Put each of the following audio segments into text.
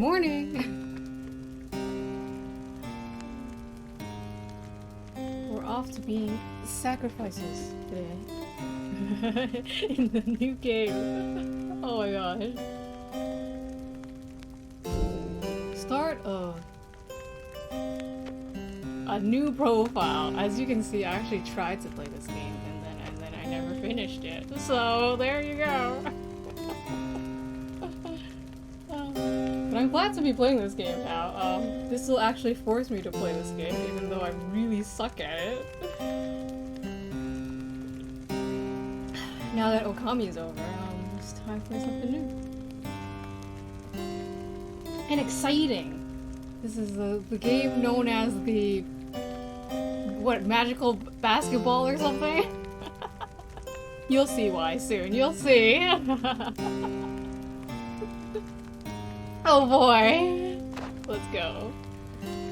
morning! We're off to being sacrifices today. In the new game. Oh my gosh. Start a new profile. As you can see, I actually tried to play this game and then I never finished it. So there you go. But I'm glad to be playing this game now. This will actually force me to play this game, even though I really suck at it. Now that Okami is over, it's time for something new. And exciting! This is the game known as the... what, magical basketball or something? You'll see why soon, you'll see! Oh boy! Let's go.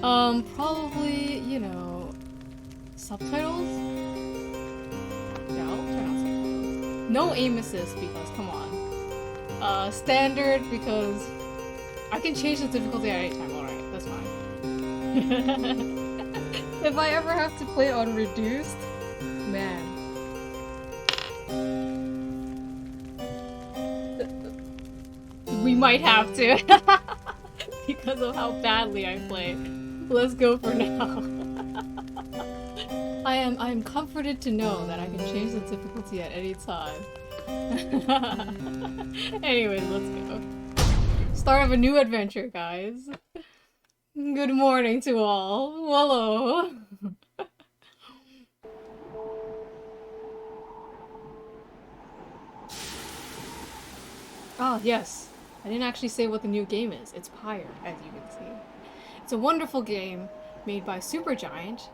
Probably, you know... subtitles? Yeah, I'll turn on subtitles. No aim assist because, come on. Standard because... I can change the difficulty at any time, alright, that's fine. If I ever have to play on reduced, man. We might have to. Because of how badly I play. Let's go for now. I am comforted to know that I can change the difficulty at any time. Anyways, let's go. Start of a new adventure, guys. Good morning to all. Hello. Oh, yes. I didn't actually say what the new game is. It's Pyre, as you can see. It's a wonderful game made by Supergiant,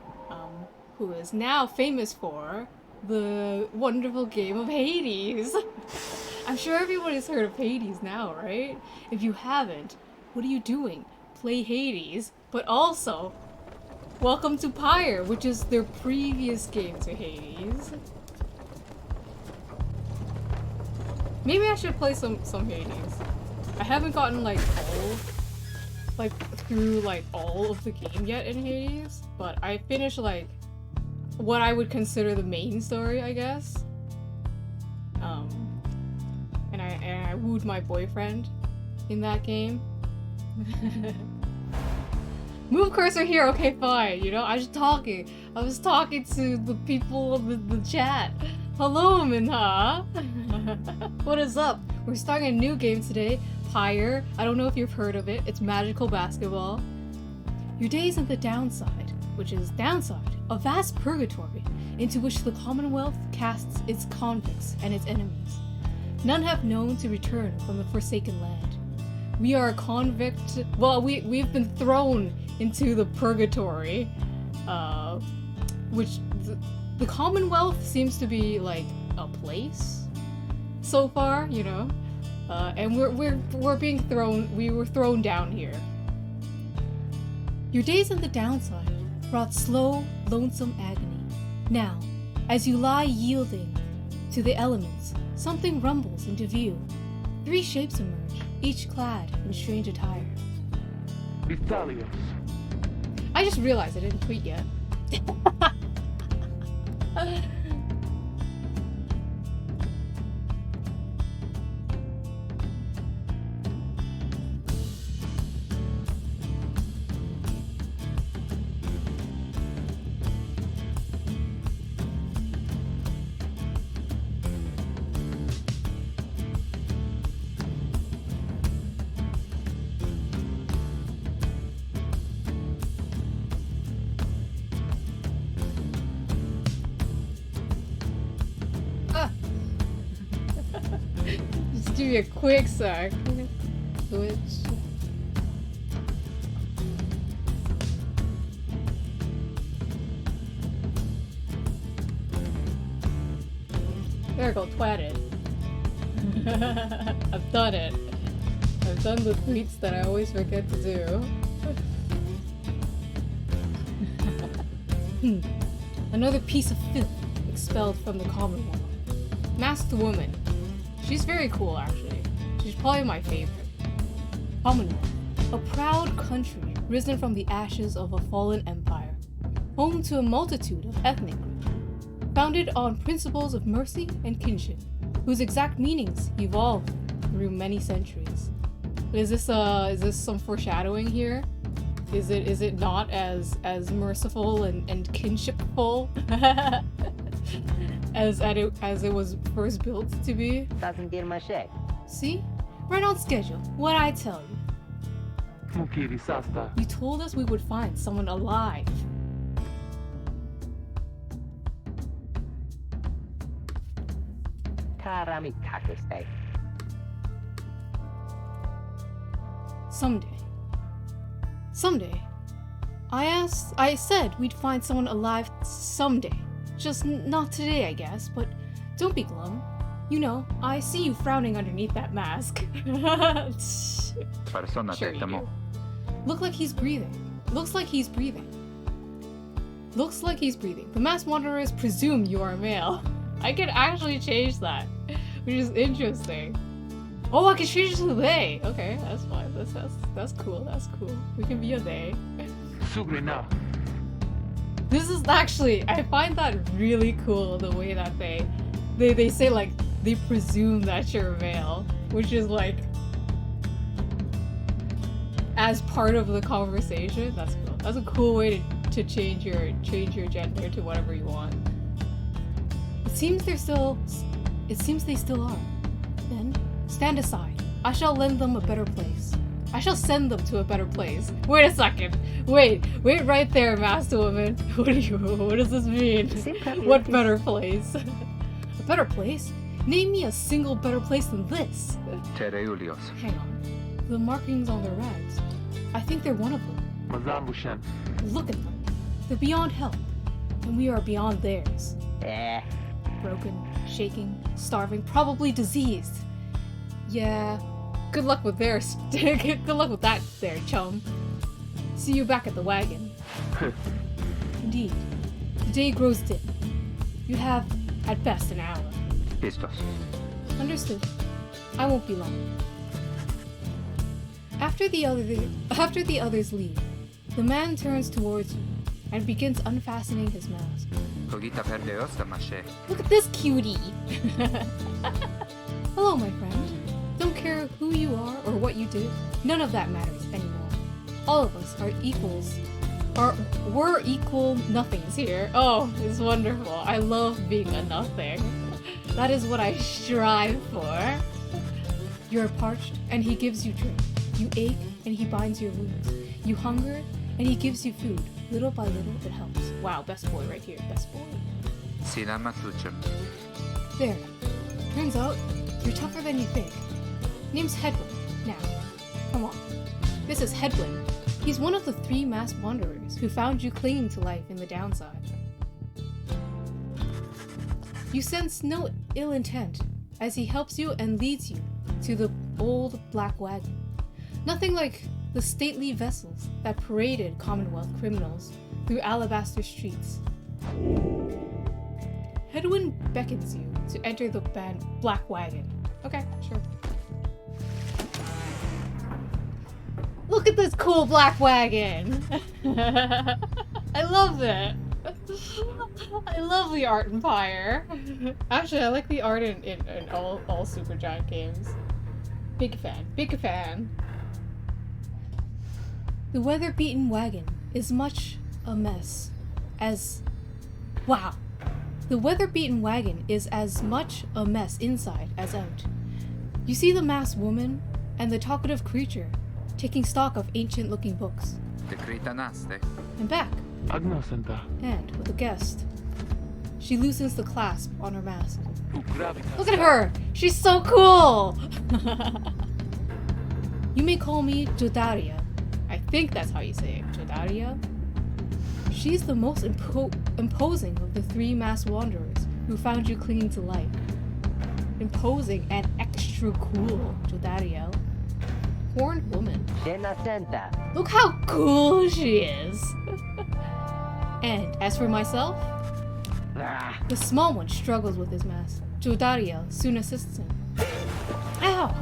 who is now famous for the wonderful game of Hades. I'm sure everybody's heard of Hades now, right? If you haven't, what are you doing? Play Hades, but also, welcome to Pyre, which is their previous game to Hades. Maybe I should play some Hades. I haven't gotten through all of the game yet in Hades, but I finished what I would consider the main story, I guess. And I wooed my boyfriend in that game. Move cursor here, okay, fine. You know, I was talking to the people in the chat. Hello, Minha. What is up? We're starting a new game today, Pyre. I don't know if you've heard of it. It's magical basketball. Your day is in the downside, which is downside, a vast purgatory into which the Commonwealth casts its convicts and its enemies. None have known to return from the Forsaken Land. We are a convict. Well, we've been thrown into the purgatory, which the Commonwealth seems to be like a place so far, you know. And we're being thrown. We were thrown down here. Your days on the downside brought slow, lonesome agony. Now, as you lie yielding to the elements, something rumbles into view. 3 shapes emerge, each clad in strange attire. Vithalios. I just realized I didn't tweet yet. Just do me a quick sec. Switch. There, go twat it. I've done it. I've done the tweets that I always forget to do. Another piece of filth expelled from the Commonwealth. Masked woman. She's very cool, actually. She's probably my favorite. Commonwealth. A proud country risen from the ashes of a fallen empire, home to a multitude of ethnic groups, founded on principles of mercy and kinship, whose exact meanings evolved through many centuries. Is this some foreshadowing here? Is it not as merciful and kinshipful as it was first built to be? See? Right on schedule. What'd I tell you? Mukiri Sasta. You told us we would find someone alive. Someday. I said we'd find someone alive someday. Just not today, I guess, but don't be glum. You know, I see you frowning underneath that mask. Sure you do. Looks like he's breathing. The masked wanderers presume you are a male. I can actually change that, which is interesting. Oh, I can change it to they. Okay, that's fine. That's cool. We can be a they. Sugri now. This is actually, I find that really cool, the way that they say, like, they presume that you're a male, which is like, as part of the conversation. That's cool. That's a cool way to change your gender to whatever you want. It seems they still are. Then stand aside. I shall lend them a better place. I shall send them to a better place. Wait a second. Wait right there, masked woman. What does this mean? What better place? A better place? Name me a single better place than this. Hang on. The markings on their rags. I think they're one of them. Mazambushan. Look at them. They're beyond help. And we are beyond theirs. Broken, shaking, starving, probably diseased. Yeah. Good luck with that there, chum. See you back at the wagon. Indeed. The day grows dim. You have, at best, an hour. Listos. Understood. I won't be long. After the others leave, the man turns towards you and begins unfastening his mask. Look at this cutie! Hello, my friend. Don't care who you are or what you did. None of that matters anymore. All of us are equals. We're equal nothings here. Oh, it's wonderful. I love being a nothing. That is what I strive for. You're parched, and he gives you drink. You ache, and he binds your wounds. You hunger, and he gives you food. Little by little, it helps. Wow, best boy right here. Best boy. There. Turns out, you're tougher than you think. Name's Headwind. Now, come on. This is Headwind. He's one of the 3 masked wanderers who found you clinging to life in the downside. You sense no ill intent as he helps you and leads you to the old black wagon. Nothing like the stately vessels that paraded Commonwealth criminals through alabaster streets. Headwind beckons you to enter the black wagon. Okay, sure. Look at this cool black wagon! I love it! I love the art in Pyre. Actually, I like the art in all Supergiant games. Big fan. The weather-beaten wagon is much a mess as... Wow! The weather-beaten wagon is as much a mess inside as out. You see the masked woman and the talkative creature taking stock of ancient-looking books. And back. And with a guest. She loosens the clasp on her mask. Look at her! She's so cool! You may call me Jodaria. I think that's how you say it. Jodaria? She's the most imposing of the 3 masked wanderers who found you clinging to life. Imposing and extra cool, Jodaria. Horned woman. Look how cool she is! And as for myself, the small one struggles with his mask. Jodaria soon assists him. Ow!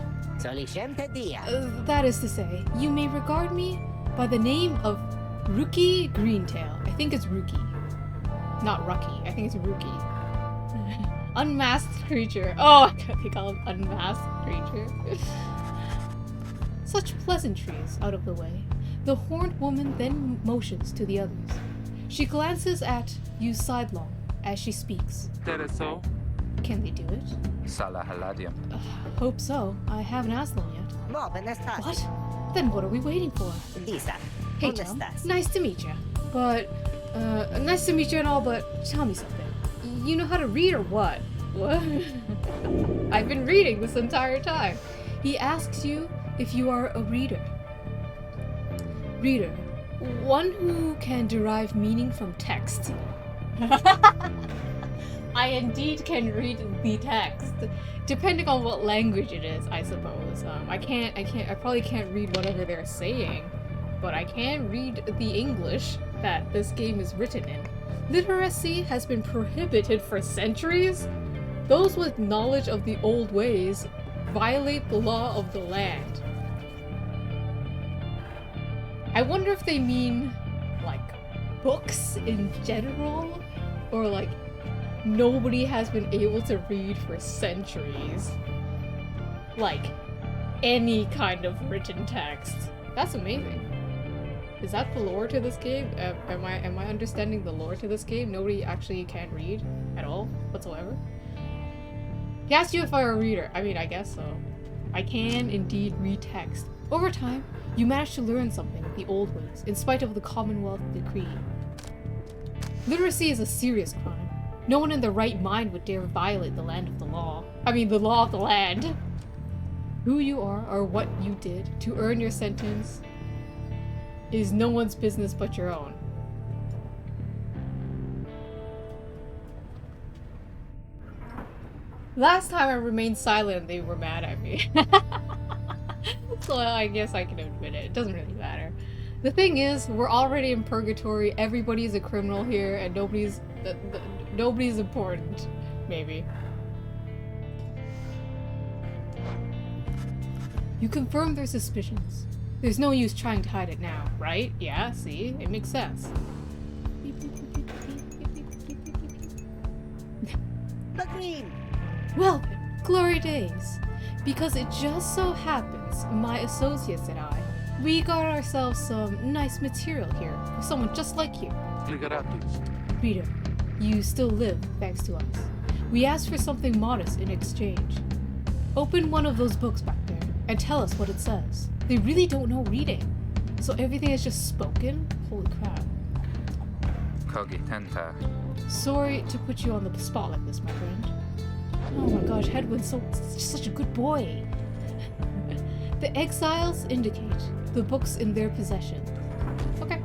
That is to say, you may regard me by the name of Rookie Greentail. I think it's Rookie. Not Rucky. I think it's Rookie. Unmasked creature. Oh, they call him unmasked creature. Such pleasantries out of the way, the horned woman then motions to the others. She glances at you sidelong as she speaks. Tereso? Can they do it? Salah haladium. Hope so. I haven't asked them yet. What? Then what are we waiting for? Hey, Tom. Nice to meet you. But, nice to meet you and all, but tell me something. You know how to read or what? What? I've been reading this entire time. He asks you if you are a reader. Reader. One who can derive meaning from text. I indeed can read the text. Depending on what language it is, I suppose. I probably can't read whatever they're saying. But I can read the English that this game is written in. Literacy has been prohibited for centuries. Those with knowledge of the old ways violate the law of the land. I wonder if they mean, like, books in general? Or, like, nobody has been able to read for centuries. Like, any kind of written text. That's amazing. Is that the lore to this game? Am I understanding the lore to this game? Nobody actually can read at all, whatsoever? He asked you if I were a reader. I mean, I guess so. I can indeed read text. Over time, you manage to learn something of the old ways, in spite of the Commonwealth decree. Literacy is a serious crime. No one in their right mind would dare violate the land of the law. I mean, the law of the land. Who you are or what you did to earn your sentence is no one's business but your own. Last time I remained silent, they were mad at me. So I guess I can admit it. It doesn't really matter. The thing is, we're already in purgatory, everybody's a criminal here, and nobody's important, maybe. You confirm their suspicions. There's no use trying to hide it now, right? Yeah, see? It makes sense. Well then, glory days. Because it just so happens, my associates and I, we got ourselves some nice material here for someone just like you. Reader, you still live thanks to us. We asked for something modest in exchange. Open one of those books back there and tell us what it says. They really don't know reading, so everything is just spoken? Holy crap. Cogitenta. Sorry to put you on the spot like this, my friend. Oh my gosh, Hedwig's such a good boy. The exiles indicate the books in their possession. Okay.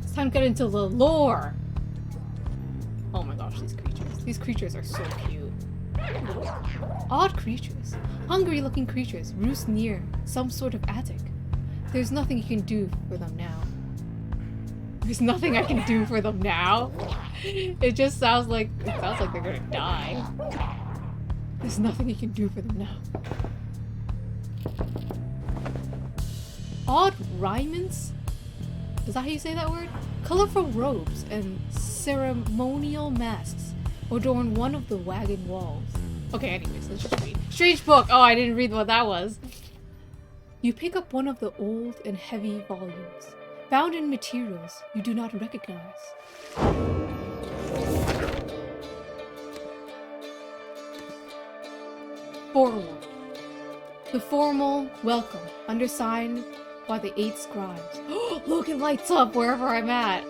It's time to get into the lore. Oh my gosh, these creatures. These creatures are so cute. Odd creatures. Hungry-looking creatures roost near some sort of attic. There's nothing you can do for them now. There's nothing I can do for them now? It just sounds like they're gonna die. There's nothing you can do for them now. Odd raiments? Is that how you say that word? Colorful robes and ceremonial masks adorn one of the wagon walls. Okay, anyways, let's just read. Strange book! Oh, I didn't read what that was. You pick up one of the old and heavy volumes, bound in materials you do not recognize. Forward. The formal welcome, undersigned by the 8 scribes. Look, it lights up wherever I'm at.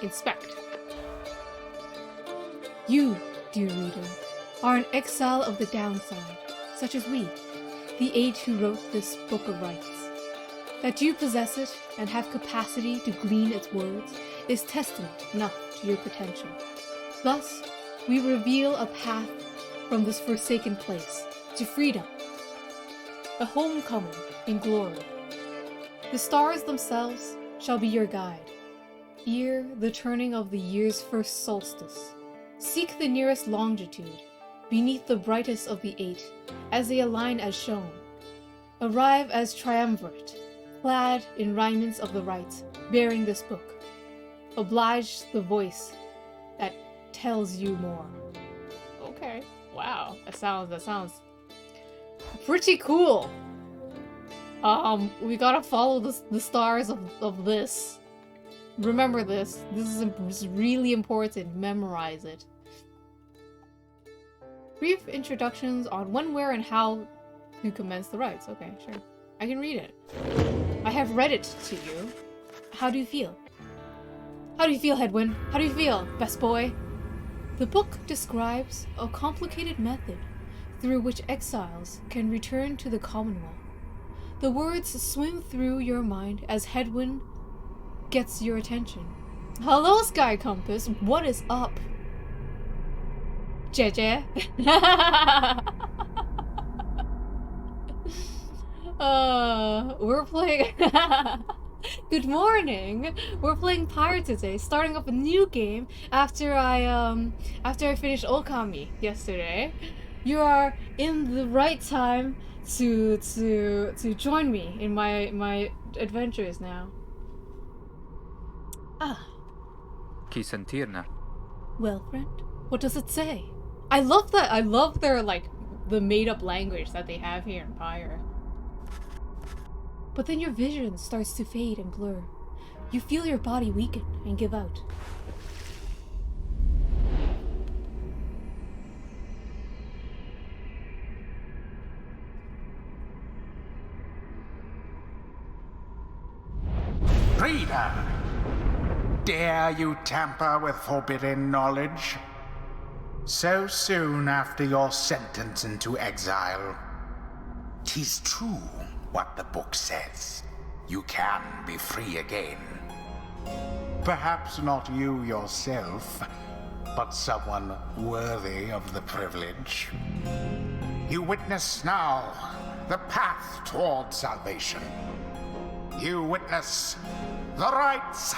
Inspect. You, dear reader, are an exile of the downside, such as we, the 8 who wrote this book of rights. That you possess it and have capacity to glean its words is testament enough to your potential. Thus, we reveal a path from this forsaken place to freedom, a homecoming in glory. The stars themselves shall be your guide. Ere the turning of the year's first solstice, seek the nearest longitude beneath the brightest of the 8, as they align as shown. Arrive as triumvirate, clad in raiments of the right, bearing this book. Oblige the voice that tells you more. Okay. Wow. That sounds pretty cool. We gotta follow the stars of this. Remember this. This is really important. Memorize it. Brief introductions on when, where, and how to commence the rites. Okay, sure. I can read it. I have read it to you. How do you feel? How do you feel, Hedwyn? How do you feel, best boy? The book describes a complicated method through which exiles can return to the Commonwealth. The words swim through your mind as Hedwyn gets your attention. Hello, Sky Compass. What is up? JJ. We're playing. Good morning. We're playing Pyre today, starting up a new game after I finished Okami yesterday. You are in the right time to join me in my adventures now. Chi sentirne? Well, friend, what does it say? I love that. I love their the made-up language that they have here in Pyre. But then your vision starts to fade and blur. You feel your body weaken and give out. Reader! Dare you tamper with forbidden knowledge? So soon after your sentence into exile. 'Tis true what the book says. You can be free again. Perhaps not you yourself, but someone worthy of the privilege. You witness now the path toward salvation. You witness the rites,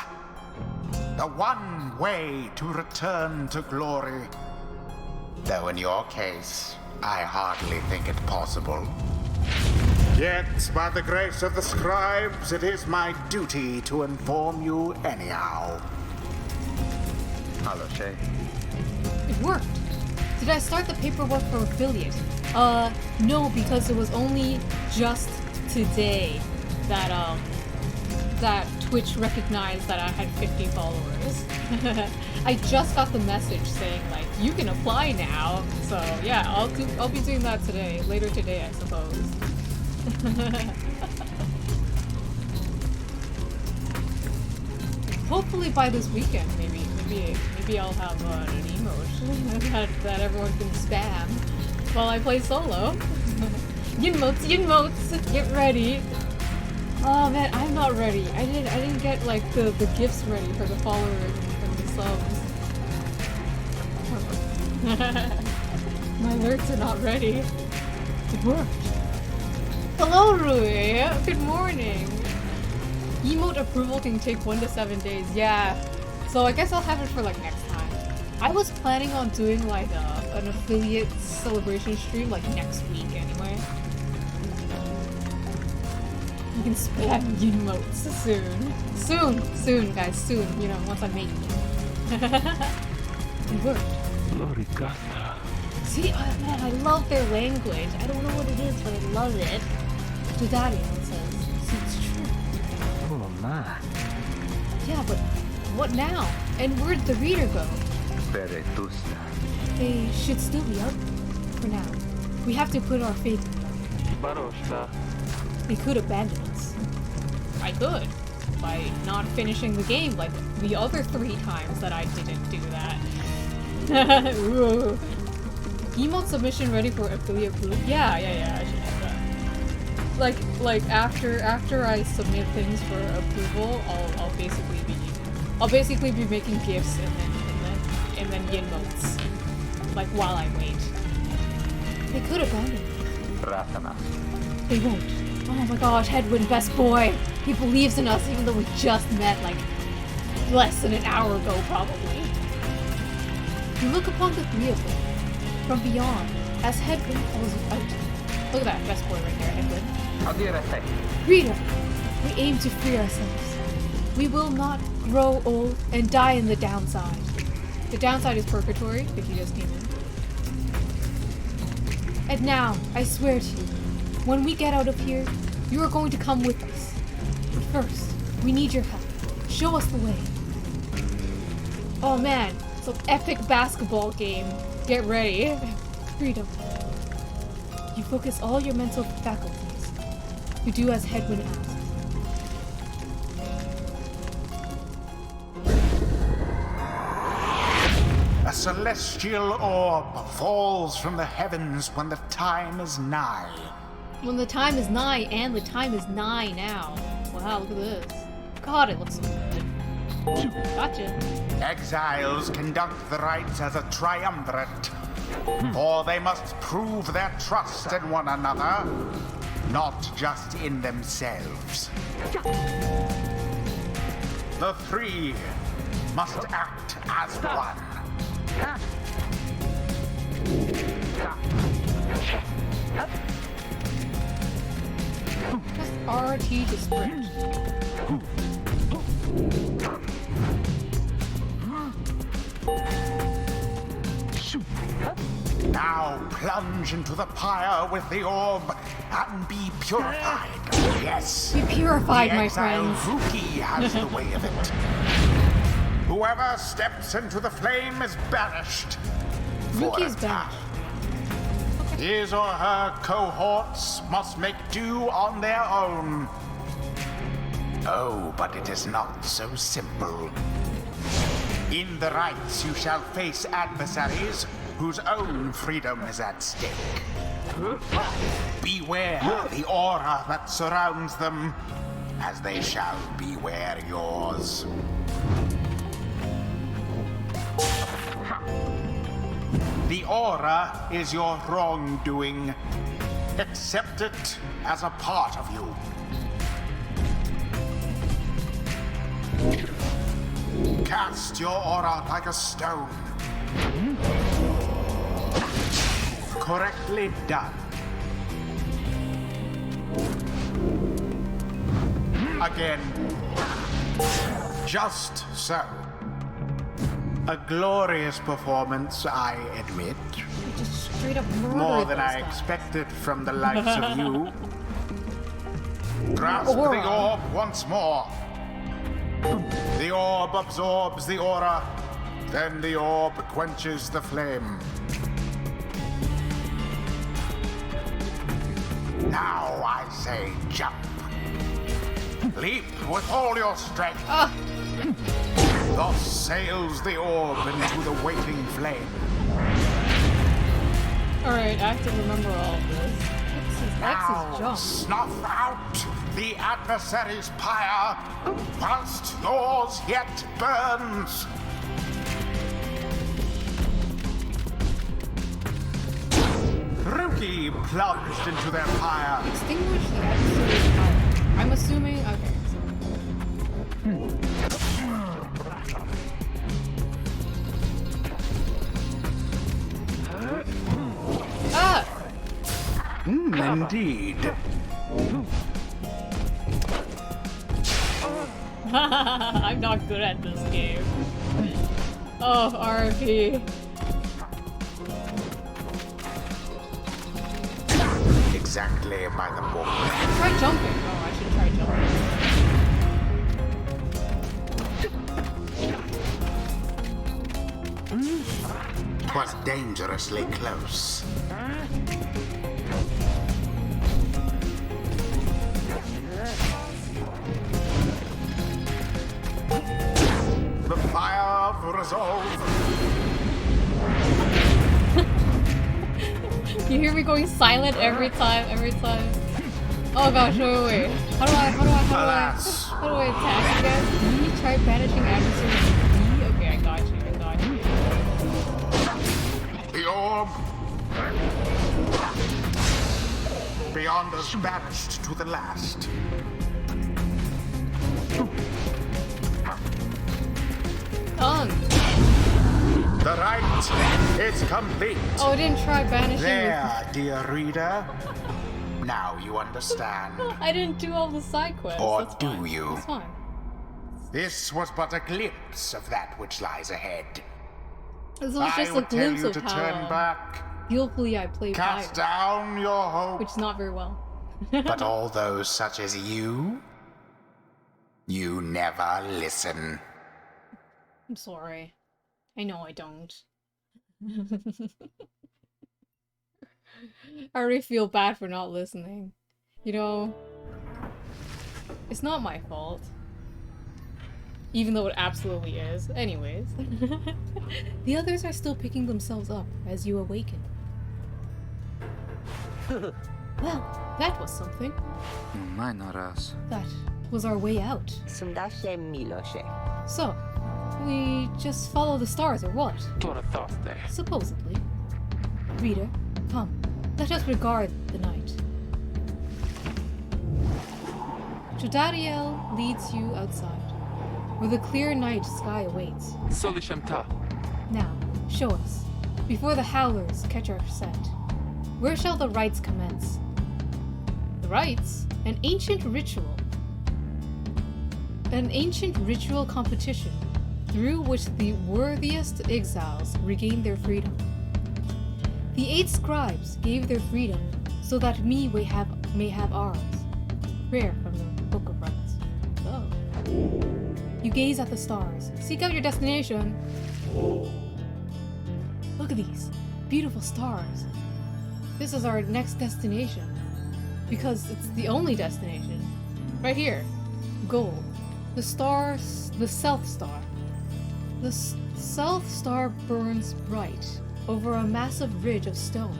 the one way to return to glory. Though in your case, I hardly think it possible. Yet, by the grace of the scribes, it is my duty to inform you anyhow. Hello, Shay. It worked. Did I start the paperwork for affiliate? No, because it was only just today that Twitch recognized that I had 50 followers. I just got the message saying you can apply now. So yeah, I'll be doing that today, later today, I suppose. Hopefully by this weekend, maybe I'll have an emote that everyone can spam while I play solo. Yinmotes, get ready. Oh man, I'm not ready. I didn't get the gifts ready for the followers and the subs. My alerts are not ready. It worked. Hello, Rui. Good morning. Emote approval can take 1 to 7 days. Yeah. So I guess I'll have it for next time. I was planning on doing an affiliate celebration stream next week anyway. You can spam emotes soon, guys. Soon. Once I make it. It worked. Loricasta. See, man, I love their language. I don't know what it is, but I love it. Dadario says, see, it's true. Oh, man. Yeah, but what now? And where'd the reader go? Peretusta. They should still be out for now. We have to put our faith in them. Barosta. They could abandon us. I could. By not finishing the game like the other 3 times that I didn't do that. Emote submission ready for affiliate proof? Yeah, I should have that. After I submit things for approval, I'll basically be making gifts and then emotes. While I wait. They could abandon me. Ratana. They won't. Oh my gosh, Hedwyn, best boy! He believes in us even though we just met less than an hour ago, probably. You look upon the 3 of them. from beyond as Headwind calls you out. Look at that best boy right there, Headwind. Freedom! We aim to free ourselves. We will not grow old and die in the downside. The downside is purgatory, if you just came in. And now, I swear to you, when we get out of here, you are going to come with us. But first, we need your help. Show us the way. Oh man, it's an epic basketball game. Get ready. Freedom. You focus all your mental faculties. You do as Headwind asks. A celestial orb falls from the heavens when the time is nigh. When the time is nigh, and the time is nigh now. Wow, look at this. God, it looks so good. Gotcha. Exiles conduct the rites as a triumvirate, for they must prove their trust in one another, not just in themselves. The three must act as one. Press RT to sprint. Now plunge into the pyre with the orb and be purified. Yes. Be purified, The my exiled friends. Rookie has the way of it. Whoever steps into the flame is banished. Rookie for is a time. banished. His or her cohorts must make do on their own. Oh, but it is not so simple. In the rites, you shall face adversaries whose own freedom is at stake. Beware the aura that surrounds them, as they shall beware yours. The aura is your wrongdoing. Accept it as a part of you. Cast your aura like a stone. Correctly done. Again. Just so. A glorious performance, I admit. Just straight up murder More than those I guys. expected from the likes of you. Grasp Aura. the orb once more. The orb absorbs the aura, then the orb quenches the flame. Now I say jump. Leap with all your strength. Thus sails the orb into the waiting flame. Alright, I have to remember all of this. X Now is jump. snuff out the adversary's pyre whilst yours yet burns. Rookie plunged into their pyre. Extinguish the adversary's power. I'm assuming. Okay. Ah! Indeed. I'm not good at this game. Oh, RP. Exactly by the book. Try jumping. Oh, I should try jumping. Twas dangerously close. The fire of resolve. You hear me going silent every time. Oh gosh, wait. How do Alas. I attack again? B, try banishing adversaries. B? Okay, I got you. The orb. Beyond us banished to the last. Done. The rite is complete. Oh, I didn't try banishing There, dear reader. Now you understand. I didn't do all the side quests. Or That's do fine. you? That's fine. This was but a glimpse of that which lies ahead. This was I just a would tell glimpse you of to how turn back, skillfully I play cast Pyre, down your hope. which is not very well. But all those such as you never listen. I'm sorry. I know I don't. I already feel bad for not listening. You know, it's not my fault. Even though it absolutely is. Anyways. The others are still picking themselves up as you awaken. Well, that was something. Minor raz. That was our way out. Sundaše Miloše. So, we just follow the stars or what? Tora Thursday. Supposedly. Reader, come. Let us regard the night. Jodariel leads you outside, where the clear night sky awaits. Solishemta. Now, show us, before the howlers catch our scent. Where shall the rites commence? The rites? An ancient ritual. An ancient ritual competition through which the worthiest exiles regained their freedom. The 8 scribes gave their freedom so that we may have ours. Prayer from the Book of Rites. Oh. You gaze at the stars. Seek out your destination. Look at these beautiful stars. This is our next destination. Because it's the only destination. Right here. Gold. The stars, the South Star. The South Star burns bright over a massive ridge of stone,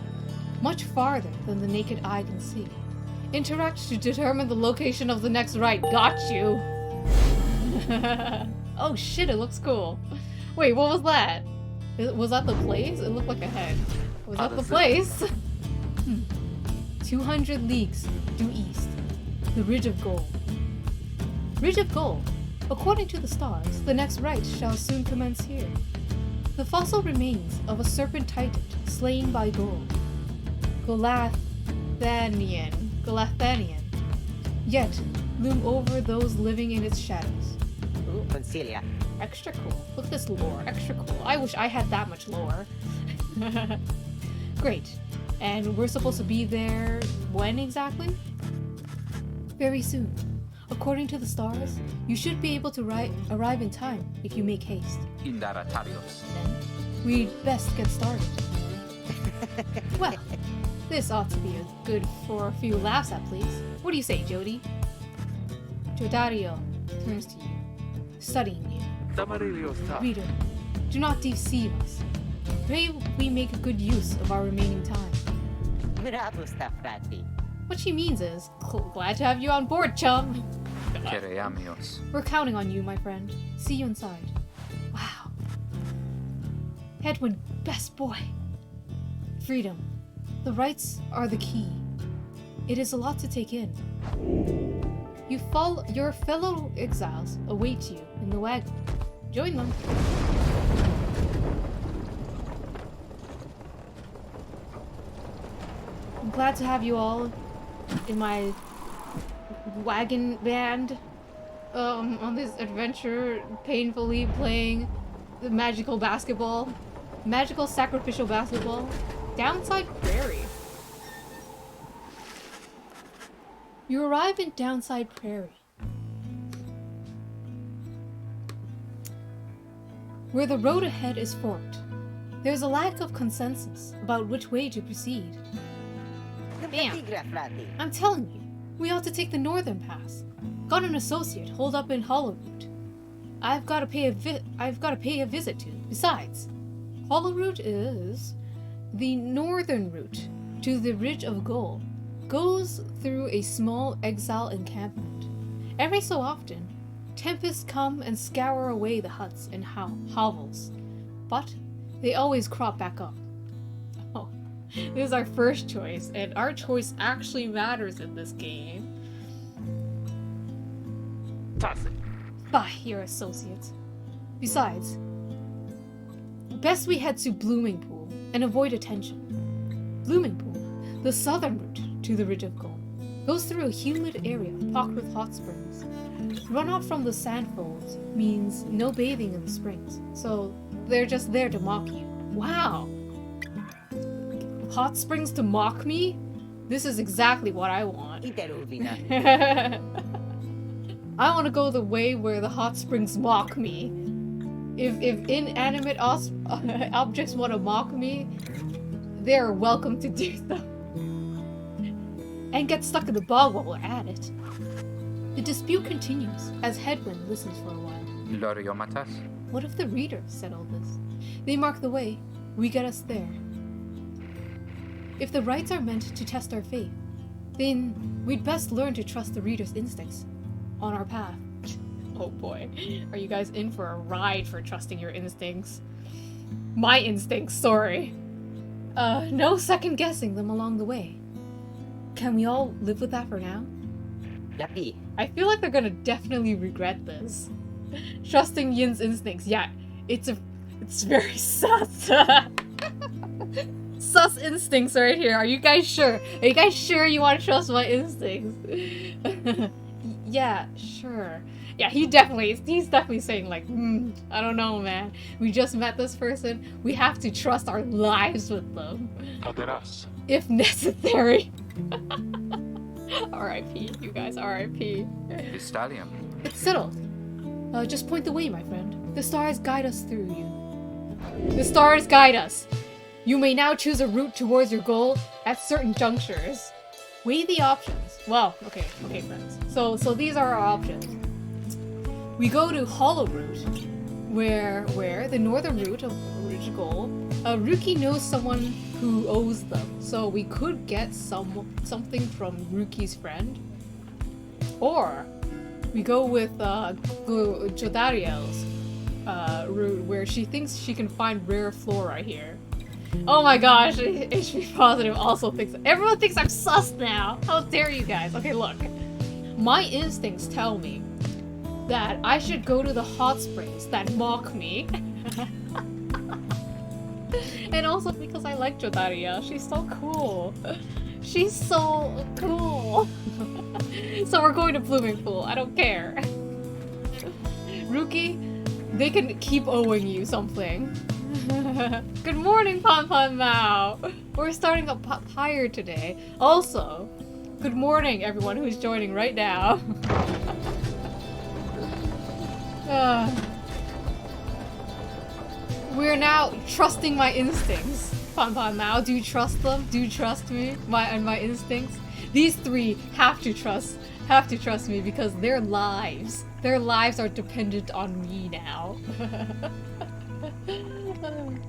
much farther than the naked eye can see. Interact to determine the location of the next rite. Got you! Oh shit, it looks cool. Wait, what was that? Was that the place? It looked like a head. Was that the place? 200 leagues due east. The Ridge of Gold. Ridge of Gold. According to the stars, the next rite shall soon commence here. The fossil remains of a serpent titan slain by gold. Golathanian. Yet loom over those living in its shadows. Ooh, Concilia. extra cool. Look at this lore. Extra cool. I wish I had that much lore. Great. And we're supposed to be there when exactly? Very soon. According to the stars, you should be able to arrive in time if you make haste. Indaratarios. Then, we'd best get started. Well, this ought to be good for a few laughs at least. What do you say, Jody? Jodario turns to you, studying you. Damariliosta. Reader, do not deceive us. Pray we make good use of our remaining time. Mirabusta frati. What she means is, glad to have you on board, chum. Kereamios. We're counting on you, my friend. See you inside. Wow. Edwin, best boy. Freedom. The rites are the key. It is a lot to take in. Your fellow exiles await you in the wagon. Join them. I'm glad to have you all in my wagon band on this adventure, painfully playing the magical sacrificial basketball. Downside Prairie. You arrive in Downside Prairie, where the road ahead is forked. There's a lack of consensus about which way to proceed. Bam. I'm telling you, we ought to take the northern pass. Got an associate holed up in Hollowroot. I've got to pay a visit to. Besides, Hollowroot is the northern route to the Ridge of Gold. Goes through a small exile encampment. Every so often, tempests come and scour away the huts and hovels, but they always crop back up. Oh, this is our first choice, and our choice actually matters in this game. Tase. Bah, your associates. Besides, Best we head to Blooming Pool and avoid attention. Blooming Pool, the southern route to the Ridge of Gold, goes through a humid area pocked with hot springs. Runoff from the sandfolds means no bathing in the springs, so they're just there to mock you. Wow! Hot springs to mock me? This is exactly what I want. Iteruvina. I want to go the way where the hot springs mock me. If inanimate objects want to mock me, they're welcome to do so. And get stuck in the bog while we're at it. The dispute continues as Headwind listens for a while. Loriomatas? What if the readers settle this? They mark the way, we get us there. If the rites are meant to test our faith, then we'd best learn to trust the reader's instincts on our path. Oh boy, are you guys in for a ride for trusting your instincts? My instincts, sorry. No second guessing them along the way. Can we all live with that for now? Yapi. I feel like they're gonna definitely regret this. Trusting Yin's instincts, yeah, it's very sus. Sus instincts right here. Are you guys sure? Are you guys sure you want to trust my instincts? Yeah, sure. Yeah, he's definitely saying like, I don't know, man. We just met this person. We have to trust our lives with them. Aderas. If necessary. R.I.P. You guys, R.I.P. Vistalium. It's settled. Just point the way, my friend. The stars guide us through you. The stars guide us. You may now choose a route towards your goal at certain junctures. Weigh the options. Well, okay, friends. So these are our options. We go to Hollow Route, where the northern route of Ridge Goal, Ruki knows someone who owes them, so we could get something from Ruki's friend. Or we go with Jodariel's route, where she thinks she can find rare flora here. Oh my gosh, HP Positive also thinks— everyone thinks I'm sus now! How dare you guys? Okay, look. My instincts tell me that I should go to the hot springs that mock me. And also because I like Jodaria. She's so cool. She's so cool. So we're going to Blooming Pool. I don't care. Ruki, they can keep owing you something. Good morning, Pon Pon Mao. We're starting a Pyre today. Also, good morning, everyone who's joining right now. We're now trusting my instincts. Pon Pon Mao, do you trust them? Do you trust me? My instincts? These three have to trust me because their lives are dependent on me now.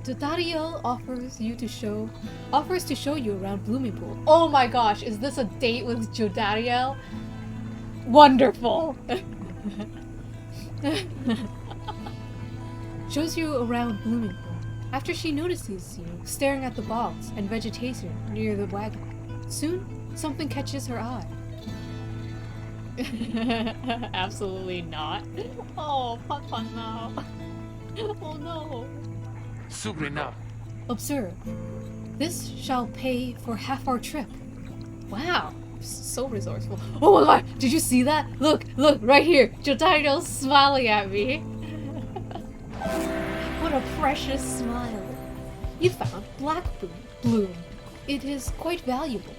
Jodariel offers to show you around Blooming Pool. Oh my gosh, is this a date with Jodariel? Wonderful! Shows you around Blooming Pool after she notices you staring at the bogs and vegetation near the wagon. Soon, something catches her eye. Absolutely not. Oh, Pon Pon Mao. Oh no. Sugrina. Observe. This shall pay for half our trip. Wow. So resourceful. Oh my god! Did you see that? Look, right here. Jotariel's smiling at me. What a precious smile. You found Black Bloom. It is quite valuable.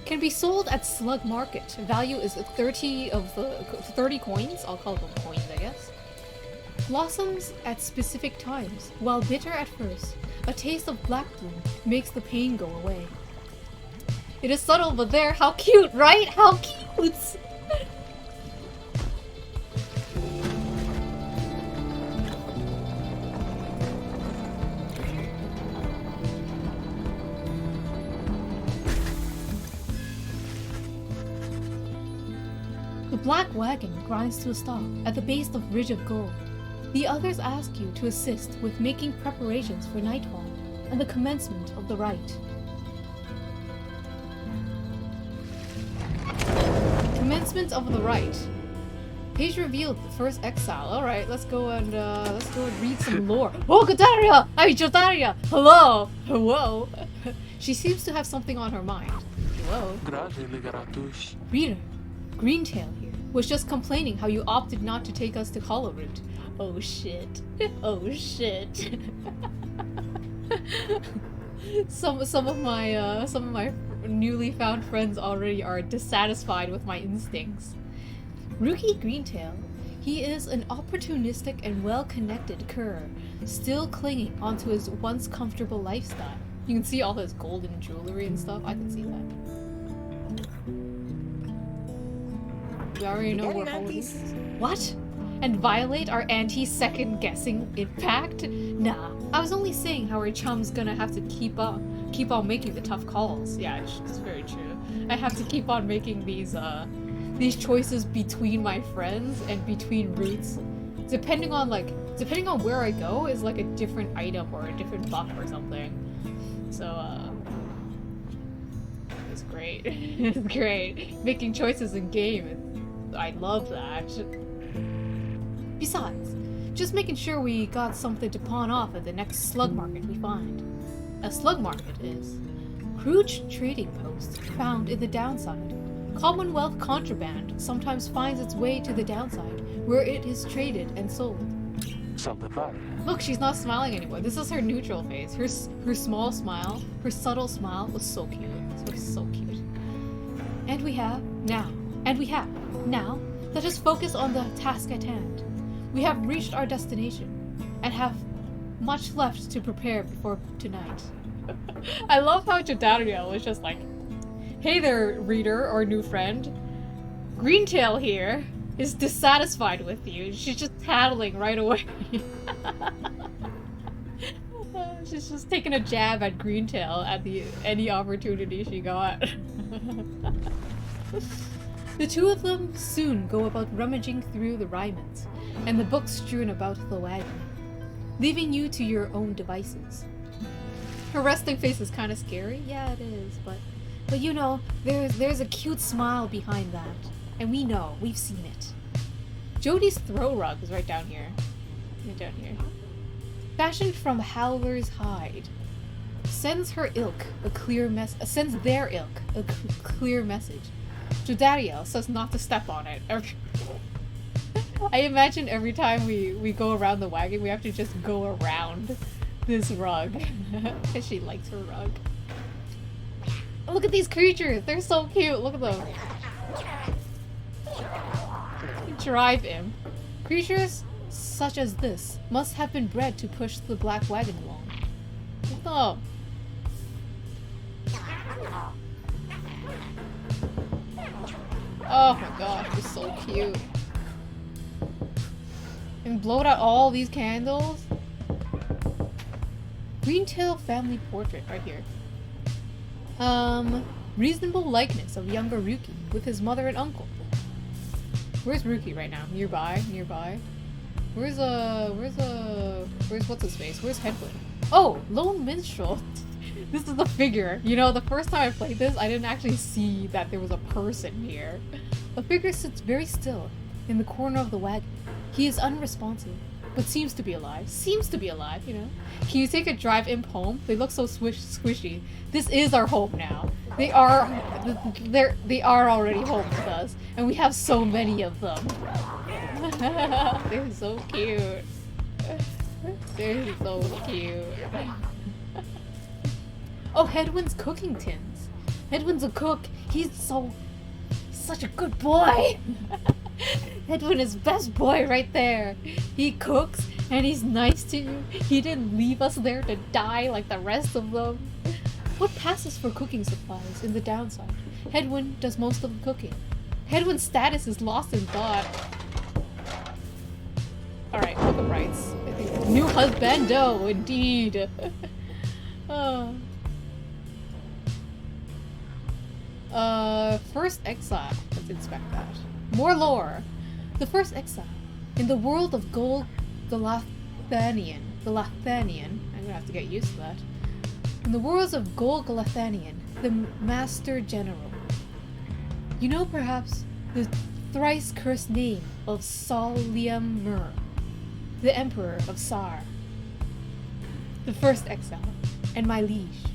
Can be sold at Slug Market. Value is 30 coins. I'll call them coins, I guess. Blossoms at specific times. While bitter at first, a taste of Black Bloom makes the pain go away. It is subtle, but there. How cute, right? How cute! The black wagon grinds to a stop at the base of Ridge of Gold. The others ask you to assist with making preparations for nightfall and the commencement of the rite. Commencement of the rite. Page revealed the first exile. All right, let's go and read some lore. Oh, Godaria! Hey, Jodaria! Hello! Whoa! She seems to have something on her mind. Whoa. Reader, Greentail here was just complaining how you opted not to take us to Hollow Root. Oh shit! Oh shit! Some of my newly found friends already are dissatisfied with my instincts. Rookie Greentail, he is an opportunistic and well-connected cur, still clinging onto his once comfortable lifestyle. You can see all his golden jewelry and stuff. I can see that. We already know what all these. What? And violate our anti-second-guessing impact? Nah, I was only saying how our chum's gonna have to keep on making the tough calls. Yeah, it's very true. I have to keep on making these choices between my friends and between routes. Depending on where I go is like a different item or a different buff or something. So, it's great. It's great. Making choices in game, I love that. Besides, just making sure we got something to pawn off at the next slug market we find. A slug market is crude trading post found in the downside. Commonwealth contraband sometimes finds its way to the downside, where it is traded and sold. Look, she's not smiling anymore. This is her neutral face. Her small smile, her subtle smile was so cute. It was so cute. And we have now, let us focus on the task at hand. We have reached our destination, and have much left to prepare before tonight. I love how Jadario was just like, hey there, reader or new friend. Greentail here is dissatisfied with you. She's just tattling right away. She's just taking a jab at Greentail at any opportunity she got. The two of them soon go about rummaging through the Rymans and the books strewn about the wagon, leaving you to your own devices. Her resting face is kind of scary. Yeah, it is, but you know, there's a cute smile behind that, and we know, we've seen it. Jodie's throw rug is right down here. Right down here. Fashioned from Howler's hide, sends their ilk a clear message. Jodariel says not to step on it. I imagine every time we go around the wagon, we have to just go around this rug. Because she likes her rug. Look at these creatures! They're so cute! Look at them! Drive him. Creatures such as this must have been bred to push the black wagon along. Oh. Oh my gosh, it's so cute. And blowed out all these candles. Greentail family portrait right here. Reasonable likeness of younger Ruki with his mother and uncle. Where's Ruki right now? Nearby? Where's what's his face? Where's Headwind? Oh, Lone Minstrel. This is the figure. You know, the first time I played this, I didn't actually see that there was a person here. The figure sits very still in the corner of the wagon. He is unresponsive, but seems to be alive. You know? Can you take a drive imp home? They look so squishy. This is our home now. They are already home with us, and we have so many of them. They're so cute. They're so cute. Oh, Headwind's cooking tins. Headwind's a cook. He's such a good boy. Headwind is best boy right there. He cooks and he's nice to you. He didn't leave us there to die like the rest of them. What passes for cooking supplies in the downside? Headwind does most of the cooking. Headwind's status is lost in thought. Alright, welcome rights. New husbando, indeed. First exile. Let's inspect that. More lore. The first exile. In the world of Galathanian. I'm gonna have to get used to that. In the worlds of Galathanian, the Master General. You know perhaps the thrice cursed name of Soliamur, the Emperor of Sar, the first exile, and my liege.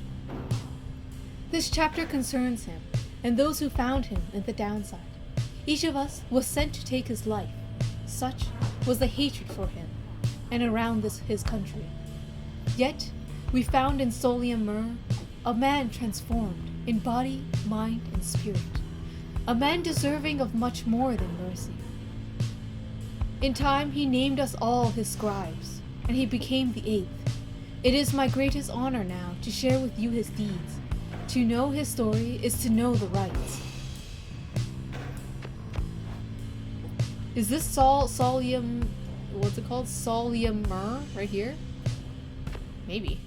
This chapter concerns him, and those who found him in the downside. Each of us was sent to take his life. Such was the hatred for him, and around his country. Yet, we found in Soliamur a man transformed in body, mind, and spirit. A man deserving of much more than mercy. In time, he named us all his scribes, and he became the 8th. It is my greatest honor now to share with you his deeds. To know his story is to know the rights. Is this Solium... what's it called? Soliamur right here? Maybe.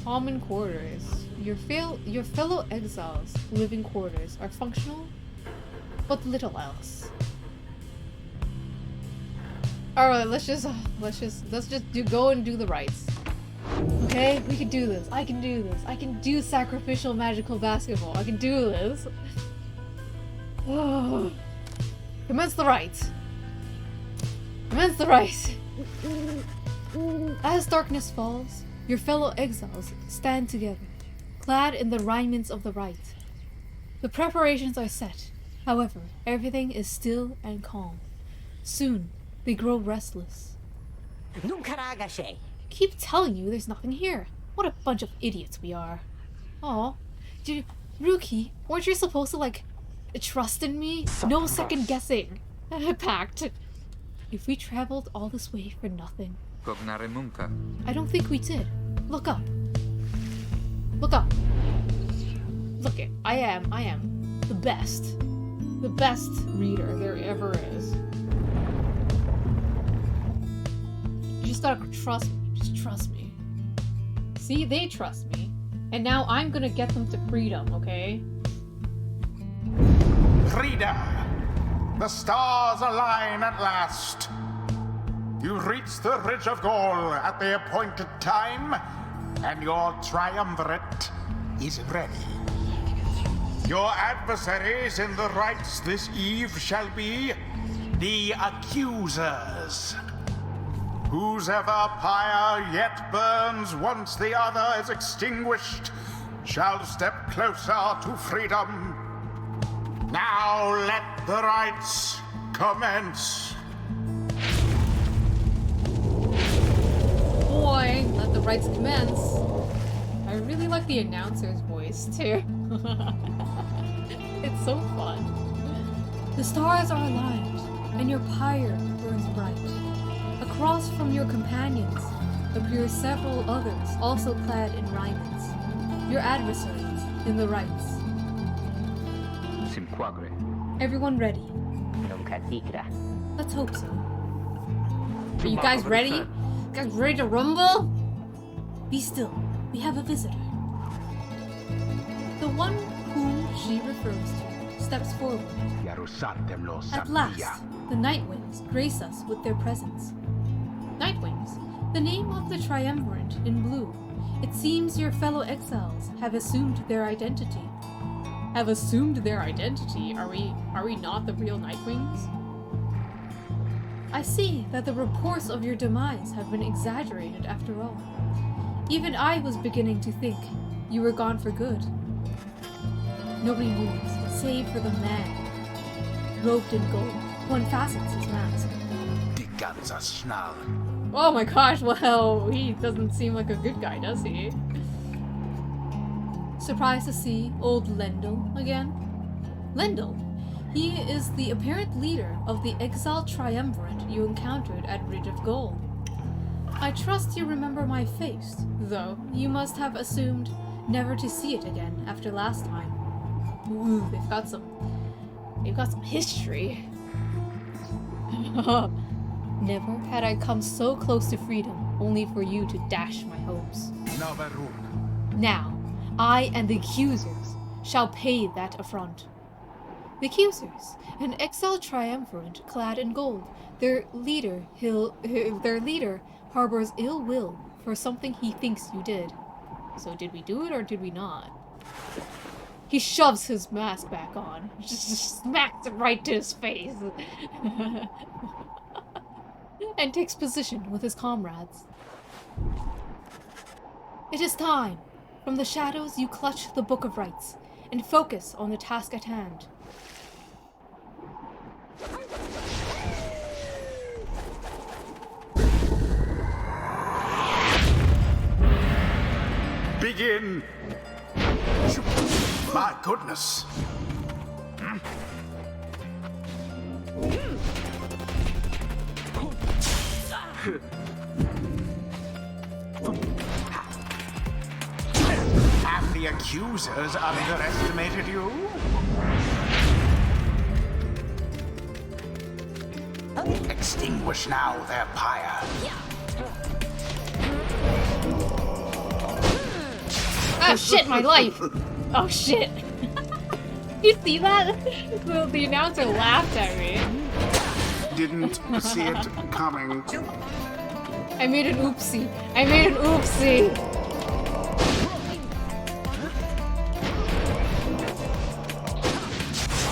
Common quarters. Your fellow exiles' living quarters are functional, but little else. Alright, let's just go and do the rights. Okay, we can do this. I can do this. I can do sacrificial magical basketball. I can do this. Oh. Commence the rites. Commence the rites. As darkness falls, your fellow exiles stand together, clad in the raiments of the rite. The preparations are set. However, everything is still and calm. Soon, they grow restless. Keep telling you there's nothing here. What a bunch of idiots we are. Aw. Ruki, weren't you supposed to, like, trust in me? No second guessing. Pact. If we traveled all this way for nothing. I don't think we did. Look up. Look up. Look it. I am the best. The best reader there ever is. You just gotta trust me. Just trust me. See, they trust me. And now I'm gonna get them to freedom, okay? Freedom! The stars align at last. You reach the Ridge of Gold at the appointed time, and your triumvirate is ready. Your adversaries in the rites this eve shall be the accusers. Whosever pyre yet burns once the other is extinguished shall step closer to freedom. Now let the rites commence. Boy, let the rites commence. I really like the announcer's voice too. It's so fun. The stars are aligned, and your pyre burns bright. Across from your companions appear several others also clad in raiments. Your adversaries in the rites. Everyone ready? Let's hope so. Are you guys ready? You guys ready to rumble? Be still. We have a visitor. The one whom she refers to steps forward. At last, the Nightwings grace us with their presence. Nightwings, the name of the triumvirate in blue. It seems your fellow exiles have assumed their identity. Have assumed their identity? Are we not the real Nightwings? I see that the reports of your demise have been exaggerated after all. Even I was beginning to think you were gone for good. Nobody moves, save for the man, robed in gold, who unfastens his mask. Oh my gosh, well, he doesn't seem like a good guy, does he? Surprised to see old Lendl again? Lendl? He is the apparent leader of the exiled triumvirate you encountered at Ridge of Gold. I trust you remember my face, though you must have assumed never to see it again after last time. Ooh, they've got some history. Never had I come so close to freedom, only for you to dash my hopes. Now, I and the accusers shall pay that affront. The accusers, an exiled triumvirate clad in gold. Their leader harbors ill will for something he thinks you did. So did we do it or did we not? He shoves his mask back on. Just smacks it right to his face. And takes position with his comrades. It is time. From the shadows you clutch the Book of Rites and focus on the task at hand. Begin! My goodness! Have the accusers underestimated you? Extinguish now their pyre. Oh shit, my life! Oh shit! You see that? The announcer laughed at me. Didn't see it coming. I made an oopsie. I made an oopsie!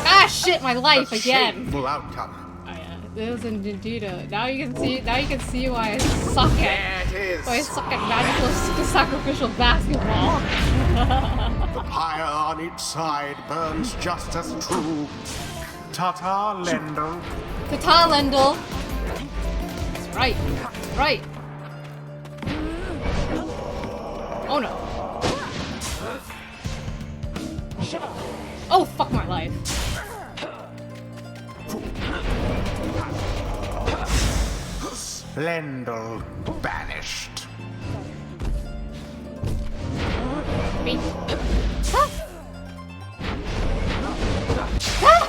Ah shit, my life again! Shameful outcome. Oh yeah, it was indeed a... Now you can see why I suck at... There it is. Why I suck at magical sacrificial basketball. The pyre on each side burns just as true. Ta-ta, Lendl. Ta-ta, Lendl! That's right. That's right. Oh no. Oh, fuck my life. Lendl banished. Me. Ah! Ah!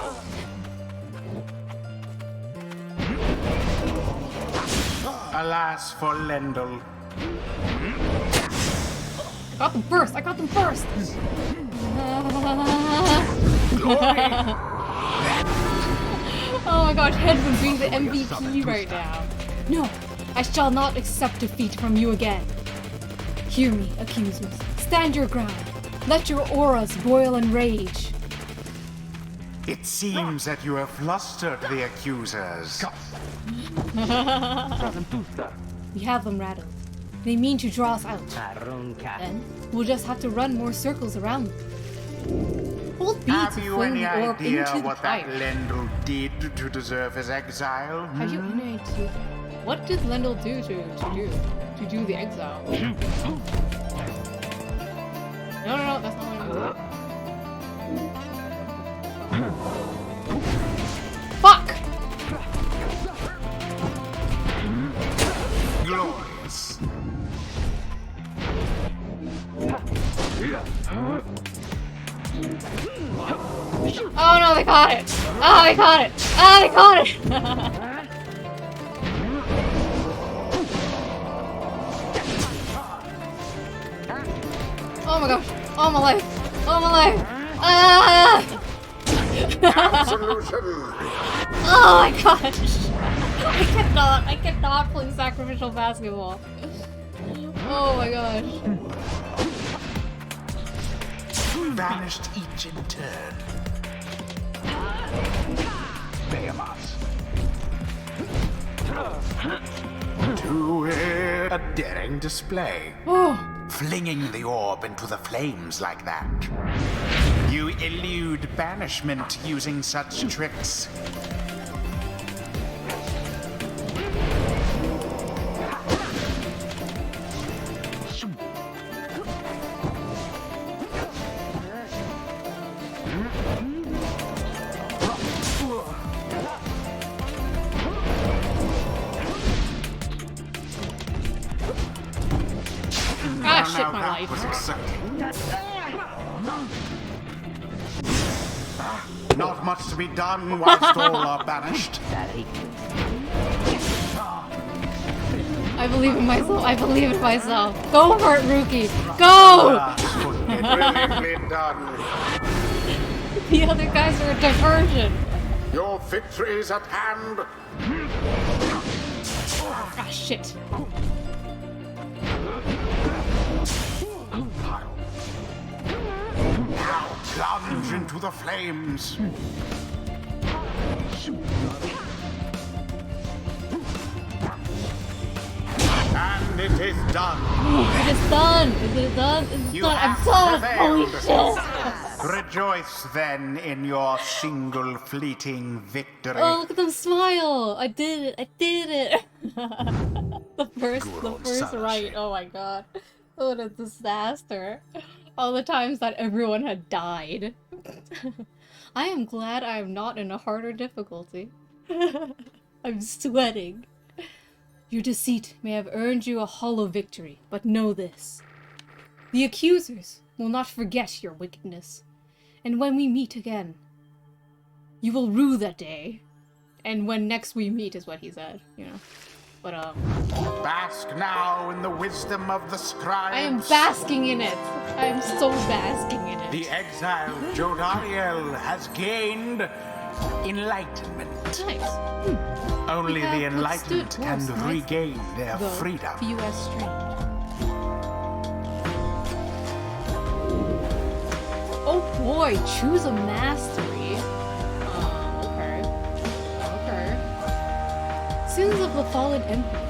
Alas for Lendl. I got them first! I got them first! Oh my gosh, Hedwig being the MVP right now. No, I shall not accept defeat from you again. Hear me, accusers. Stand your ground. Let your auras boil in rage. It seems that you have flustered the accusers. We have them rattled. They mean to draw us out. Then, we'll just have to run more circles around them. Hold B Have to you fling any the orb idea into the what that fire. Lendl did to deserve his exile? Have you any idea? What did Lendl do to do the exile? No, that's not what I mean. Fuck! Glorious. Oh no, they caught it! Oh, they caught it! Oh, they caught it! Oh my gosh! Oh my life! Oh my life! Ah! Absolution. Oh my gosh! I cannot play sacrificial basketball. Oh my gosh. Vanished each in turn. Behemoth. To a daring display. Oh. Flinging the orb into the flames like that. You elude banishment using such tricks. Ah, shit, Now my that life. was exciting. Not much to be done whilst all are banished. I believe in myself. I believe in myself. Go for it, Rookie. Go! Alas, wouldn't it brilliantly done? The other guys are a diversion. Your victory is at hand. Ah, shit. into the flames. And it is done. It is done! Is it done? It's You done! I'm have so prevailed. holy shit! Rejoice then in your single fleeting victory. Oh, look at them smile! I did it! I did it! the first right. Oh my god. What a disaster. All the times that everyone had died. I am glad I am not in a harder difficulty. I'm sweating. Your deceit may have earned you a hollow victory, but know this. The accusers will not forget your wickedness. And when we meet again, you will rue that day. And when next we meet is what he said, you know. But, Bask now in the wisdom of the scribes. I am basking in it. I am so basking in it. The exiled Jodariel has gained enlightenment. Nice. Only the enlightened withstood can worse nights, regain their though freedom. few as strange. Oh boy, choose a mastery. Okay. Okay. Sins of the Fallen Emperor.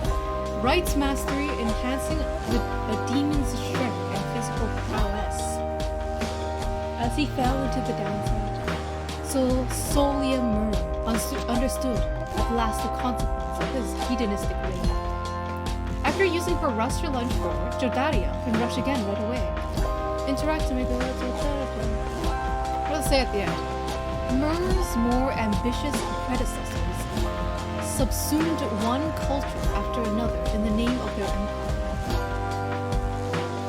Rights mastery enhancing a demon's strength and physical prowess. As he fell into the downside, so Solia Mur understood at last the consequence of his hedonistic reign. After using her Rooster lunge forward, Jodaria can rush again right away. Interact to make the world what does it say at the end? Mur's more ambitious predecessors subsumed one culture after another in the name of their empire.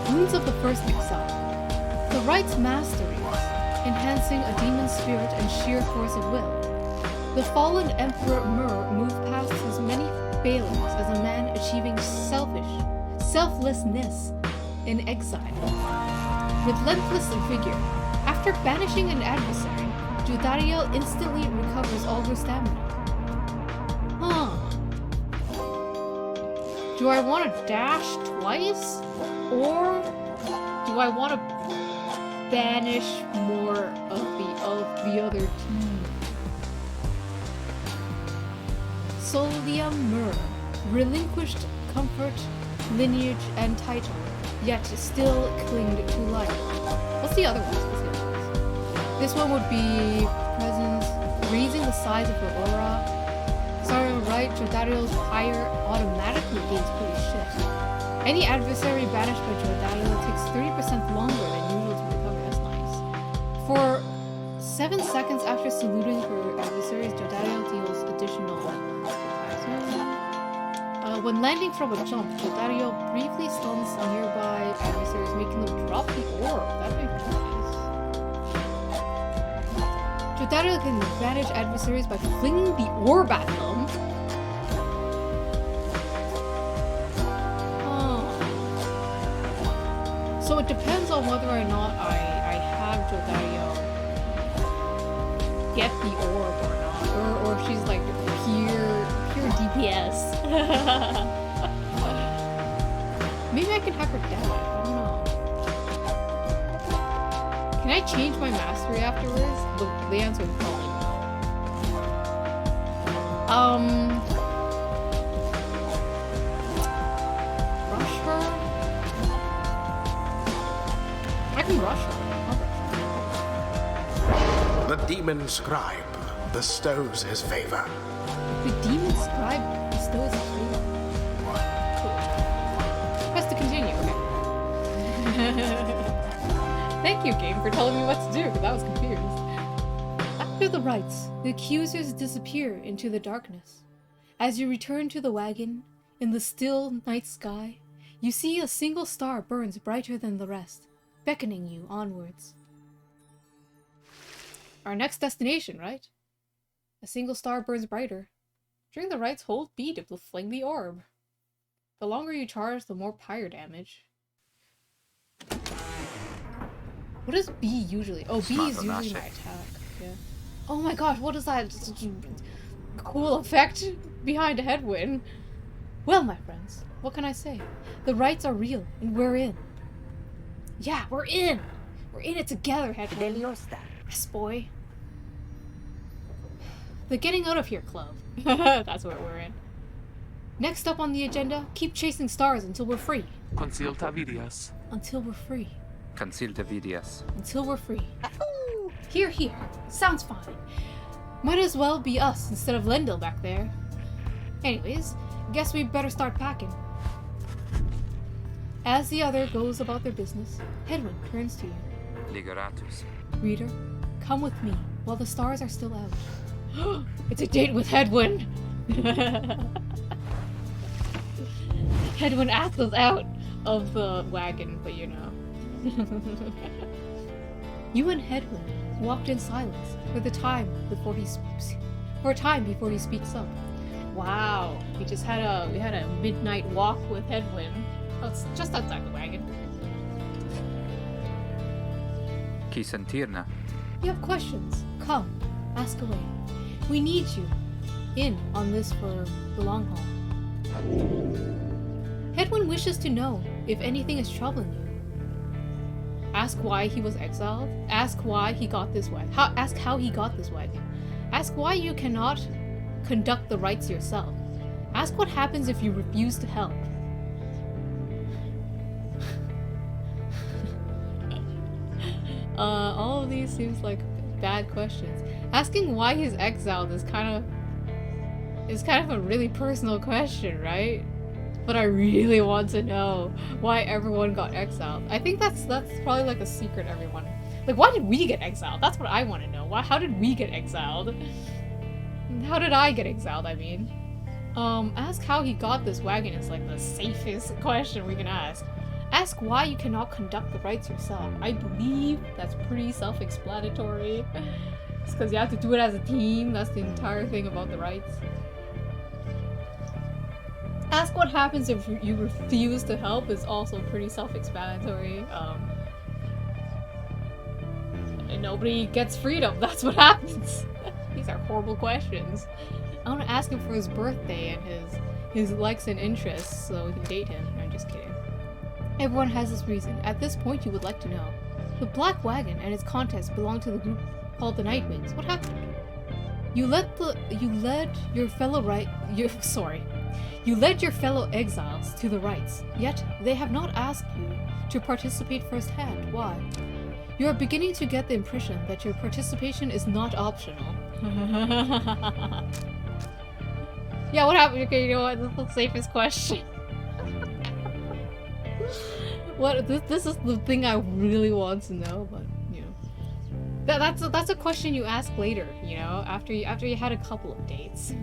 Wounds of the First Exile. The Right's masteries, enhancing a demon's spirit and sheer force of will. The fallen Emperor Mur moved past his many failings as a man achieving selflessness in exile. Relentless vigor. After banishing an adversary, Jodariel instantly recovers all her stamina. Huh. Do I want to dash twice? Or do I want to banish more of the other team? Solia Mur relinquished comfort, lineage, and title, yet still clinged to life. What's the other ones? This one would be presence, raising the size of her aura. Sorry, right, Jodariel's Pyre automatically gains pretty shit. Any adversary banished by Jodariel takes 30% longer than usual to recover. That's nice. For 7 seconds after saluting her adversaries, Jodariel deals additional. When landing from a jump, Jodariel briefly stuns nearby adversaries, making them drop the orb. That makes nice. Jodariel can banish adversaries by flinging the orb at them. So it depends on whether or not I have Jodariel get the orb or not, or if she's like pure DPS. Maybe I can have her dead. I don't know. Can I change my mastery afterwards? The answer is probably no. Rush her? I can rush her. I'll rush her. The demon scribe bestows his favor. The demon scribe bestows his favor. Cool. Press to continue. Okay. Thank you, game, for telling me what to do, because I was confused. After the rites, the accusers disappear into the darkness. As you return to the wagon, in the still night sky, you see a single star burns brighter than the rest, beckoning you onwards. Our next destination, right? A single star burns brighter. During the rites, hold B to fling the orb. The longer you charge, the more pyre damage. What is B usually? Oh, B is usually my attack. Yeah. Oh my gosh, what is that cool effect behind a headwind? Well, my friends, what can I say? The rites are real, and we're in. Yeah, we're in! We're in it together, headwind. Yes, boy. The Getting Out of Here Club. That's what we're in. Next up on the agenda, keep chasing stars until we're free. Consilta vidias. Until we're free. Consilta vidias. Until we're free. Here, here. Sounds fine. Might as well be us instead of Lendl back there. Anyways, guess we better start packing. As the other goes about their business, Hedwin turns to you. Ligeratus. Reader, come with me while the stars are still out. It's a date with Hedwin! Hedwin asked us out of the wagon, but you know. You and Hedwin walked in silence for a time before he speaks up. Wow, we had a midnight walk with Hedwin. That's just outside the wagon. Qui sentirna. You have questions? Come, ask away. We need you in on this for the long haul. Hedwin wishes to know if anything is troubling you. Ask why he was exiled. Ask why he got this wagon. Ask how he got this wagon. Ask why you cannot conduct the rites yourself. Ask what happens if you refuse to help. All of these seems like bad questions. Asking why he's exiled is kind of a really personal question, right? But I really want to know why everyone got exiled. I think that's probably like a secret, everyone. Like, why did we get exiled? That's what I want to know. How did we get exiled? How did I get exiled, I mean? Ask how he got this wagon is like the safest question we can ask. Ask why you cannot conduct the rites yourself. I believe that's pretty self-explanatory. It's because you have to do it as a team. That's the entire thing about the rites. Ask what happens if you refuse to help is also pretty self-explanatory. And nobody gets freedom. That's what happens. These are horrible questions. I want to ask him for his birthday and his likes and interests so we can date him. I'm just kidding. Everyone has this reason. At this point, you would like to know. The Black Wagon and its contents belong to the group called the Nightwings. What happened? You led your fellow exiles to the rites, yet they have not asked you to participate firsthand. Why? You are beginning to get the impression that your participation is not optional. Yeah, what happened? Okay, you know what? This is the safest question. This is the thing I really want to know, but you know, that's a question you ask later. You know, after you had a couple of dates.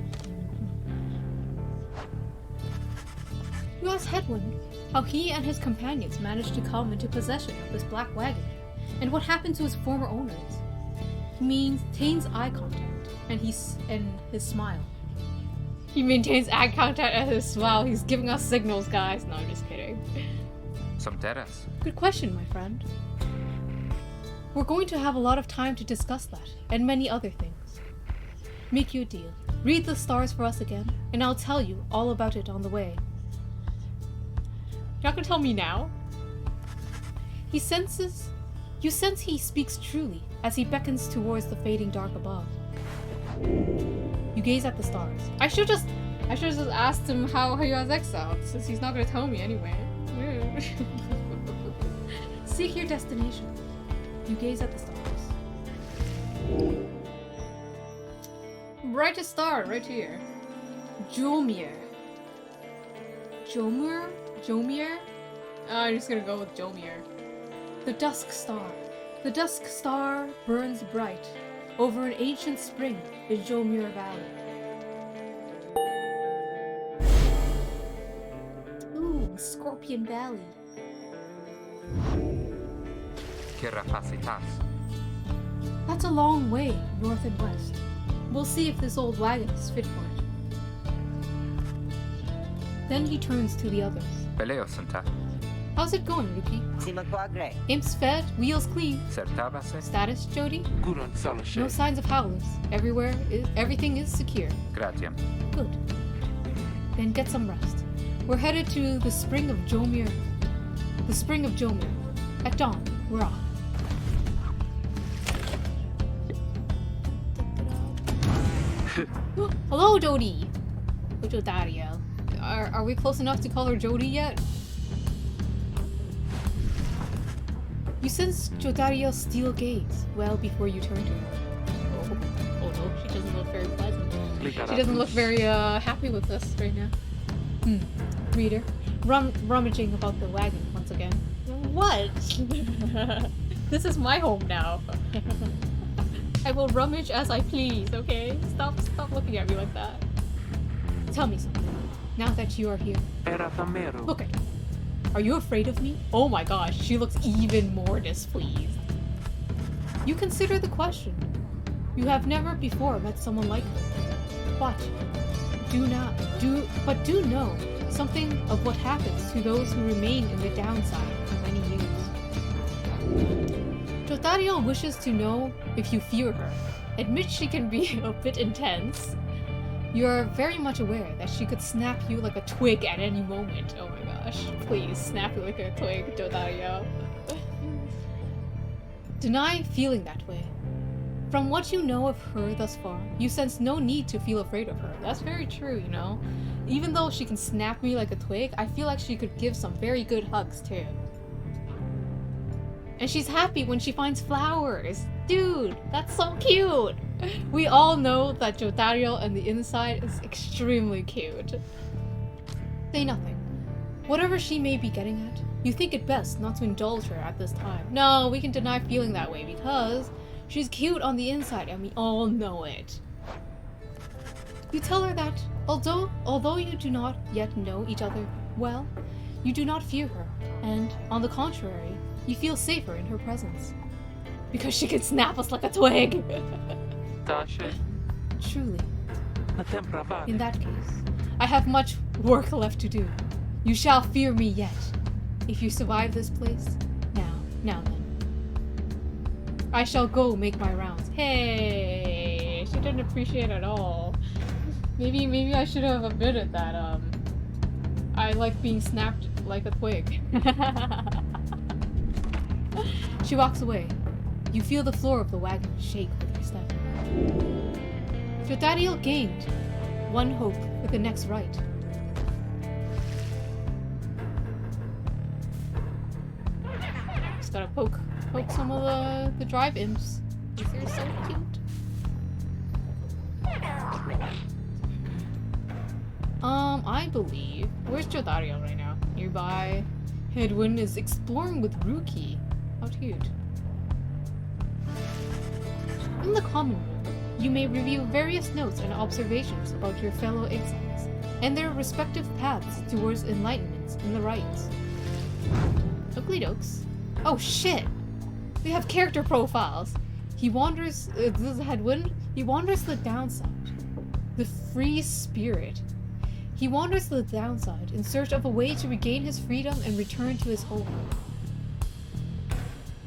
You ask Hedwin how he and his companions managed to come into possession of this black wagon, and what happened to his former owners. He maintains eye contact and his smile. He maintains eye contact and his smile. He's giving us signals, guys. No, I'm just kidding. Some terras. Good question, my friend. We're going to have a lot of time to discuss that, and many other things. Make you a deal. Read the stars for us again, and I'll tell you all about it on the way. You're not gonna tell me now? You sense he speaks truly as he beckons towards the fading dark above. You gaze at the stars. I should just asked him how he was exiled, since he's not gonna tell me anyway. Seek your destination. You gaze at the stars. Brightest star right here. Jomir. Jomir? I'm just gonna go with Jomir. The dusk star. The dusk star burns bright over an ancient spring in Jomir Valley. Ooh, Scorpion Valley. Kirafacitas. That's a long way north and west. We'll see if this old wagon is fit for it. Then he turns to the others. Peleo Santa. How's it going, Rookie? Simagwagre. Imps fed, wheels clean. Sertabase. Status, Jody? Guron Salashe. No signs of howlers. Everything is secure. Gratiam. Good. Then get some rest. We're headed to the spring of Jomir. The spring of Jomir. At dawn, we're off. Hello, Jody. Oh, Jodario. Are we close enough to call her Jody yet? You sense Jodario's steel gaze well before you turn to her. Oh no, she doesn't look very pleasant. She doesn't look very happy with us right now. Reader, rummaging about the wagon once again. What? This is my home now. I will rummage as I please, okay? Stop looking at me like that. Tell me something, now that you are here. Look at me. Are you afraid of me? Oh my gosh, she looks even more displeased. You consider the question. You have never before met someone like her. But do know something of what happens to those who remain in the downside for many years. Jotario wishes to know if you fear her. Admits she can be a bit intense. You are very much aware that she could snap you like a twig at any moment. Oh my gosh. Please, snap you like a twig, Jotario. Deny feeling that way. From what you know of her thus far, you sense no need to feel afraid of her. That's very true, you know? Even though she can snap me like a twig, I feel like she could give some very good hugs too. And she's happy when she finds flowers. Dude, that's so cute! We all know that Jotario on the inside is extremely cute. Say nothing. Whatever she may be getting at, you think it best not to indulge her at this time. No, we can deny feeling that way because she's cute on the inside and we all know it. You tell her that, although you do not yet know each other well, you do not fear her, and, on the contrary, you feel safer in her presence. Because she can snap us like a twig! Truly. In that case, I have much work left to do. You shall fear me yet. If you survive this place, now then. I shall go make my rounds. Hey, she didn't appreciate it at all. Maybe I should have admitted that, I like being snapped like a twig. She walks away. You feel the floor of the wagon shake with her step. Jotario gained one hope with the next right. Just gotta poke some of the drive imps. They're so cute. I believe. Where's Jotario right now? Nearby. Hedwin is exploring with Ruki. How cute. In the common room, you may review various notes and observations about your fellow exiles, and their respective paths towards enlightenment in the rites. Oakley dokes. Oh shit! We have character profiles! He wanders, this is Hedwin. He wanders the downside. The free spirit. He wanders the downside in search of a way to regain his freedom and return to his home.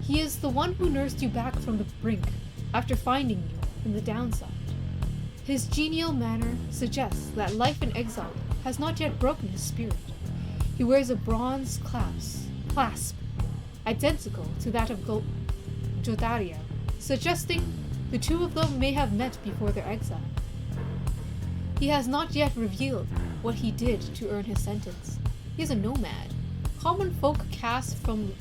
He is the one who nursed you back from the brink after finding you in the downside. His genial manner suggests that life in exile has not yet broken his spirit. He wears a bronze clasp, identical to that of Jodario, suggesting the two of them may have met before their exile. He has not yet revealed what he did to earn his sentence. He is a nomad, common folk cast from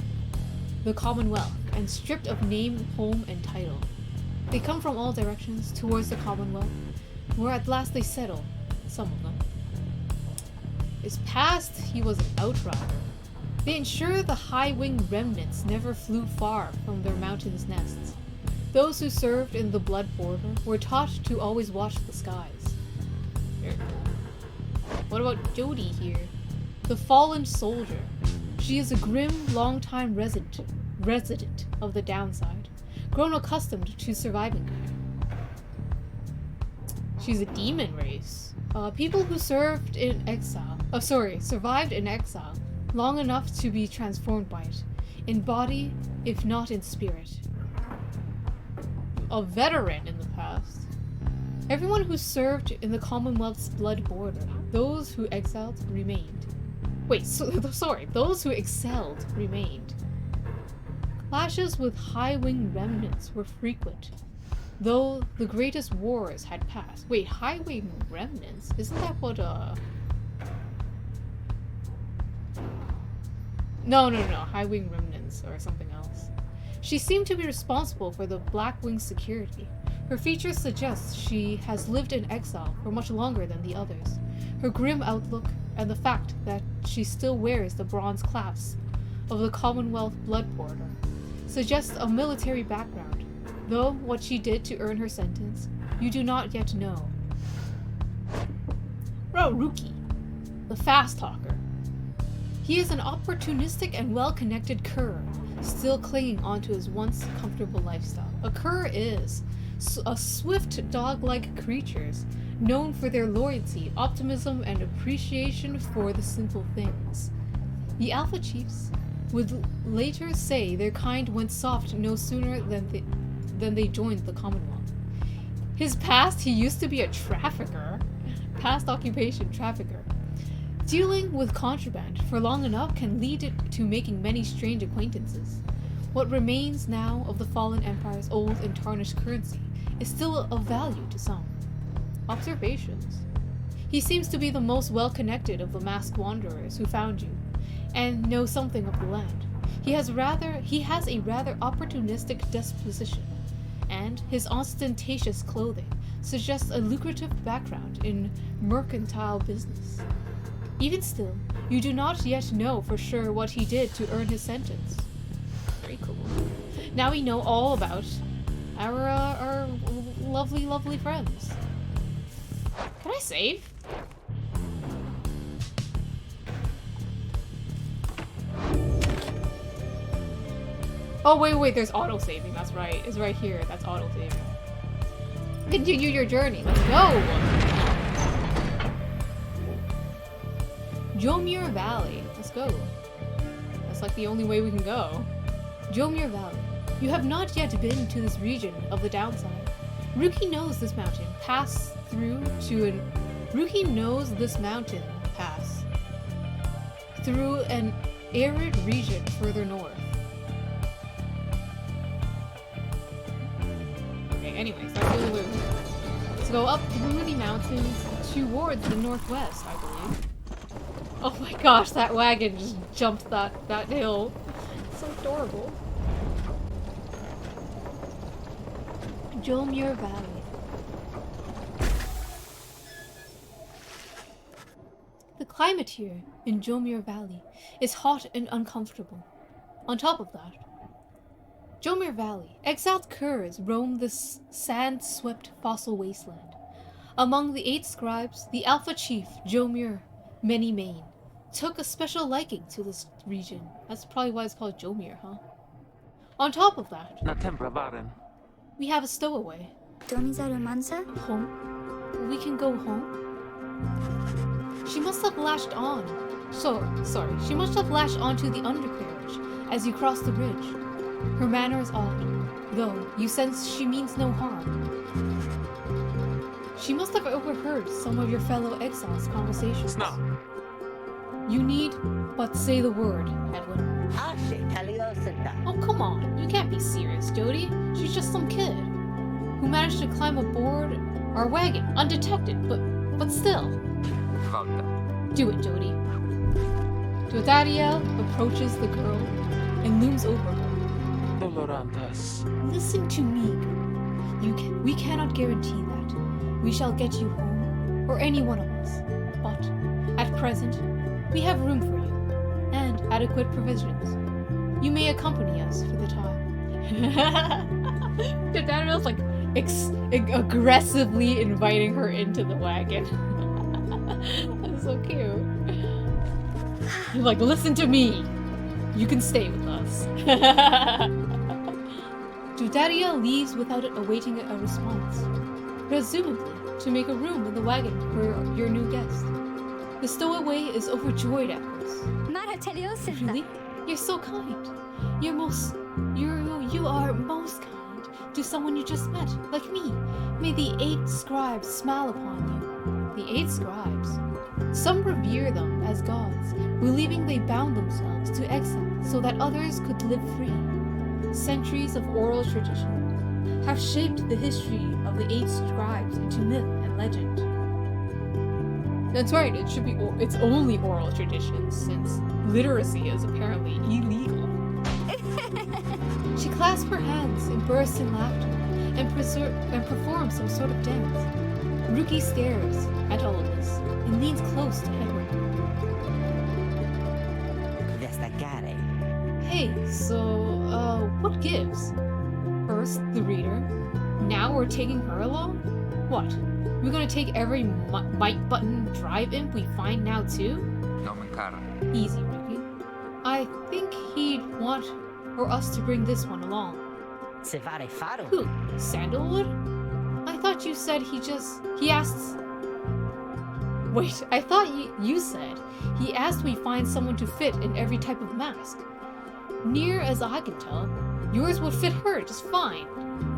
the Commonwealth and stripped of name, home, and title. They come from all directions towards the Commonwealth, where at last they settle, some of them. His past, he was an outrider. They ensure the high-winged remnants never flew far from their mountain's nests. Those who served in the Blood Border were taught to always watch the skies. What about Jody here? The fallen soldier. She is a grim, long-time resident of the downside, grown accustomed to surviving there. She's a demon race. People who survived in exile long enough to be transformed by it, in body, if not in spirit. A veteran in the past. Everyone who served in the Commonwealth's blood border, those who exiled remained. Those who excelled remained. Clashes with high-winged remnants were frequent. though the greatest wars had passed. Wait, highway remnants? Isn't that what, No, highway remnants or something else. She seemed to be responsible for the Blackwing's security. Her features suggest she has lived in exile for much longer than the others. Her grim outlook and the fact that she still wears the bronze clasp of the Commonwealth Blood Border suggests a military background, though what she did to earn her sentence, you do not yet know. Bro, Rookie, the fast talker. He is an opportunistic and well-connected cur, still clinging onto his once comfortable lifestyle. A cur is a swift dog-like creatures, known for their loyalty, optimism, and appreciation for the simple things. The Alpha Chiefs would later say their kind went soft no sooner than they joined the Commonwealth. His past, he used to be a trafficker. Past occupation, trafficker. Dealing with contraband for long enough can lead to making many strange acquaintances. What remains now of the fallen empire's old and tarnished currency is still of value to some. Observations. He seems to be the most well-connected of the masked wanderers who found you, and knows something of the land. He has a rather opportunistic disposition, and his ostentatious clothing suggests a lucrative background in mercantile business. Even still, you do not yet know for sure what he did to earn his sentence. Very cool. Now we know all about our lovely friends. Can I save? Oh wait, there's auto-saving, that's right. It's right here, that's auto-saving. Continue your journey, let's go! Jomir Valley. Let's go. That's like the only way we can go. Jomir Valley. You have not yet been to this region of the downside. Rookie knows this mountain pass through an arid region further north. Okay, anyways, that's the only way we can go. Let's go up through the mountains towards the northwest, I believe. Oh my gosh, that wagon just jumped that hill. It's so adorable. Jomir Valley. The climate here in Jomir Valley is hot and uncomfortable. On top of that, Jomir Valley, exiled curs roam this sand-swept fossil wasteland. Among the 8 scribes, the Alpha Chief, Jomir Many-Mane, took a special liking to this region. That's probably why it's called Jomir, huh? On top of that, we have a stowaway. Home? We can go home? She must have latched on. She must have latched onto the undercarriage as you cross the bridge. Her manner is odd, though you sense she means no harm. She must have overheard some of your fellow exiles' conversations. No. You need but say the word, Edwin. Oh, come on. You can't be serious, Jody. She's just some kid who managed to climb aboard our wagon undetected, but still. Volta. Do it, Jody. Dodariel approaches the girl and looms over her. Dolorantas. Listen to me, girl. We cannot guarantee that we shall get you home, or any one of us. But, at present, we have room for you, and adequate provisions. You may accompany us for the time. Dodariel's like aggressively inviting her into the wagon. That's so cute. You're like, listen to me. You can stay with us. Dodariel leaves without awaiting a response, presumably to make a room in the wagon for your new guest. The stowaway is overjoyed at this. Really? You're so kind. You are most kind to someone you just met, like me. May the 8 scribes smile upon you. The 8 scribes. Some revere them as gods, believing they bound themselves to exile so that others could live free. Centuries of oral tradition. have shaped the history of the 8 scribes into myth and legend. That's right, it should be it's only oral traditions, since literacy is apparently illegal. She clasps her hands and bursts in laughter, and performs some sort of dance. Rookie stares at all of this, and leans close to Edward. Destacare. Hey, so, what gives? First, the reader. Now we're taking her along? What? We're gonna take every mic button drive imp we find now too? Nomen cara. Easy, Rookie. I think he'd want for us to bring this one along. Se fare faro. Who? Sandalwood? I thought you said he asked... Wait, I thought you said he asked we find someone to fit in every type of mask. Near as I can tell, yours would fit her just fine.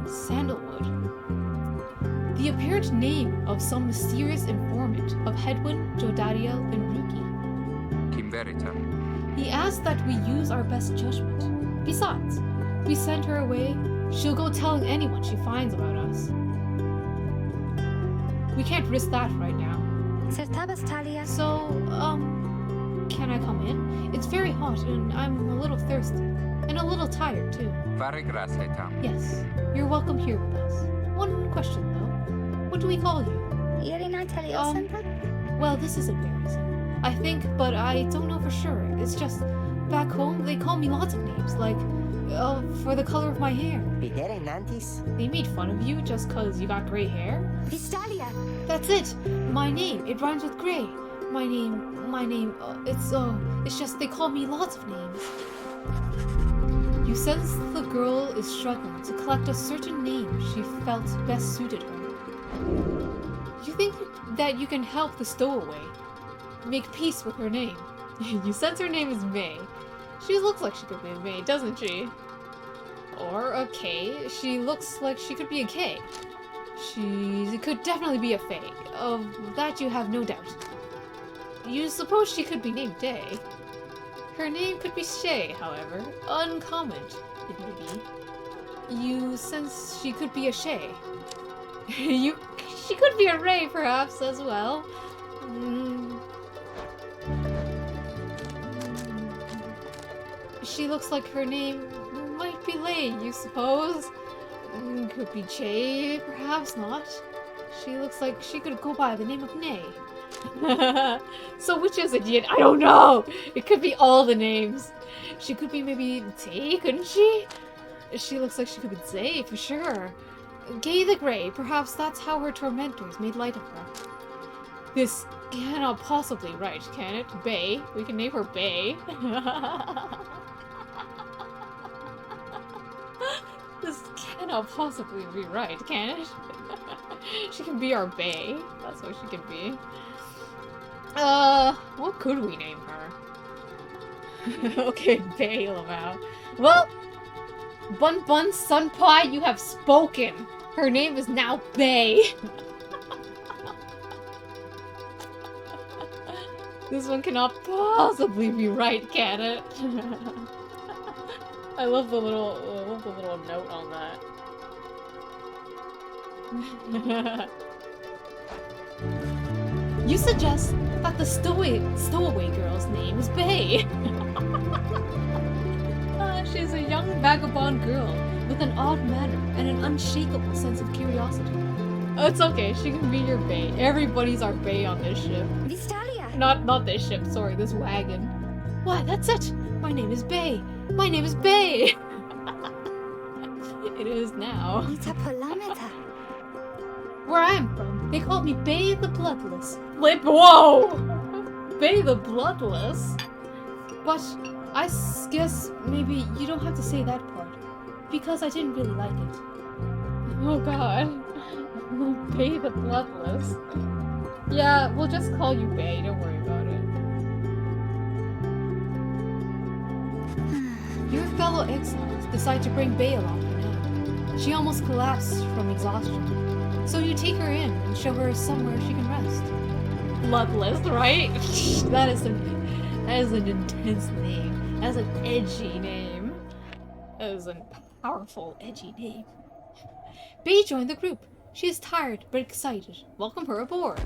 Sandalwood. The apparent name of some mysterious informant of Hedwin, Jodariel, and Rookie. Kimberita. He asked that we use our best judgment. Besides, we send her away, she'll go telling anyone she finds about us. We can't risk that right now. Certabas Talia. So, can I come in? It's very hot and I'm a little thirsty. And a little tired, too. Fare grazie, Tam. Yes, you're welcome here with us. One question, though. What do we call you? Irina Talia Santa? Well, this is embarrassing. I think, but I don't know for sure. It's just, back home, they call me lots of names, like, for the color of my hair. Videre nantis. They made fun of you just 'cause you got gray hair? Vistalia. That's it! My name, it rhymes with gray. My name, it's just they call me lots of names. You sense the girl is struggling to collect a certain name she felt best suited her. You think that you can help the stowaway make peace with her name. You sense her name is May. She looks like she could be a May, doesn't she? Or a K. She looks like she could be a K. She could definitely be a Fae. Of that you have no doubt. You suppose she could be named Day. Her name could be Shay, however. Uncommon, it may be. You sense she could be a Shay. She could be a Ray, perhaps, as well. She looks like her name might be Lay, you suppose? Could be Che, perhaps not. She looks like she could go by the name of Nay. So which is it? I don't know! It could be all the names. She could be maybe Tay, couldn't she? She looks like she could be Zay, for sure. Gay the Grey, perhaps that's how her tormentors made light of her. This cannot possibly right, can it? Bay. We can name her Bay. This cannot possibly be right, can it? She can be our Bay. That's what she can be. What could we name her? Okay, Bay Lamau. Well, Bun Bun Sun Pie, you have spoken. Her name is now Bay. This one cannot possibly be right, can it? I love the little note on that. You suggest that the stowaway girl's name is Bay. She's a young vagabond girl with an odd manner and an unshakable sense of curiosity. Oh, it's okay, she can be your Bay. Everybody's our Bay on this ship. Vistalia. Not this ship, sorry, this wagon. Why, that's it! My name is Bay! My name is Bay! It is now. Ita Polameta. Where I am from, they call me Bay the Bloodless. Whoa! Bay the Bloodless? But I guess maybe you don't have to say that part, because I didn't really like it. Oh god. Bay the Bloodless. Yeah, we'll just call you Bay, don't worry about it. Your fellow exiles decide to bring Bay along for now. She almost collapsed from exhaustion. So you take her in and show her somewhere she can rest. Bloodless, right? That is an intense name. That's an edgy name. That is a powerful, edgy name. Bay joined the group. She is tired but excited. Welcome her aboard.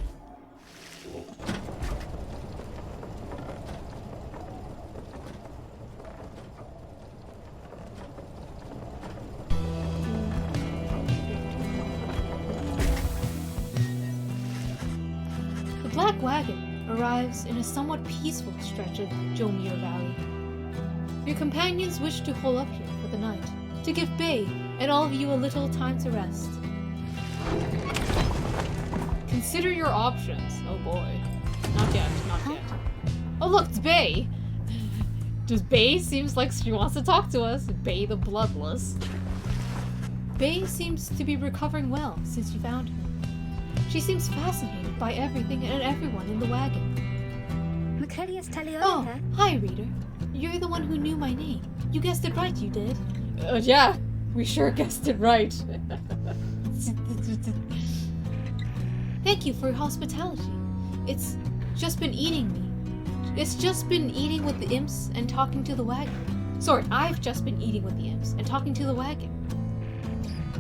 The Black Wagon arrives in a somewhat peaceful stretch of Jomir Valley. Your companions wish to hole up here for the night, to give Bay and all of you a little time to rest. Consider your options. Oh boy. Not yet, not yet. Oh look, it's Bay! Just Bay seems like she wants to talk to us. Bay the Bloodless. Bay seems to be recovering well since you found her. She seems fascinated by everything and everyone in the wagon. Macarius Oh, Taliolica. hi, reader. You're the one who knew my name. You guessed it right, you did. Yeah, we sure guessed it right. Thank you for your hospitality. It's just been eating me. It's just been eating with the imps and talking to the wagon. Sorry, I've just been eating with the imps and talking to the wagon.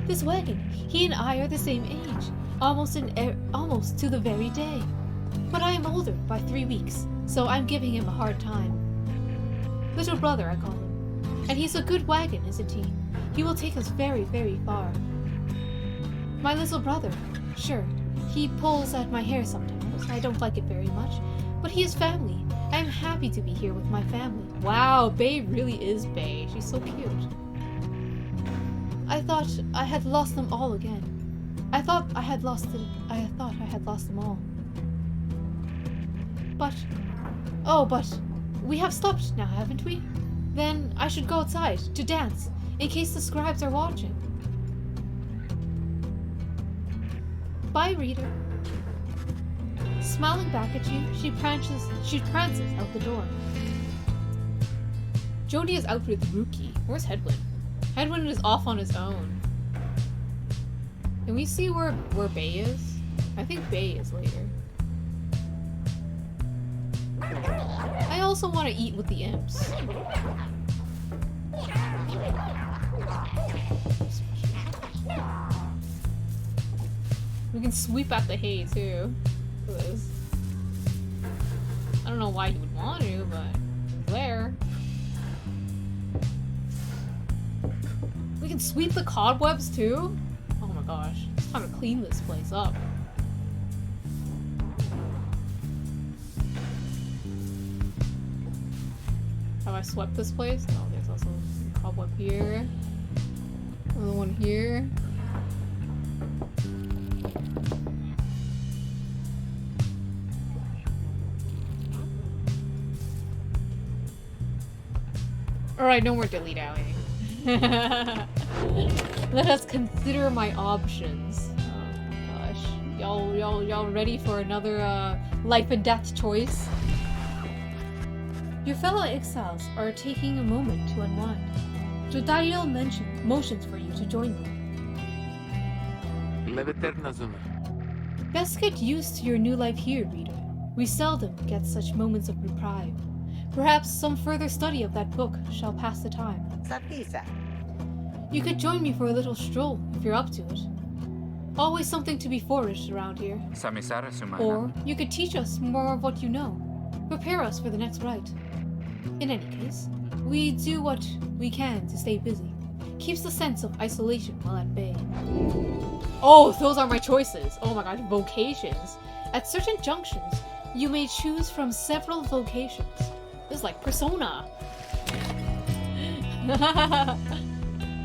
This wagon, he and I are the same age, almost to the very day. But I am older by 3 weeks, so I'm giving him a hard time. Little brother, I call him. And he's a good wagon, isn't he? He will take us very, very far. My little brother, sure, he pulls at my hair sometimes. I don't like it very much, but he is family. I'm happy to be here with my family. Wow, Bay really is Bay. She's so cute. I thought I had lost them all again. I thought I had lost them all. But we have stopped now, haven't we? Then I should go outside to dance, in case the scribes are watching. Bye, reader. Smiling back at you, she prances out the door. Jody is out with Rookie. Where's Headwind? Headwind is off on his own. Can we see where Bay is? I think Bay is later. I also want to eat with the imps. We can sweep at the hay too. Look at this. I don't know why you would want to, but it's there. We can sweep the cobwebs too? Oh my gosh. It's time to clean this place up. Have I swept this place? No, there's also a cobweb here. Another one here. Alright, no more dilly-dallying. Let us consider my options. Oh my gosh. Y'all ready for another life and death choice? Your fellow exiles are taking a moment to unwind. Jodiel motions for you to join them. Leveterna zona. Best get used to your new life here, reader. We seldom get such moments of reprieve. Perhaps some further study of that book shall pass the time. Sapisa. You could join me for a little stroll if you're up to it. Always something to be foraged around here. Samisara Sumana. Or you could teach us more of what you know. Prepare us for the next rite. In any case, we do what we can to stay busy. Keeps the sense of isolation while at bay. Oh, those are my choices. Oh my gosh, vocations. At certain junctions, you may choose from several vocations. This is like Persona.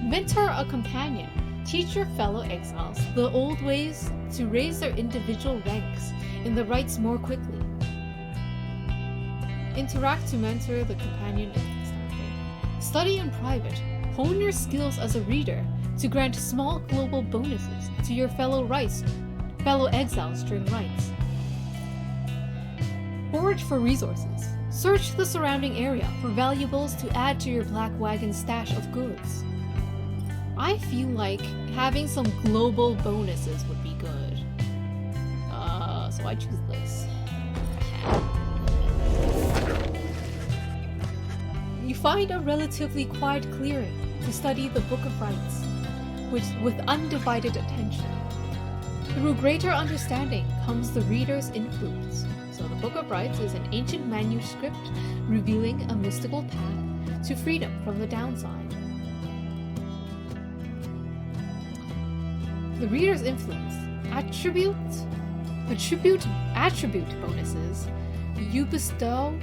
Mentor a companion. Teach your fellow exiles the old ways to raise their individual ranks in the rites more quickly. Interact to mentor the companion. Study in private. Hone your skills as a reader to grant small global bonuses to your fellow exiles during rites. Forage for resources. Search the surrounding area for valuables to add to your Black Wagon stash of goods. I feel like having some global bonuses would be good. So I choose this. You find a relatively quiet clearing to study the Book of Rites. with undivided attention. Through greater understanding comes the reader's influence. So the Book of Rites is an ancient manuscript revealing a mystical path to freedom from the downside. The reader's influence. Attribute bonuses you bestow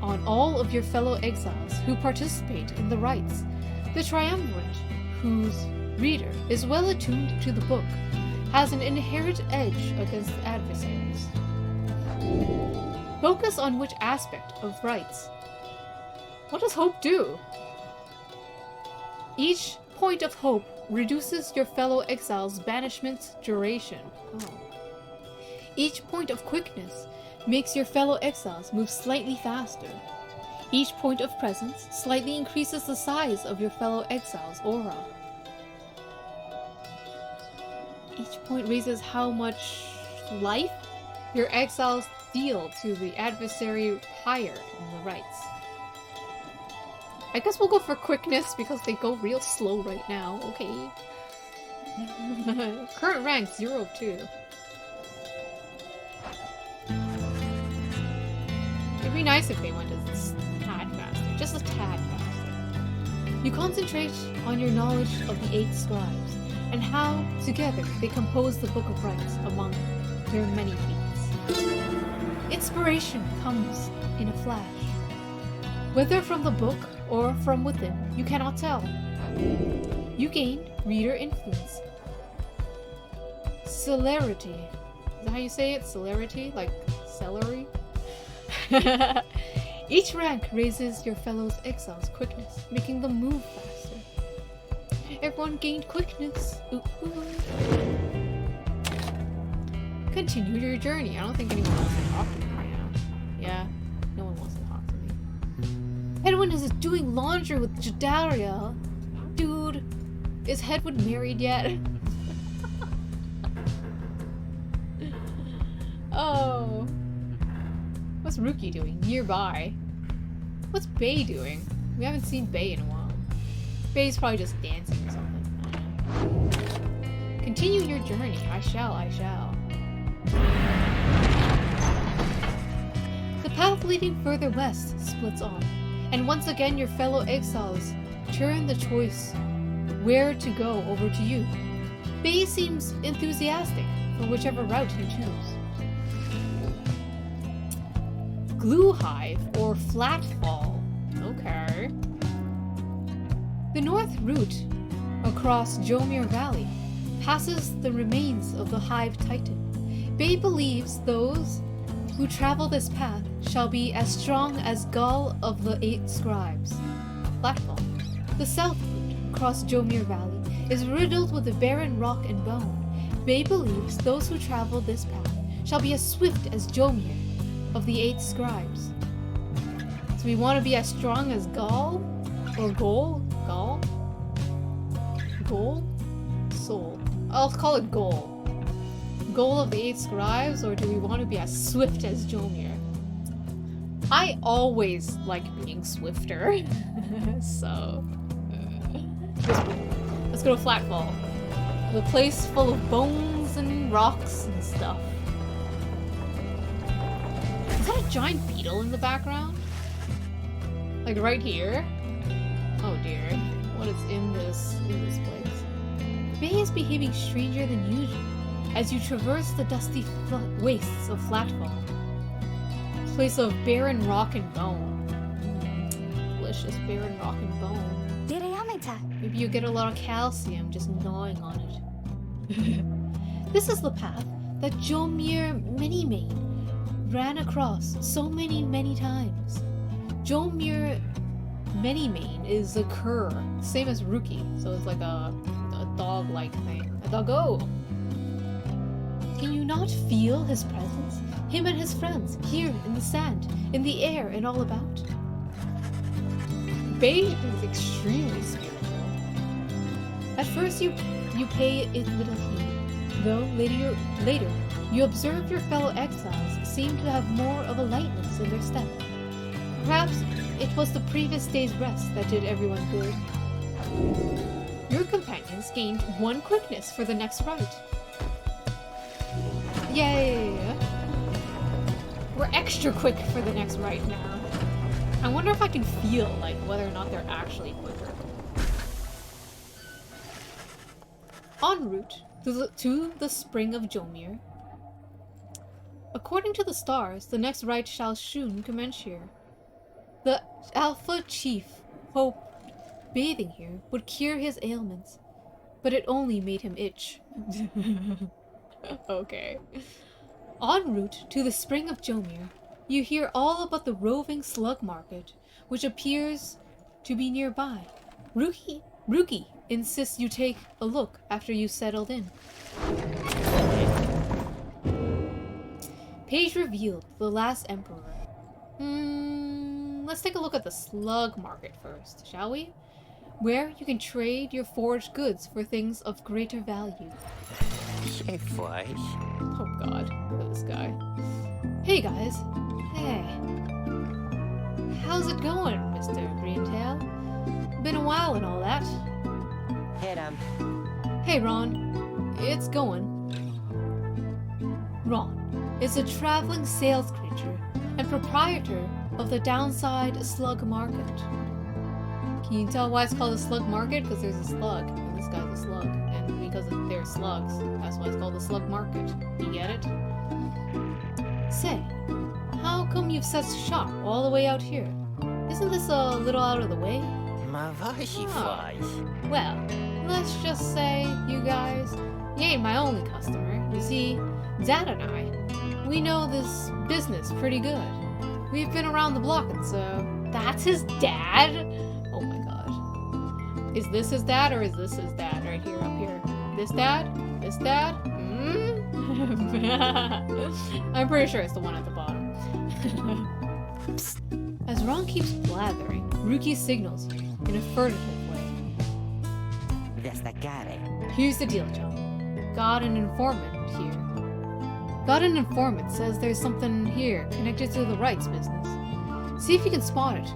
on all of your fellow exiles who participate in the rites. The triumvirate, whose reader is well attuned to the book, has an inherent edge against adversaries. Focus on which aspect of rites. What does hope do? Each point of hope reduces your fellow exile's banishment's duration. Oh. Each point of quickness makes your fellow exiles move slightly faster. Each point of presence slightly increases the size of your fellow exile's aura. Each point raises how much life your exiles deal to the adversary Pyre in the rites. I guess we'll go for quickness because they go real slow right now. Okay. Current rank 0 of 2. It'd be nice if they went a tad faster. Just a tad faster. You concentrate on your knowledge of the 8 scribes and how, together, they compose the Book of Rites among their many feats. Inspiration comes in a flash. Whether from the book or from within, you cannot tell. You gain reader influence. Celerity. Is that how you say it? Celerity? Like celery? Each rank raises your fellow exiles' quickness, making them move faster. Everyone gained quickness. Ooh, ooh. Continue your journey. I don't think anyone wants to talk to me right now. Yeah, no one wants to talk to me. Edwin is doing laundry with Jadaria. Dude, is Hedwig married yet? Oh. What's Rookie doing? Nearby. What's Bay doing? We haven't seen Bay in a while. Bay's probably just dancing or something. I don't know. Continue your journey. I shall. The path leading further west splits off, and once again your fellow exiles turn the choice where to go over to you. Bay seems enthusiastic for whichever route you choose. Glue Hive or Flatfall. Okay. The north route across Jomir Valley passes the remains of the Hive Titan. Bay believes those who travel this path shall be as strong as Gull of the 8 scribes. Flatfall. The south route across Jomir Valley is riddled with the barren rock and bone. Bay believes those who travel this path shall be as swift as Jomir of the 8 scribes. So we want to be as strong as Gull? Or Goal? Gull? Goal? Soul. I'll call it Goal. Goal of the 8 scribes, or do we want to be as swift as Jomir? I always like being swifter. So let's go to Flatfall. The place full of bones and rocks and stuff. Is that a giant beetle in the background? Like right here? Oh dear. What is in this place? Bay is behaving stranger than usual as you traverse the dusty wastes of Flatfall. Place of barren rock and bone. Delicious barren rock and bone. Maybe you get a lot of calcium just gnawing on it. This is the path that Jomir Minimane ran across so many times. Jomir Minimane is a cur, same as Rookie, so it's like a dog-like thing. A doggo! Can you not feel his presence? Him and his friends, here in the sand, in the air, and all about? Bay is extremely spiritual. At first you pay it little heed, though later you observe your fellow exiles seem to have more of a lightness in their step. Perhaps it was the previous day's rest that did everyone good. Your companions gained 1 quickness for the next rite. Yay! We're extra quick for the next rite now. I wonder if I can feel, like, whether or not they're actually quicker. En route to the spring of Jomir. According to the stars, the next rite shall soon commence here. The Alpha Chief hoped bathing here would cure his ailments, but it only made him itch. Okay. En route to the spring of Jomir, you hear all about the roving slug market, which appears to be nearby. Ruki insists you take a look after you settled in. Page revealed the last emperor. Let's take a look at the slug market first, shall we? Where you can trade your forged goods for things of greater value. Oh god, look at this guy. Hey guys. Hey. How's it going, Mr. Greentail? Been a while and all that. Hey Ron. It's going. Ron is a traveling sales creature and proprietor of the Downside Slug Market. Can you tell why it's called a slug market? Because there's a slug, and this guy's a slug. And because they're slugs, that's why it's called a slug market. You get it? Say, how come you've set shop all the way out here? Isn't this a little out of the way? Well, let's just say, you guys, you ain't my only customer. You see, Dad and I, we know this business pretty good. We've been around the block, and so... That's his dad? Oh my god. Is this his dad, or is this his dad? Right here, up here. This dad? This dad? I'm pretty sure it's the one at the bottom. As Ron keeps blathering, Ruki signals you in a furtive way. Here's the deal, John. Got an informant here. Got an informant says there's something here connected to the rights business. See if you can spot it.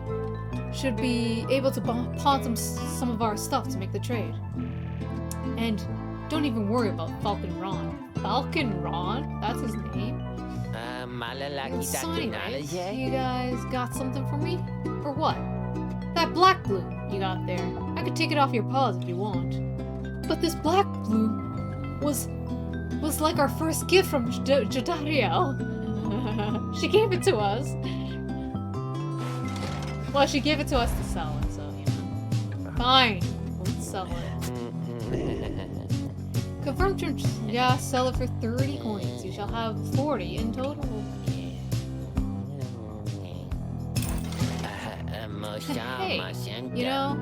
Should be able to pawn some of our stuff to make the trade. And don't even worry about Falcon Ron. Falcon Ron? That's his name? Sorry, right? You guys got something for me? Or what? That black bloom you got there. I could take it off your paws if you want. But this black bloom was like our first gift from Jodariel. She gave it to us. Well, she gave it to us to sell it, so, you know. Fine. We'll sell it. Confirmed terms. Yeah, sell it for 30 coins. You shall have 40 in total. Hey, you know,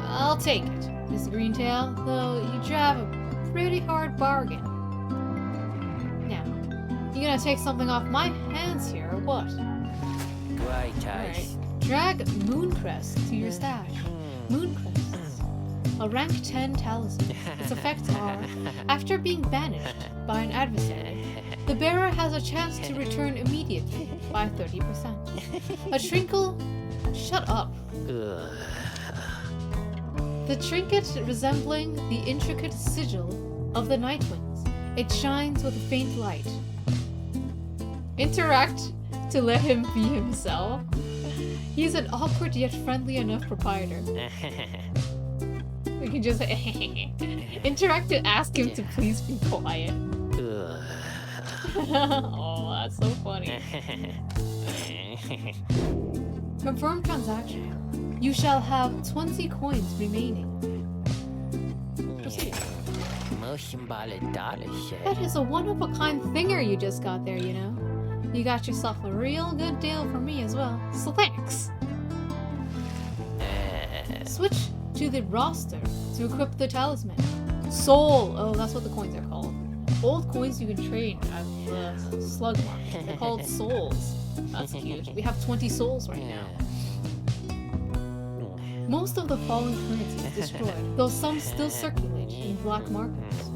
I'll take it, Mr. Greentail, though you drive a pretty hard bargain. Now, you gonna take something off my hands here, or what? Alright. Drag Mooncrest to your stash. Mooncrests. A rank 10 talisman. Its effects are, after being banished by an adversary, the bearer has a chance to return immediately by 30%. A trinkle... Shut up. The trinket resembling the intricate sigil of the Nightwings. It shines with a faint light. Interact to let him be himself. He's an awkward yet friendly enough proprietor. We can just interact to ask him to please be quiet. Oh, that's so funny. Confirm transaction. You shall have 20 coins remaining. Proceed. That is a one-of-a-kind thinger you just got there, you know. You got yourself a real good deal from me as well, so thanks. Switch to the roster to equip the talisman. Soul! Oh, that's what the coins are called. Old coins you can trade at the slug market. They're called souls. That's huge. We have 20 souls right now. Most of the fallen currency is destroyed, though some still circulate in black markets.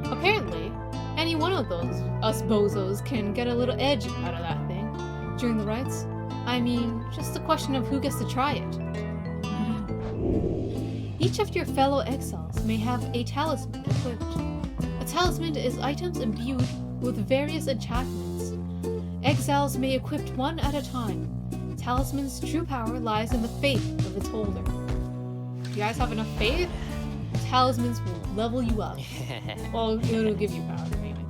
Apparently, any one of us bozos can get a little edge out of that thing during the rites. I mean, just a question of who gets to try it. Each of your fellow exiles may have a talisman equipped. A talisman is items imbued with various enchantments. Exiles may equip one at a time. Talisman's true power lies in the faith of its holder. Do you guys have enough faith? Talismans will level you up. Well, it'll give you power anyway.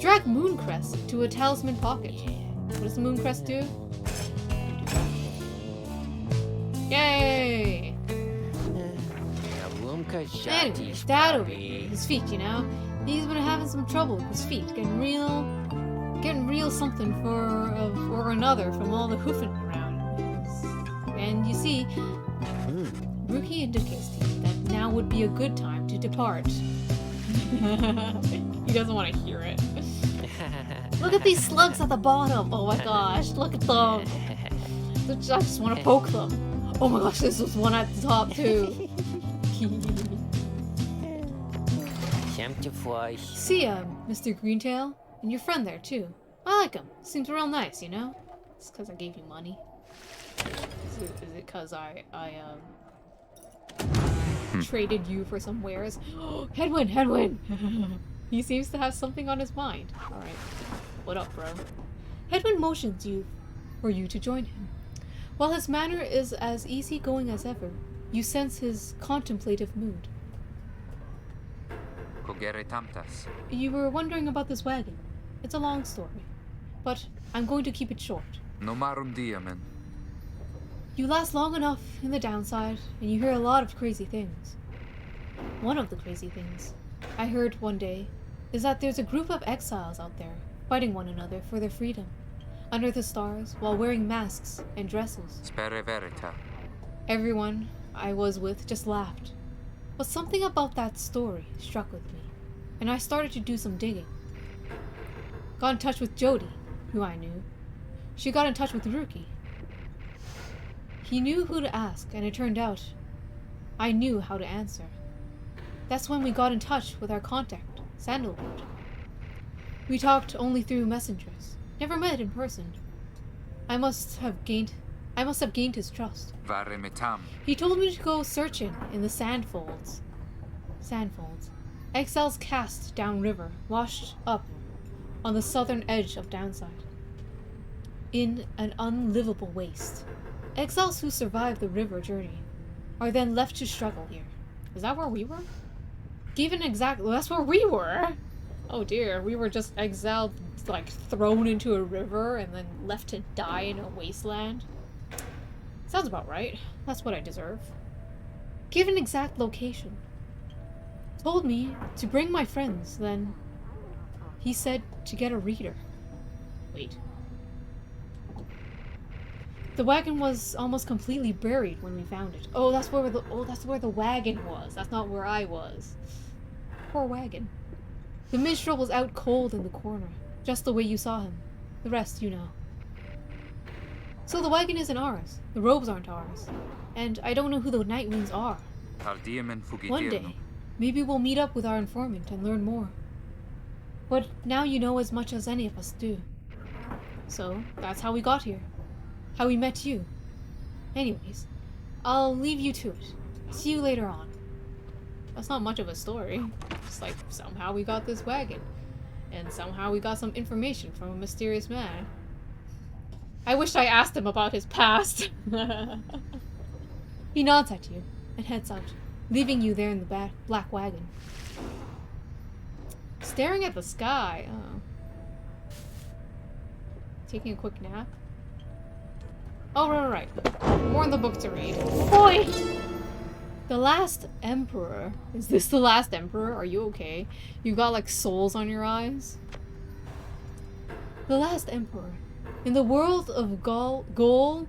Drag Mooncrest to a talisman pocket. What does the Mooncrest do? Yay! Anyways, Dad over here, his feet, you know? He's been having some trouble with his feet, getting real something or another from all the hoofing around. And you see, Rookie indicates to you that now would be a good time to depart. He doesn't want to hear it. Look at these slugs at the bottom! Oh my gosh, look at them! I just want to poke them. Oh my gosh, this was one at the top too. See ya, Mr. Greentail. And your friend there too. I like him. Seems real nice, you know? It's because I gave you money. Is it because I traded you for some wares? Headwind! He seems to have something on his mind. Alright. What up, bro? Headwind motions for you to join him. While his manner is as easygoing as ever, you sense his contemplative mood. Cogere tamtas. You were wondering about this wagon. It's a long story, but I'm going to keep it short. Nomarum diamen. You last long enough in the downside, and you hear a lot of crazy things. One of the crazy things I heard one day is that there's a group of exiles out there fighting one another for their freedom, under the stars, while wearing masks and dresses. Spere verita. Everyone I was with just laughed. But something about that story struck with me, and I started to do some digging. Got in touch with Jody, who I knew. She got in touch with Rookie. He knew who to ask, and it turned out I knew how to answer. That's when we got in touch with our contact, Sandalwood. We talked only through messengers, never met in person. I must have gained his trust. Vare metam. He told me to go searching in the sandfolds. Exiles cast downriver, washed up on the southern edge of downside. In an unlivable waste. Exiles who survive the river journey are then left to struggle here. Is that where we were? Given exactly, well, that's where we were! Oh dear, we were just exiled, like thrown into a river and then left to die in a wasteland. Sounds about right. That's what I deserve. Give an exact location. Told me to bring my friends, then he said to get a reader. Wait. The wagon was almost completely buried when we found it. Oh, that's where the wagon was. That's not where I was. Poor wagon. The minstrel was out cold in the corner, just the way you saw him. The rest you know. So the wagon isn't ours. The robes aren't ours. And I don't know who the Nightwings are. One day, maybe we'll meet up with our informant and learn more. But now you know as much as any of us do. So, that's how we got here. How we met you. Anyways, I'll leave you to it. See you later on. That's not much of a story. Just like, somehow we got this wagon. And somehow we got some information from a mysterious man. I wish I asked him about his past. He nods at you and heads out, leaving you there in the black wagon. Staring at the sky. Oh. Taking a quick nap. Oh, right. More in the book to read. Boy! The Last Emperor. Is this the Last Emperor? Are you okay? You got like souls on your eyes? The Last Emperor. In the world of Golathanian.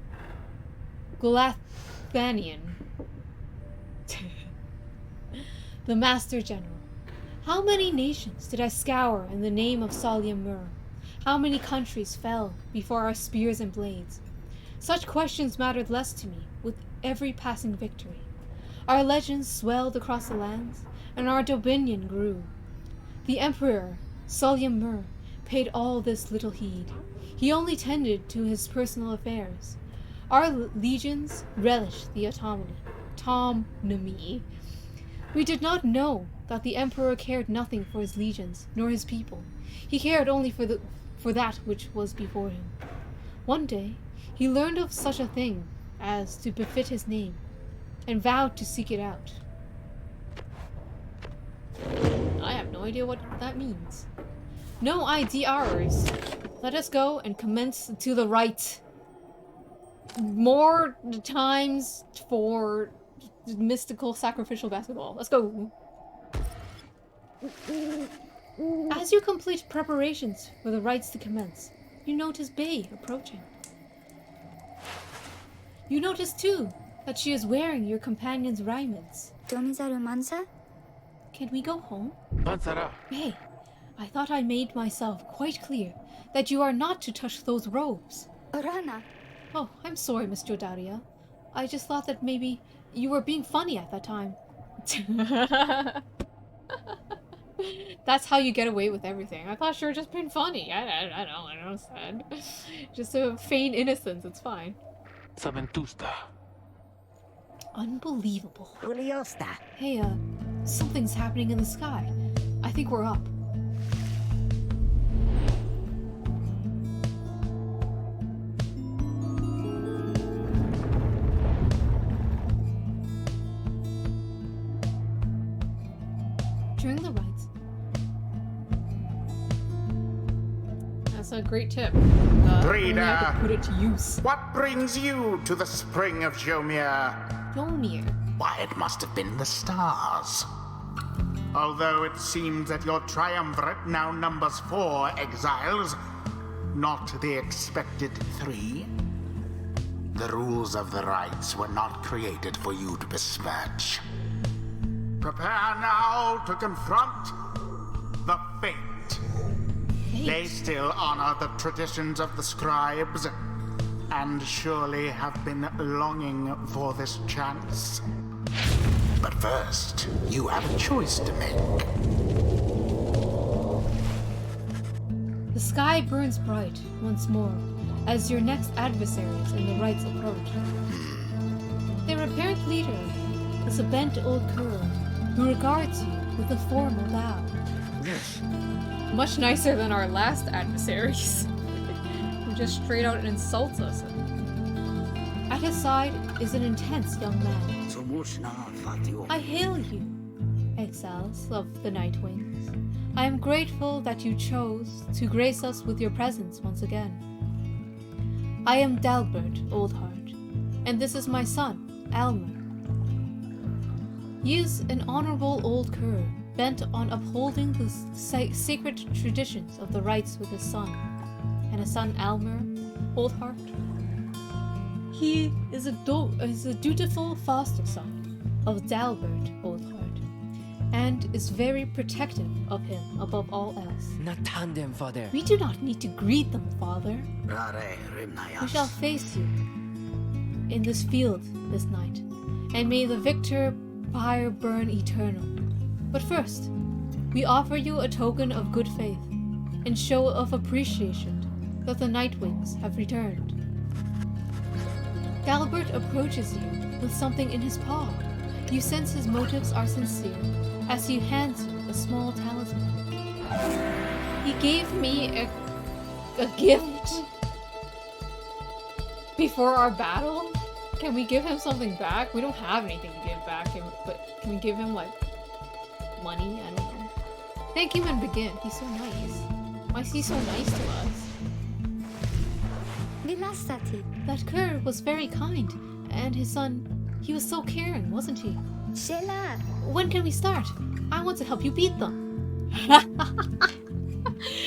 The Master General. How many nations did I scour in the name of Salyam Mur? How many countries fell before our spears and blades? Such questions mattered less to me with every passing victory. Our legends swelled across the lands, and our dominion grew. The Emperor, Salyam Mur, paid all this little heed. He only tended to his personal affairs. Our legions relished the autonomy autonomy. We did not know that the Emperor cared nothing for his legions, nor his people. He cared only for that which was before him. One day, he learned of such a thing as to befit his name, and vowed to seek it out. I have no idea what that means. No IDRs. Let us go and commence to the right. More times for mystical sacrificial basketball. Let's go. As you complete preparations for the rites to commence, you notice Bae approaching. You notice too that she is wearing your companion's raiments. Domizaru Mansa? Can we go home? Mansara. Bae, I thought I made myself quite clear that you are not to touch those robes. Orana. Oh, I'm sorry, Miss Jodaria. I just thought that maybe you were being funny at that time. That's how you get away with everything. I thought you were just being funny. I don't understand. Just to feign innocence, it's fine. Saventusta. Unbelievable. Juliosta. Hey, something's happening in the sky. I think we're up. During the rites. That's a great tip. Only I Reader. could put it to use. What brings you to the spring of Jomir? Yomir. Why, it must have been the stars. Although it seems that your triumvirate now numbers 4 exiles, not the expected 3. The rules of the rites were not created for you to besmirch. Prepare now to confront the fate. They still honor the traditions of the scribes, and surely have been longing for this chance. But first, you have a choice to make. The sky burns bright once more as your next adversaries in the rites approach. Their apparent leader is a bent old cur who regards you with a formal bow. Much nicer than our last adversaries, who just straight out insults us. At his side is an intense young man. I hail you, exiles of the Nightwings. I am grateful that you chose to grace us with your presence once again. I am Dalbert Oldheart, and this is my son, Almer. He is an honorable old cur, bent on upholding the sacred traditions of the rites with his son, and his son Almer Oldheart. He is a dutiful foster son of Dalbert Oldheart, and is very protective of him above all else. Natandem, father. We do not need to greet them, father. We shall face you in this field this night, and may the victor Pyre burn eternal. But first, we offer you a token of good faith, and show of appreciation that the Nightwings have returned. Dalbert approaches you with something in his paw. You sense his motives are sincere, as he hands you a small talisman. He gave me a gift before our battle? Can we give him something back? We don't have anything to give back, but can we give him, like, money? I don't know. Thank him and begin. He's so nice. Why is he so nice to us? Vilasati. That cur was very kind, and his son, he was so caring, wasn't he? Shela. When can we start? I want to help you beat them.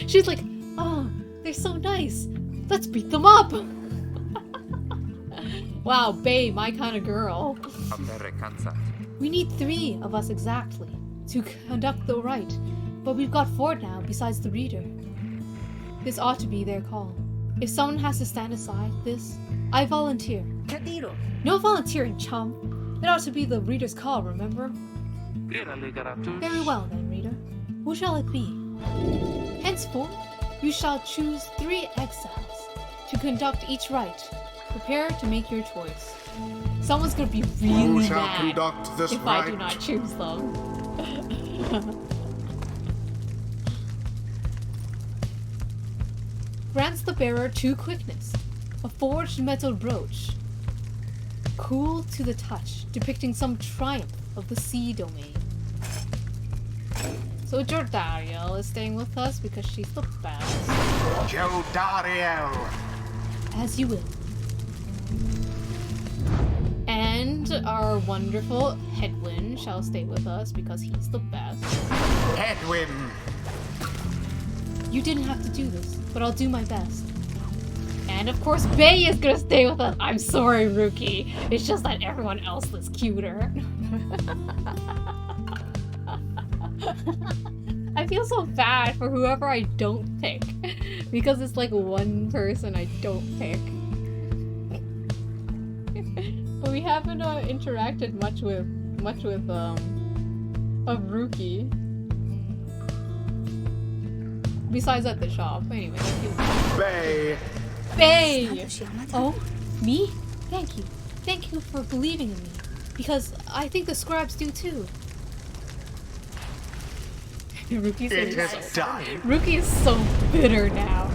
She's like, oh, they're so nice. Let's beat them up. Wow, Bae, my kind of girl. We need 3 of us exactly to conduct the rite, but we've got 4 now besides the reader. This ought to be their call. If someone has to stand aside this, I volunteer. Kadiro. No volunteering, chum. It ought to be the reader's call, remember? Very well then, reader. Who shall it be? Henceforth, you shall choose 3 exiles to conduct each rite. Prepare to make your choice. Someone's gonna be Who really shall mad conduct this if rite? I do not choose them. Grants the bearer 2 quickness. A forged metal brooch. Cool to the touch, depicting some triumph of the sea domain. So Jordariel is staying with us because she's the best. Jodariel. As you will. And our wonderful Headwind shall stay with us because he's the best. Edwin. You didn't have to do this, but I'll do my best. And of course, Bay is gonna stay with us. I'm sorry, Rookie. It's just that everyone else is cuter. I feel so bad for whoever I don't pick. Because it's like one person I don't pick. But we haven't interacted much with Rookie. Besides at the shop. Anyway, Bay. Bay! Oh, me? Thank you. Thank you for believing in me. Because I think the scribes do too. Rookie's It has done. Rookie is so bitter now.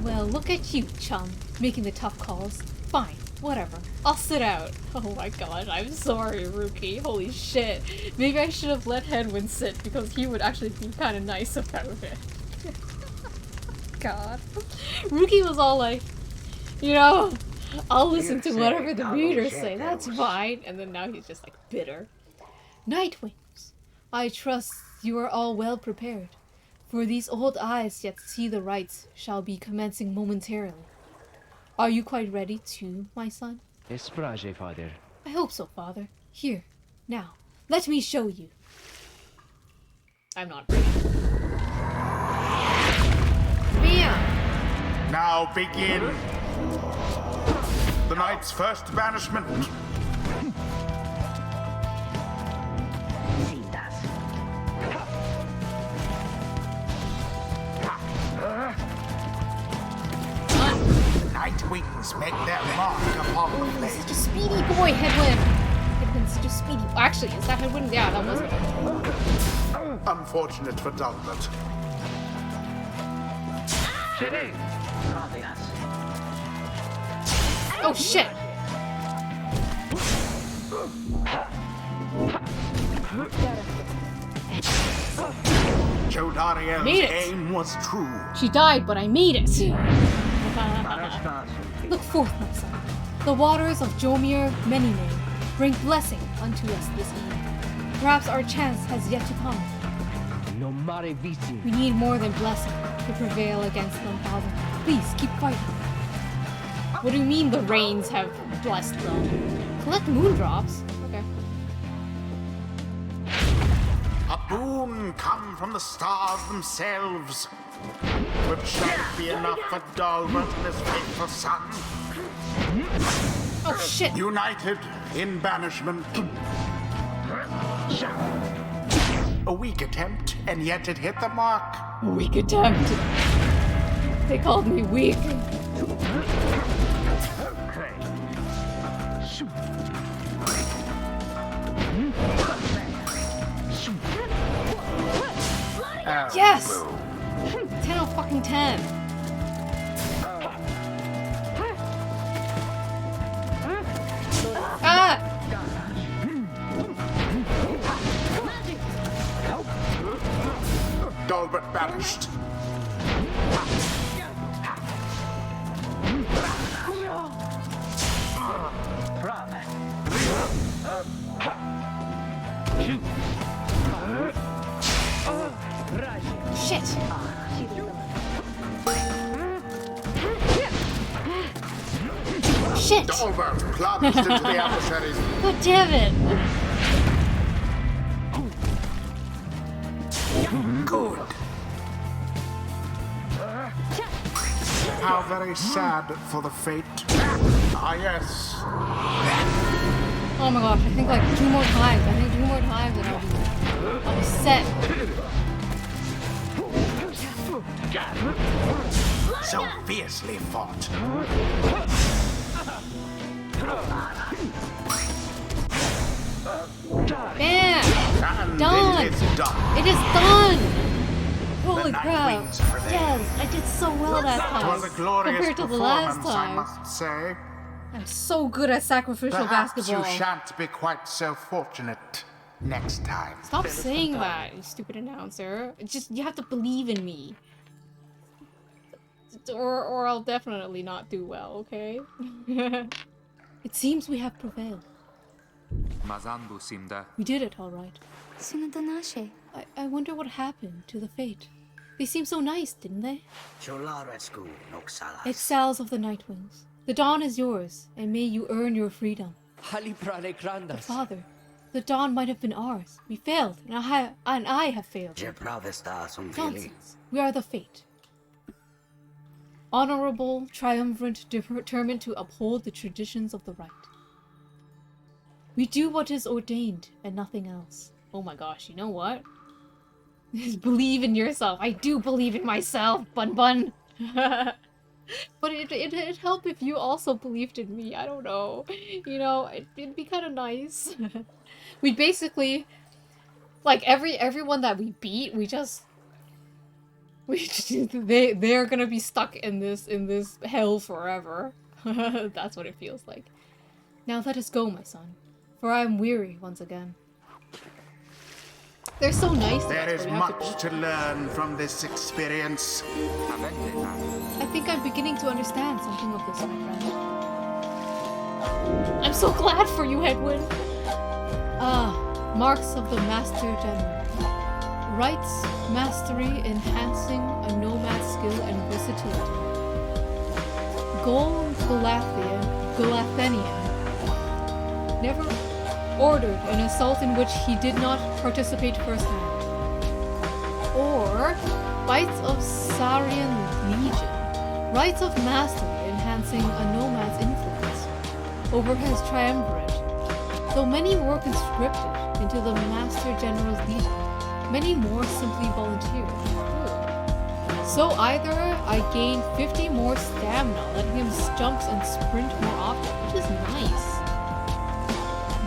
Well, look at you, chum, making the tough calls. Fine, whatever. I'll sit out. Oh my gosh, I'm sorry, Rookie. Holy shit. Maybe I should have let Headwind sit because he would actually be kind of nice about it. God. Rookie was all like, you know, I'll listen to whatever the readers say, that's fine. And then now he's just like bitter. Nightwings, I trust you are all well prepared. For these old eyes yet see the rites shall be commencing momentarily. Are you quite ready too, my son? Esprage, father. I hope so, father. Here, now, let me show you. I'm not ready. Bam! Now begin. The knight's first banishment. Nightwings make their mark upon the He's blade. such a speedy boy, Headwind. Headwind's such a speedy. Actually, is that Headwind? Yeah, that was it. Unfortunate for Douglas. Oh shit! Jodariel's Made it. aim was true. She died, but I made it! Look forth, my son. The waters of Jomir Menine bring blessing unto us this evening. Perhaps our chance has yet to come. No mare vici. We need more than blessing to prevail against them, Father. Please, keep fighting. What do you mean the rains have blessed them? Collect moondrops? Okay. A boon come from the stars themselves. But shall it be enough for Dalbert and his faithful son? Oh shit! United in banishment. A weak attempt, and yet it hit the mark. Weak attempt. They called me weak. Yes! 10 out of fucking 10. Ah! Dalbert banished. Shit! Shit! Dalbert plunged into the adversaries. God damn it! Good. How very sad for the fate. Ah, yes. Oh my gosh, I think like 2 more times. I think 2 more times and I'll be set. So fiercely fought. Bam! And Done! it is done. It is done! Holy Night crap! Wings prevail. Yes, I did so well that It time was a glorious compared to the last performance, I time. must say. I'm so good at sacrificial Perhaps basketball. you shan't be quite so fortunate next time. Stop saying that, you stupid announcer. It's just you have to believe in me. Or I'll definitely not do well, okay? It seems we have prevailed. Mazanbu simda. We did it, all right. Sunod na siya. I wonder what happened to the fate. They seemed so nice, didn't they? Exiles of the Nightwings. The dawn is yours, and may you earn your freedom. Haliprane But Grandas. Father, the dawn might have been ours. We failed, and I have failed. Nonsense. We are the fate. Honorable, triumphant, determined to uphold the traditions of the right. We do what is ordained and nothing else. Oh my gosh, you know what? Believe in yourself. I do believe in myself, Bun Bun. But it'd help if you also believed in me. I don't know. You know, it'd be kind of nice. We basically, like everyone that we beat, they're gonna be stuck in this hell forever. That's what it feels like. Now let us go, my son, for I am weary once again. They're so nice to There us, is but we have much to to learn from this experience. I think I'm beginning to understand something of this, my friend. I'm so glad for you, Hedwin! Marks of the Master General. Rights, mastery, enhancing a nomad's skill and versatility. Goal, Galathenian. Never ordered an assault in which he did not participate firsthand. Or Bites of Sarian Legion. Rights of mastery enhancing a nomad's influence over his triumvirate. Though many were conscripted into the Master General's Legion, many more simply volunteered. So either I gain 50 more stamina, letting him jump and sprint more often, which is nice.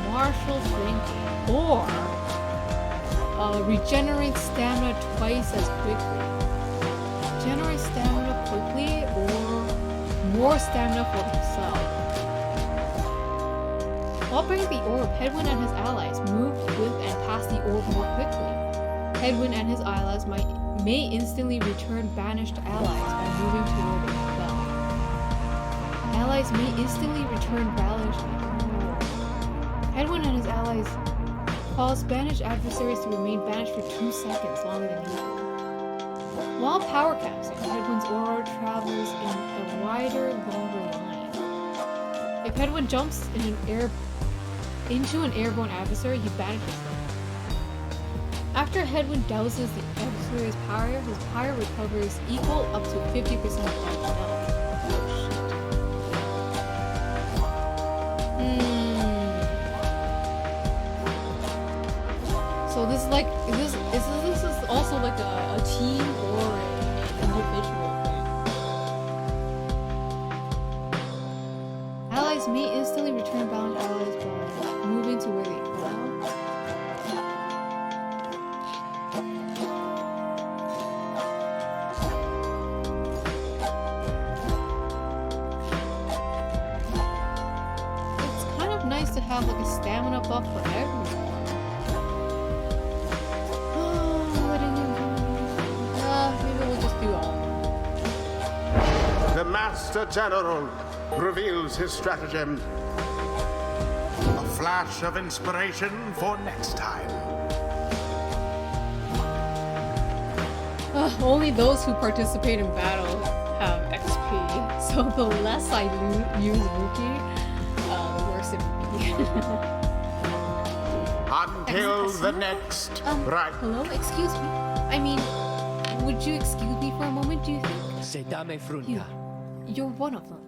Martial flanking, or regenerate stamina twice as quickly. Generate stamina quickly, or more stamina for himself. While bringing the orb, Hedwin and his allies moved with and passed the orb more quickly. Hedwin and his allies may instantly return banished allies by moving to where they fell. Allies may instantly return banished. Hedwin and his allies cause banished adversaries to remain banished for 2 seconds longer than usual. While power casting, Hedwin's aura travels in a wider, longer line. If Hedwin jumps into an airborne adversary, he banishes them. After Hedwin douses the adversary's Pyre, his Pyre recovers equal up to 50% of damage dealt. So this is like, this is also like a team or an individual thing. Allies may instantly return bound allies by moving to where they fell. It's kind of nice to have like a stamina buff for everyone. Maybe we'll just do all. The Master General reveals his stratagem. A flash of inspiration for next time. Only those who participate in battle have XP, so the less I use Wookiee, the worse it will be. Until the next right. Hello? Excuse me? I mean, would you excuse me for a moment, do you think? Sedame Frunta. You're one of them.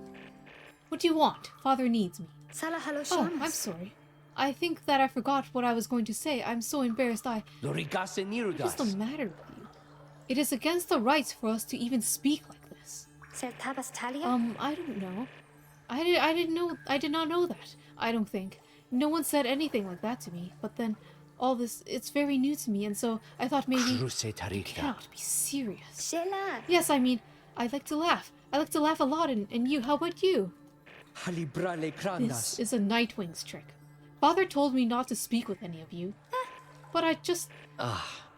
What do you want? Father needs me. Salah halo Oh, shamas. I'm sorry. I think that I forgot what I was going to say. I'm so embarrassed. Lorigase What's the Nirudas. matter with you? It is against the rights for us to even speak like this. Sir Tabas Talia? I don't know. I did not know that. I don't think. No one said anything like that to me. But then, all this, it's very new to me, and so I thought maybe... Cruce You Tarika. cannot be serious. Sheila. Yes, I mean, I like to laugh. I like to laugh a lot, and you, how about you? Halibrale This Krandas. is a Nightwing's trick. Father told me not to speak with any of you. But I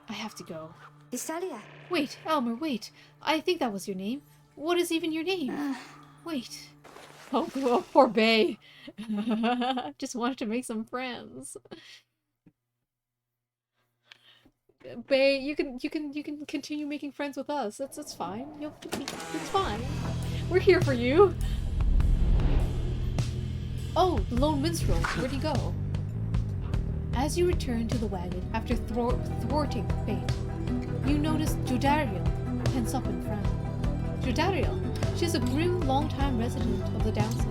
have to go. Isalia. Wait, Elmer, wait. I think that was your name. What is even your name? Wait. Oh, poor Bay. Just wanted to make some friends. Bay, you can continue making friends with us. That's fine. It's fine. We're here for you. Oh, the lone minstrel. Where'd he go? As you return to the wagon after thwarting fate, you notice Jodariel tense up and frown. Jodariel, she is a grim, long-time resident of the downside,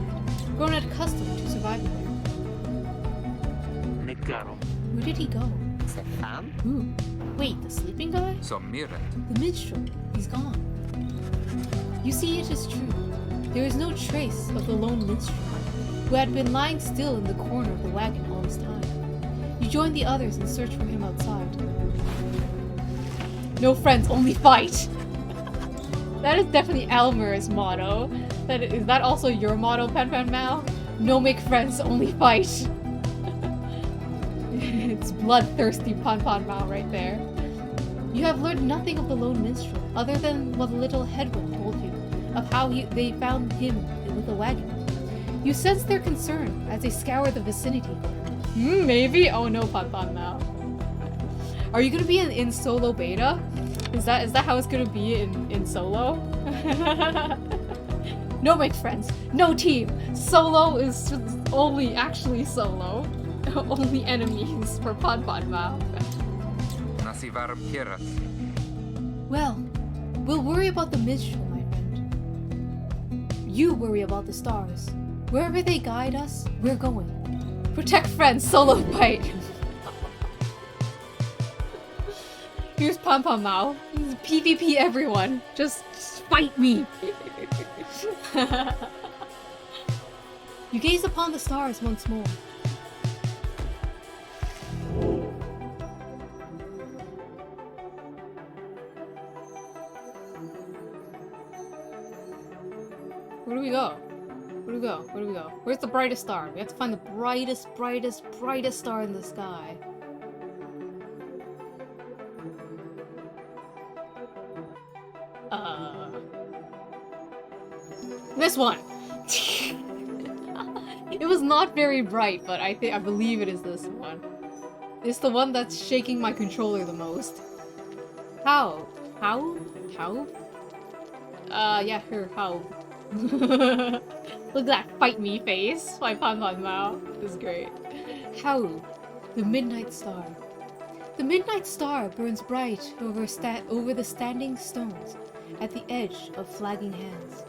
grown accustomed to surviving there. Negaro. Where did he go? Se fam? Who? Wait, the sleeping guy? Sommiret. The minstrel. He's gone. You see, it is true. There is no trace of the lone minstrel, who had been lying still in the corner of the wagon all this time. You join the others and search for him outside. No friends, only fight! That is definitely Elmer's motto. Is that also your motto, Pan Mao? No make friends, only fight. It's bloodthirsty Pan Mao right there. You have learned nothing of the lone minstrel, other than what little Headwind told you, of how they found him with the wagon. You sense their concern as they scour the vicinity. Maybe? Oh no, Pan Mao. Are you gonna be in solo beta? Is that how it's gonna be in solo? No make friends, no team. Solo is just only actually solo. Only enemies for Pan Mao. Nasivar Piras. Well, we'll worry about the minstrel, my friend. You worry about the stars. Wherever they guide us, we're going. Protect friends, solo fight. Here's Pan Mao. PvP everyone. Just fight me. You gaze upon the stars once more. Where do we go? Where do we go? Where do we go? Where's the brightest star? We have to find the brightest star in the sky. This one! It was not very bright, but I believe it is this one. It's the one that's shaking my controller the most. How? How? How? Yeah, her, how? Look at that fight me face by Pan Mao. This is great. How? The Midnight Star. The Midnight Star burns bright over the standing stones at the edge of flagging hands.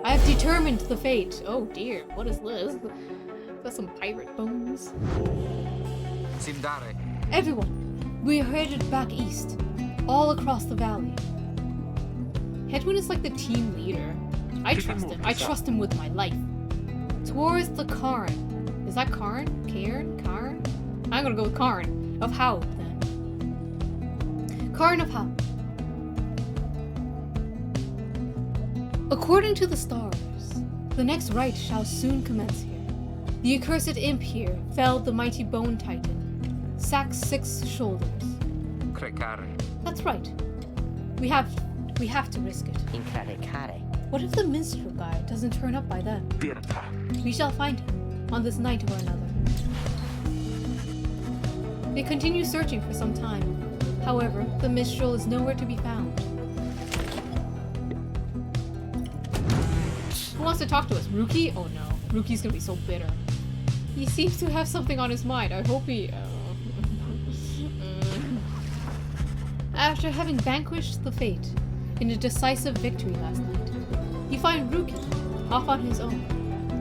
I have determined the fate. Oh dear, what is this? Got some pirate bones. Simdare. Everyone, we are headed back east, all across the valley. Hedwin is like the team leader. I trust him. I trust him with my life. Towards the Cairn. Is that Cairn? Cairn? Cairn? I'm gonna go with Cairn. Of How, then. Cairn of How. According to the stars, the next rite shall soon commence here. The accursed imp here felled the mighty bone titan, Sack's 6 shoulders. Krekare. That's right. We have to risk it. Incradicare. What if the minstrel guy doesn't turn up by then? Tirta. We shall find him, on this night or another. They continue searching for some time. However, the minstrel is nowhere to be found. Who wants to talk to us? Rookie? Oh no. Rookie's gonna be so bitter. He seems to have something on his mind. I hope he... After having vanquished the fate in a decisive victory last night, you find Rookie off on his own.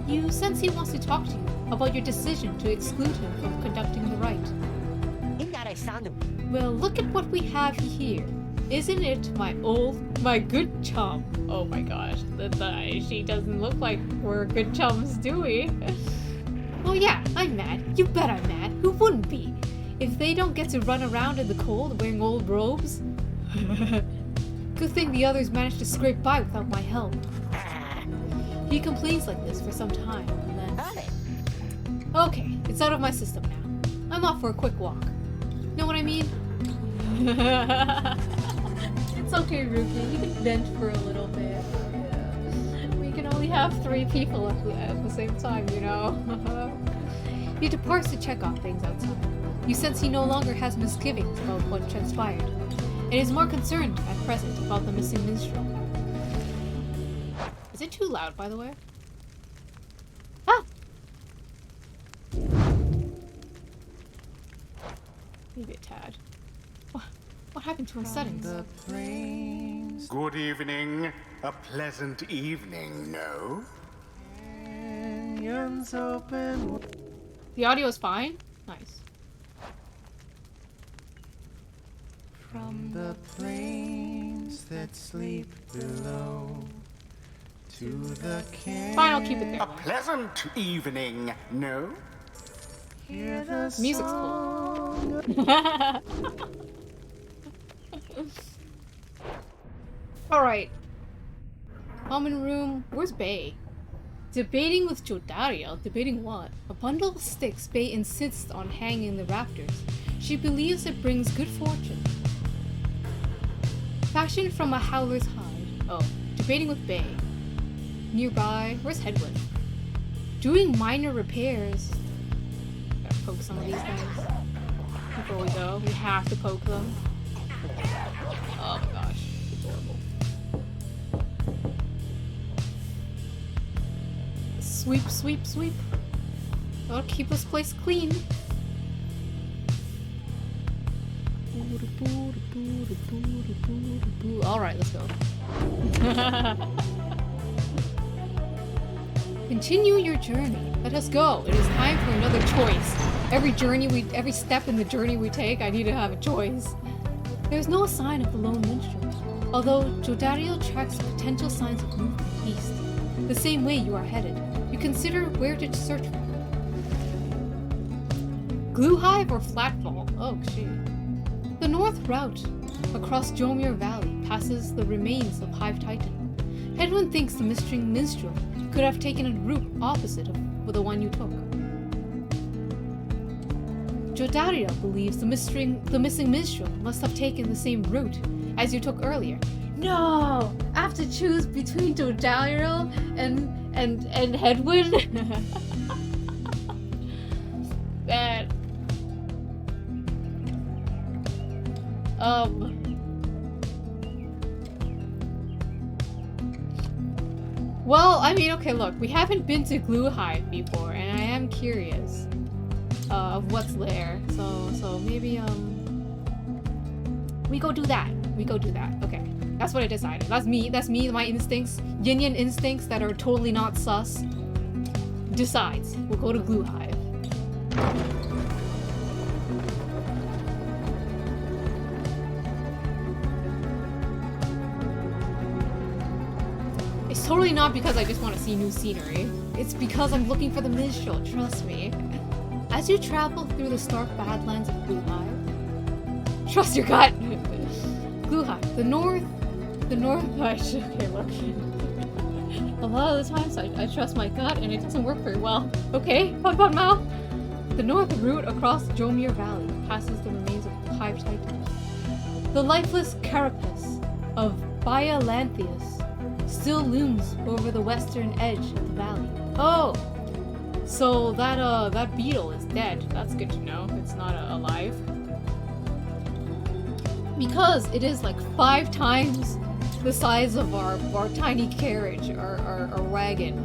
You sense he wants to talk to you about your decision to exclude him from conducting the rite. Indare sanum. Well, look at what we have here. Isn't it my good chum? Oh my gosh, she doesn't look like we're good chums, do we? Oh yeah, I'm mad. You bet I'm mad. Who wouldn't be? If they don't get to run around in the cold wearing old robes. Good thing the others managed to scrape by without my help. He complains like this for some time, and then... Okay, it's out of my system now. I'm off for a quick walk. Know what I mean? It's okay, Ruki. You can vent for a little bit. Yeah. We can only have 3 people at the same time, you know? He departs to check on things outside. You sense he no longer has misgivings about what transpired, and is more concerned at present about the missing minstrel. Is it too loud, by the way? Ah! Maybe a tad. What happened to our settings? Good evening. A pleasant evening, no? The audio is fine? Nice. From the plains that sleep below to the camp. Fine, I'll keep it there. A pleasant evening, no? Hear the Music's cool. Alright. Common room. Where's Bay? Debating with Jodariel. Debating what? A bundle of sticks Bay insists on hanging in the rafters. She believes it brings good fortune. Fashioned from a howler's hide. Oh, debating with Bay. Nearby. Where's Headwood? Doing minor repairs. Gotta poke some of these guys. Before we go, we have to poke them. Oh my gosh, adorable. Sweep, sweep, sweep. Gotta keep this place clean. Alright, let's go. Continue your journey. Let us go. It is time for another choice. Every step in the journey we take, I need to have a choice. There is no sign of the lone minstrel, although Jodariel tracks potential signs of movement east. The same way you are headed, you consider where to search for them. Glue Hive or Flatfall? Oh, shit. The north route across Jomir Valley passes the remains of Hive Titan. Hedwin thinks the missing minstrel could have taken a route opposite of the one you took. Jodariel believes the missing minstrel must have taken the same route as you took earlier. No! I have to choose between Jodariel and Hedwin? That... Well, I mean, okay, look, we haven't been to Glue Hive before, and I am curious of what's there. So maybe we go do that. Okay, that's what I decided. That's me. My instincts, yin instincts that are totally not sus. Decides we'll go to Glue Hive. It's totally not because I just want to see new scenery. It's because I'm looking for the minstrel, trust me. As you travel through the stark badlands of Glue Hive, trust your gut. Glue Hive, the north, okay, look. A lot of the times I trust my gut and it doesn't work very well. Okay, fun mouth. The north route across Jomir Valley passes the remains of Hive Titan. The lifeless carapace of Biolanthius still looms over the western edge of the valley. Oh! So that beetle is dead. That's good to know. It's not alive. Because it is like 5 times the size of our tiny carriage, our wagon.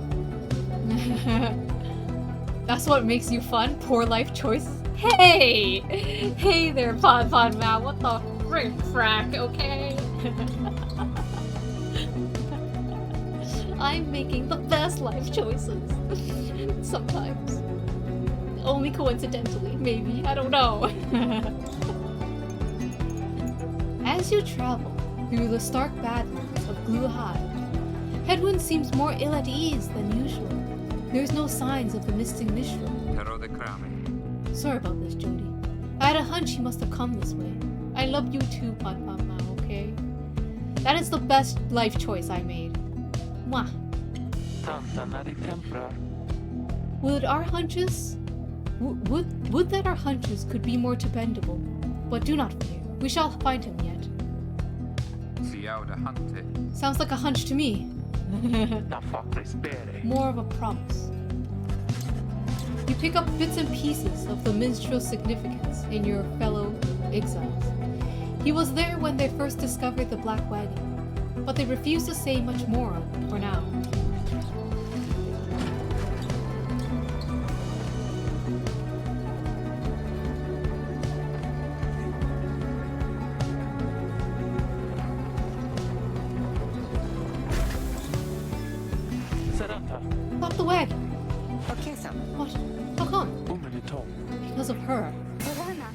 That's what makes you fun? Poor life choices? Hey! Hey there, Pon Man. What the frick frack, okay? I'm making the best life choices. Sometimes. Only coincidentally, maybe. I don't know. As you travel through the stark badlands of Gluhai, Headwind seems more ill at ease than usual. There's no signs of the missing Mishra. Pero de crame. Sorry about this, Jody. I had a hunch he must have come this way. I love you too, Papa, okay? That is the best life choice I made. Mwah. Tanta nari tempra. Would our hunches... Would that our hunches could be more dependable. But do not fear. We shall find him yet. Si auda hunte. Sounds like a hunch to me. Na fa crispere. More of a promise. You pick up bits and pieces of the minstrel's significance in your fellow exiles. He was there when they first discovered the Black Wagon, but they refuse to say much more for now. Serata. Stop the wagon! Okay, Sam. What? How come? Umenito. Because of her. Corona.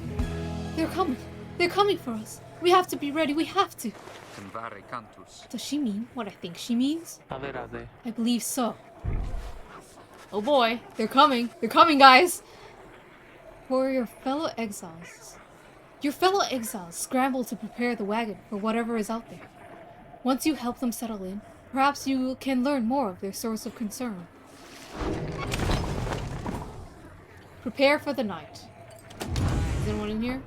They're coming. They're coming for us. We have to be ready. We have to. Convare cantus. Does she mean what I think she means? Averade. I believe so. Oh boy, they're coming. They're coming, guys. For your fellow exiles. Your fellow exiles scramble to prepare the wagon for whatever is out there. Once you help them settle in, perhaps you can learn more of their source of concern. Prepare for the night. Is anyone in here?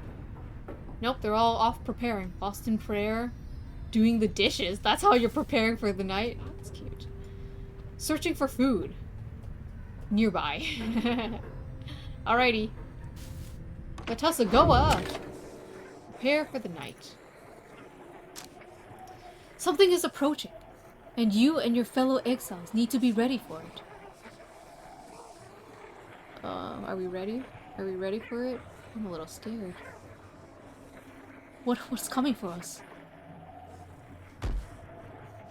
Nope, they're all off preparing. Boston prayer. Doing the dishes. That's how you're preparing for the night. That's cute. Searching for food. Nearby. Alrighty. Batassa, go up. Prepare for the night. Something is approaching, and you and your fellow exiles need to be ready for it. Are we ready? Are we ready for it? I'm a little scared. What's coming for us?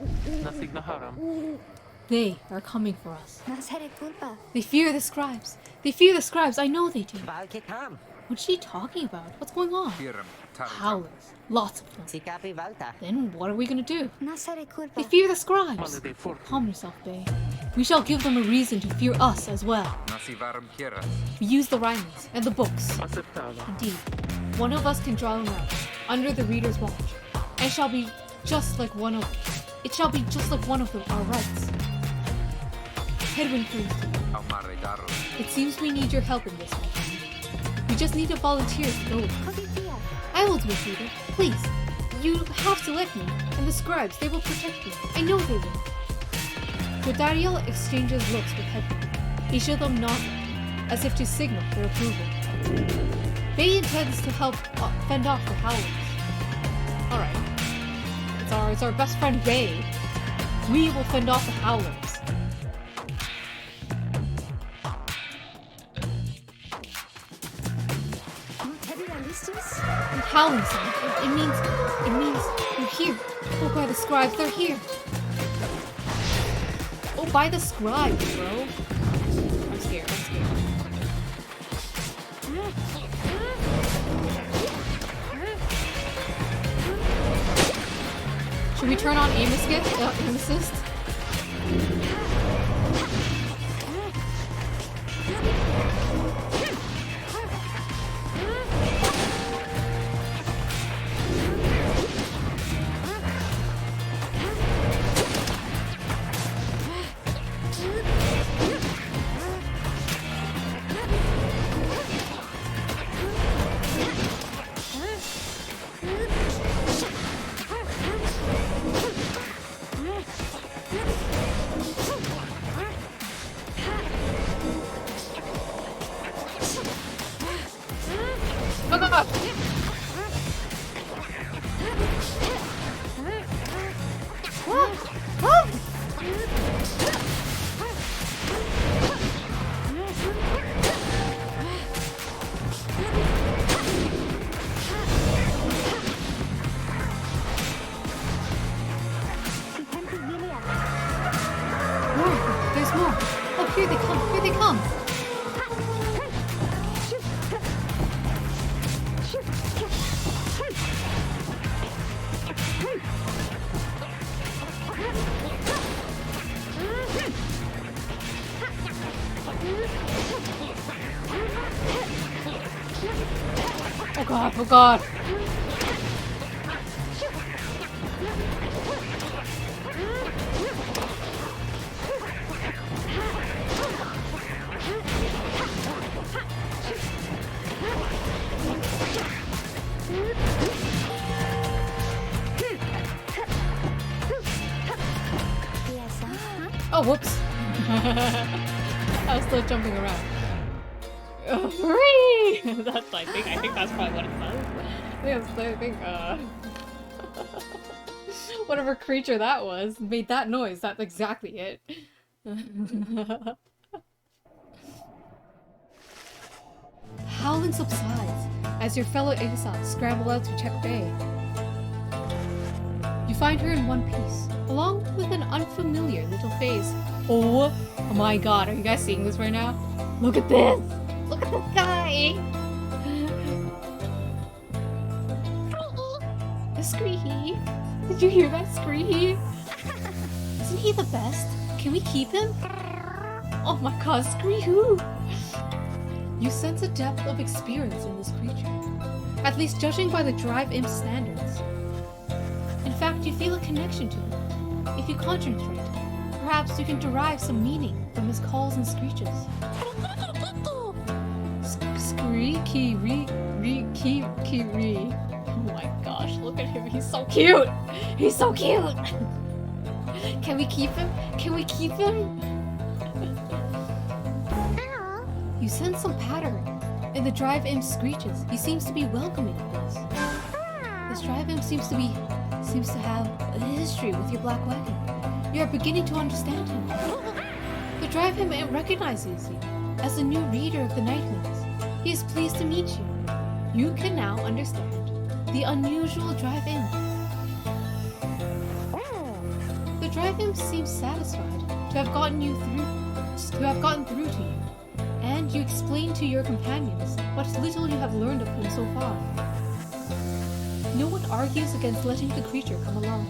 Nasigna haram. They are coming for us. Nasere culpa. They fear the scribes. They fear the scribes. I know they do. Valkitam. What's she talking about? What's going on? Hiram. Tarutam. Howlers. Lots of them. Si capi valta. Then what are we gonna do? Nasere culpa. They fear the scribes. Male de forte. Calm yourself, Bay. We shall give them a reason to fear us as well. Nasivarum kieras. We use the rhymings and the books. Acceptada. Indeed, one of us can draw them out under the reader's watch, and shall be just like one of. It shall be just like one of them, our rights. Headwind Prince, Aumare darum. it seems we need your help in this one. We just need a volunteer to go with us. Kogitia. I will do it, reader. Please, you have to let me. And the scribes, they will protect you. I know they will. Godariel exchanges looks with Headwind, each of them nodding, as if to signal their approval. Bay intends to help fend off the Howlers. Alright. It's our best friend Bay. We will fend off the Howlers. Materialistas. And howling sound. It means they're here. Oh, by the scribes, they're here. Oh, by the scribes, bro. I'm scared. Should we turn on aim assist? There's more. Oh, here they come. Here they come. Oh god, oh god. Oh, whoops. I was still jumping around. Oh, hooray! That's, I think that's probably what it says. I think, whatever creature that was made that noise. That's exactly it. Howling subsides as your fellow exiles scramble out to check Bay. You find her in one piece, along with an unfamiliar little face. Oh my god, are you guys seeing this right now? Look at this! Look at this guy! The Screehy! Did you hear that, Screehy? Isn't he the best? Can we keep him? Oh my god, Screehoo! You sense a depth of experience in this creature, at least judging by the Drive Imp standards. In fact, you feel a connection to him. If you concentrate, perhaps you can derive some meaning from his calls and screeches. Screeky ree. Oh my gosh, look at him, he's so cute! He's so cute! Can we keep him? Can we keep him? You sense some pattern in the Drive Imp's screeches. He seems to be welcoming of this. This Drive Imp seems to have a history with your black wagon. You are beginning to understand him. The Drive Imp recognizes you as the new reader of the Nightwings. He is pleased to meet you. You can now understand the unusual Drive Imp. The Drive Imp seems satisfied to have gotten through to you. And you explain to your companions what little you have learned of him so far. No one argues against letting the creature come along.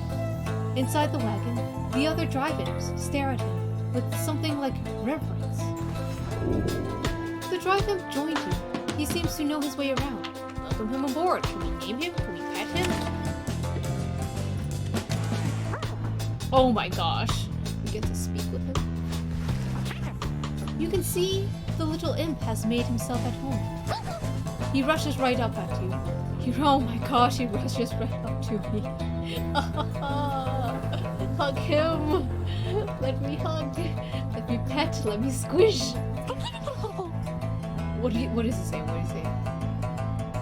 Inside the wagon, the other Drive Imps stare at him with something like reverence. The Drive Imp joined you. He seems to know his way around. Welcome him aboard. Can we name him? Can we pet him? Oh my gosh. We get to speak with him. You can see the little imp has made himself at home. He rushes right up at you. Oh my gosh, he rushes right up to me. Hug him! Let me hug. Let me pet. Let me squish. What is he saying? What is he saying?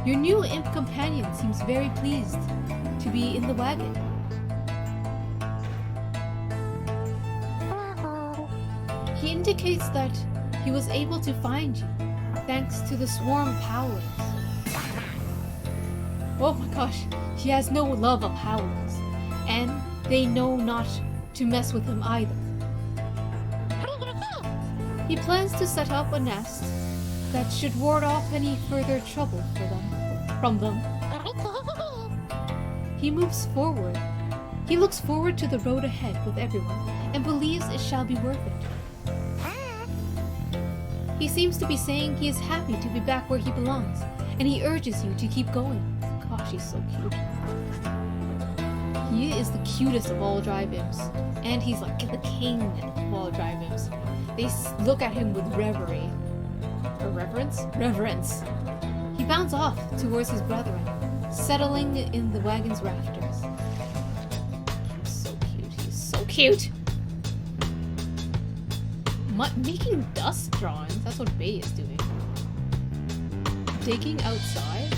Your new imp companion seems very pleased to be in the wagon. He indicates that he was able to find you thanks to the swarm of howlers. Oh my gosh, he has no love of howlers, and they know not to mess with him either. He plans to set up a nest that should ward off any further trouble from them. He moves forward. He looks forward to the road ahead with everyone and believes it shall be worth it. He seems to be saying he is happy to be back where he belongs, and he urges you to keep going. Gosh, he's so cute. He is the cutest of all Drive Imps, and he's like the king of all Drive Imps. They look at him with reverie. Or reverence? Reverence. He bounds off towards his brethren, settling in the wagon's rafters. He's so cute. He's so cute! Making dust drawings? That's what Bay is doing. Digging outside?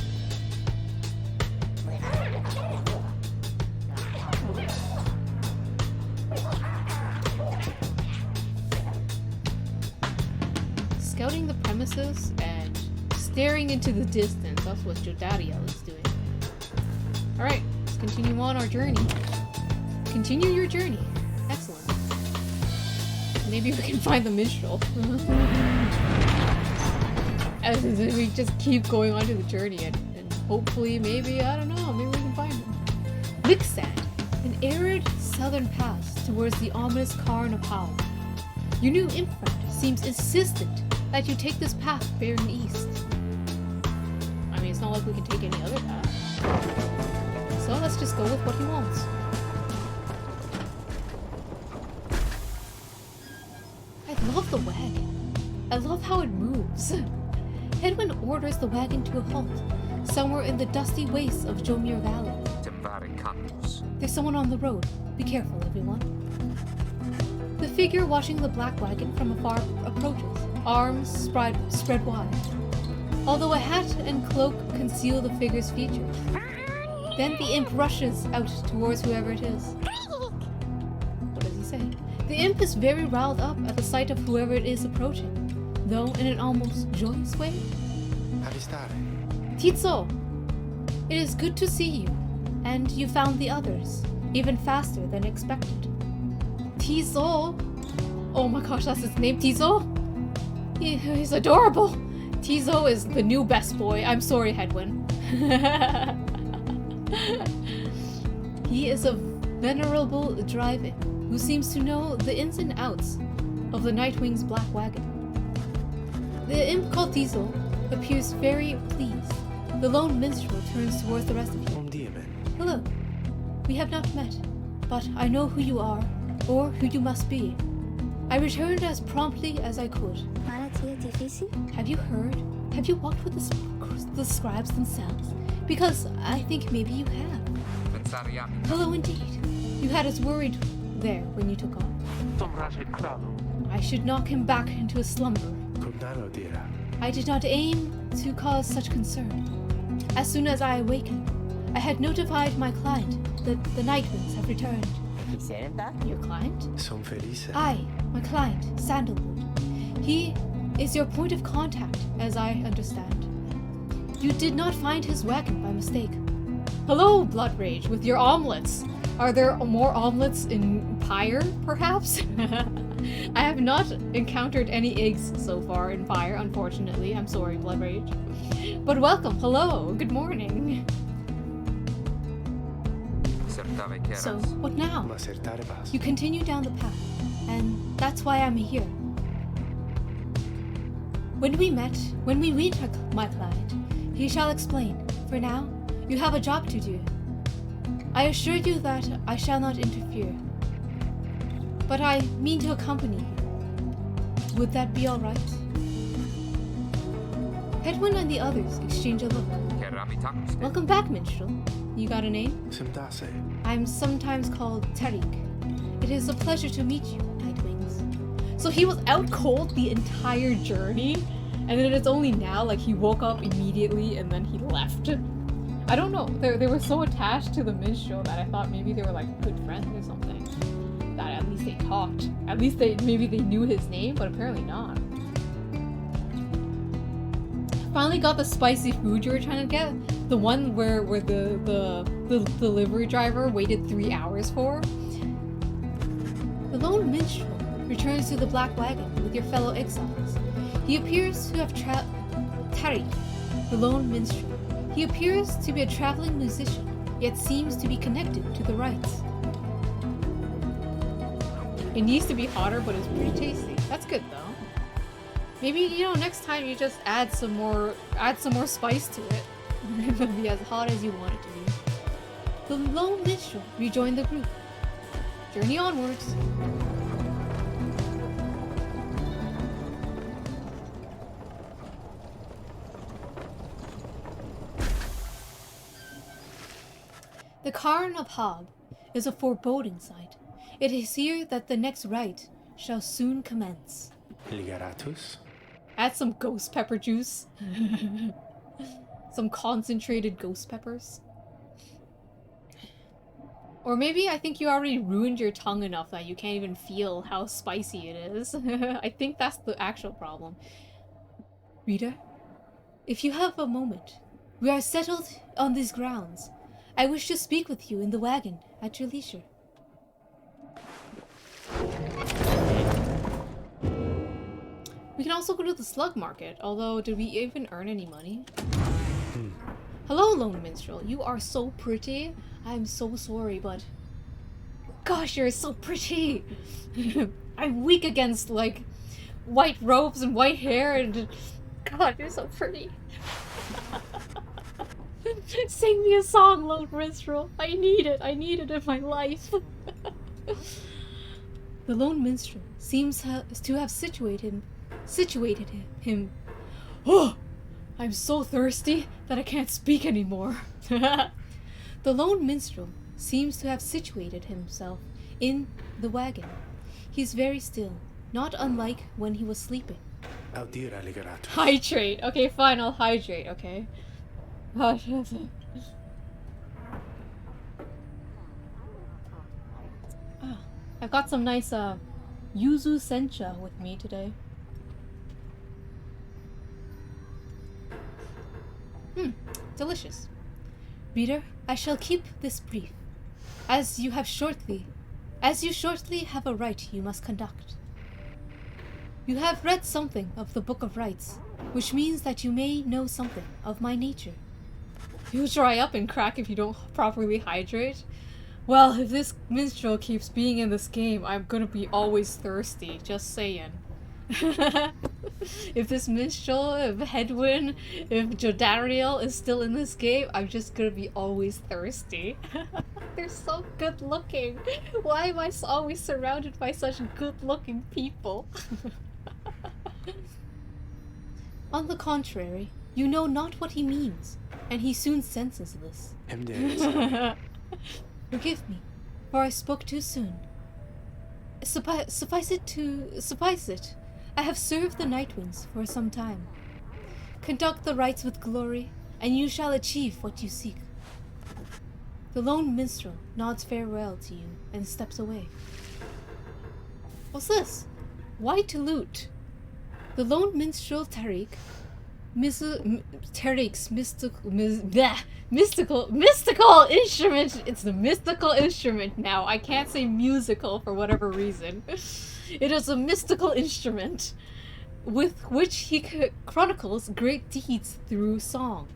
Scouting the premises and staring into the distance. That's what Jodariel is doing. Alright, let's continue on our journey. Continue your journey. Excellent. Maybe we can find the minstrel. As we just keep going on to the journey and hopefully, maybe, I don't know, maybe we can find him. Licksand, an arid southern pass towards the ominous Cairn of Howl. Your new imp friend seems insistent that you take this path bearing east. I mean, It's not like we can take any other path. So let's just go with what he wants. I love the wagon. I love how it moves. Hedwin orders the wagon to a halt, somewhere in the dusty wastes of Jomir Valley. Temvari Cantus. There's someone on the road. Be careful, everyone. The figure watching the black wagon from afar approaches, arms spread wide. Although a hat and cloak conceal the figure's features. Then the imp rushes out towards whoever it is. What does he say? The imp is very riled up at the sight of whoever it is approaching, though in an almost joyous way. Avistare. Tizo! It is good to see you, and you found the others, even faster than expected. Tizo! Oh my gosh, that's his name, Tizo? He's adorable! Tizo is the new best boy. I'm sorry, Hedwin. He is a venerable drive-in who seems to know the ins and outs of the Nightwing's black wagon. The imp called Tizo appears very pleased. The lone minstrel turns towards the rest of you. Bom dia, man. Hello. We have not met, but I know who you are, or who you must be. I returned as promptly as I could. Maratia difícil? Have you heard? Have you walked with the scribes themselves? Because I think maybe you have. Pensariami. Hello indeed. You had us worried there when you took off. Som raczej kradł. I should knock him back into a slumber. Condano dira. I did not aim to cause such concern. As soon as I awakened, I had notified my client that the Nightwings have returned. Serta? Your client? Son felice. I, my client, Sandalwood. He is your point of contact, as I understand. You did not find his wagon by mistake. Hello, Blood Rage, with your omelets. Are there more omelets in Pyre, perhaps? I have not encountered any eggs so far in Pyre, unfortunately. I'm sorry, Blood Rage. But welcome, hello, good morning. Certave So, Keras. what now? Ma certare vas. You continue down the path, and that's why I'm here. When we meet my client, he shall explain. For now, you have a job to do. I assure you that I shall not interfere. But I mean to accompany you. Would that be all right? Hedwin and the others exchange a look. Kerami Takus. Welcome back, minstrel. You got a name? Semdase. I'm sometimes called Tariq. It is a pleasure to meet you, Nightwings. So he was out cold the entire journey, and then it's only now, like, he woke up immediately and then he left. I don't know, they were so attached to the minstrel that I thought maybe they were like good friends or something. That at least they talked. At least maybe they knew his name, but apparently not. Finally got the spicy food you were trying to get. The one where the delivery driver waited 3 hours for. The lone minstrel returns to the black wagon with your fellow exiles. He appears to have Tariq, the lone minstrel. He appears to be a traveling musician, yet seems to be connected to the rites. It needs to be hotter, but it's pretty tasty. That's good though. Maybe, you know, next time you just add some more spice to it. It'll be as hot as you want it to be. The lone minstrel rejoined the group. Journey onwards. The Cairn of Hog is a foreboding sight. It is here that the next rite shall soon commence. Ligaratus. Add some ghost pepper juice. Some concentrated ghost peppers. Or maybe I think you already ruined your tongue enough that you can't even feel how spicy it is. I think that's the actual problem. Reader, if you have a moment, we are settled on these grounds. I wish to speak with you in the wagon at your leisure. We can also go to the slug market, although did we even earn any money? Hello, lone minstrel. You are so pretty. I'm so sorry, but gosh, you're so pretty. I'm weak against like white robes and white hair, and God, you're so pretty. Sing me a song, Lone Minstrel. I need it. I need it in my life. The lone minstrel seems to have situated him. Oh, I'm so thirsty that I can't speak anymore. The lone minstrel seems to have situated himself in the wagon. He's very still, not unlike when he was sleeping. Audira ligeratus. Hydrate. Okay, fine, I'll hydrate, okay? I've got some nice yuzu sencha with me today. Delicious. Reader, I shall keep this brief. As you shortly have a rite you must conduct. You have read something of the Book of Rites, which means that you may know something of my nature. You'll dry up and crack if you don't properly hydrate. Well, if this minstrel keeps being in this game, I'm gonna be always thirsty, just saying. If this minstrel, if Hedwin, if Jodariel is still in this game, I'm just gonna be always thirsty. They're so good looking. Why am I always surrounded by such good looking people? On the contrary, you know not what he means, and he soon senses this. Forgive me, for I spoke too soon. Suffice it, I have served the Nightwings for some time. Conduct the rites with glory, and you shall achieve what you seek. The lone minstrel nods farewell to you and steps away. What's this? White loot. The lone minstrel Tariq's mystical instrument. It's the mystical instrument now. I can't say musical for whatever reason. It is a mystical instrument with which he chronicles great deeds through song.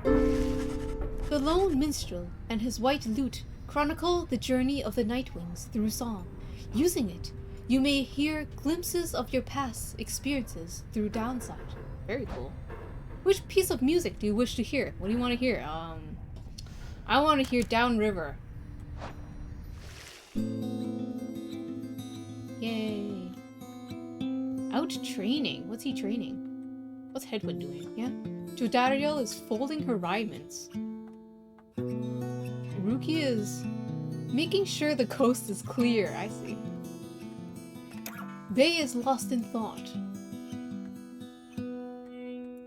The lone minstrel and his white lute chronicle the journey of the Nightwings through song. Using it, you may hear glimpses of your past experiences through Downside. Very cool. Which piece of music do you wish to hear? What do you want to hear? I want to hear Downriver. Yay. Out training. What's he training? What's Hedwin doing? Yeah? Jodariel is folding her raiments. Ruki is making sure the coast is clear. I see. Bay is lost in thought.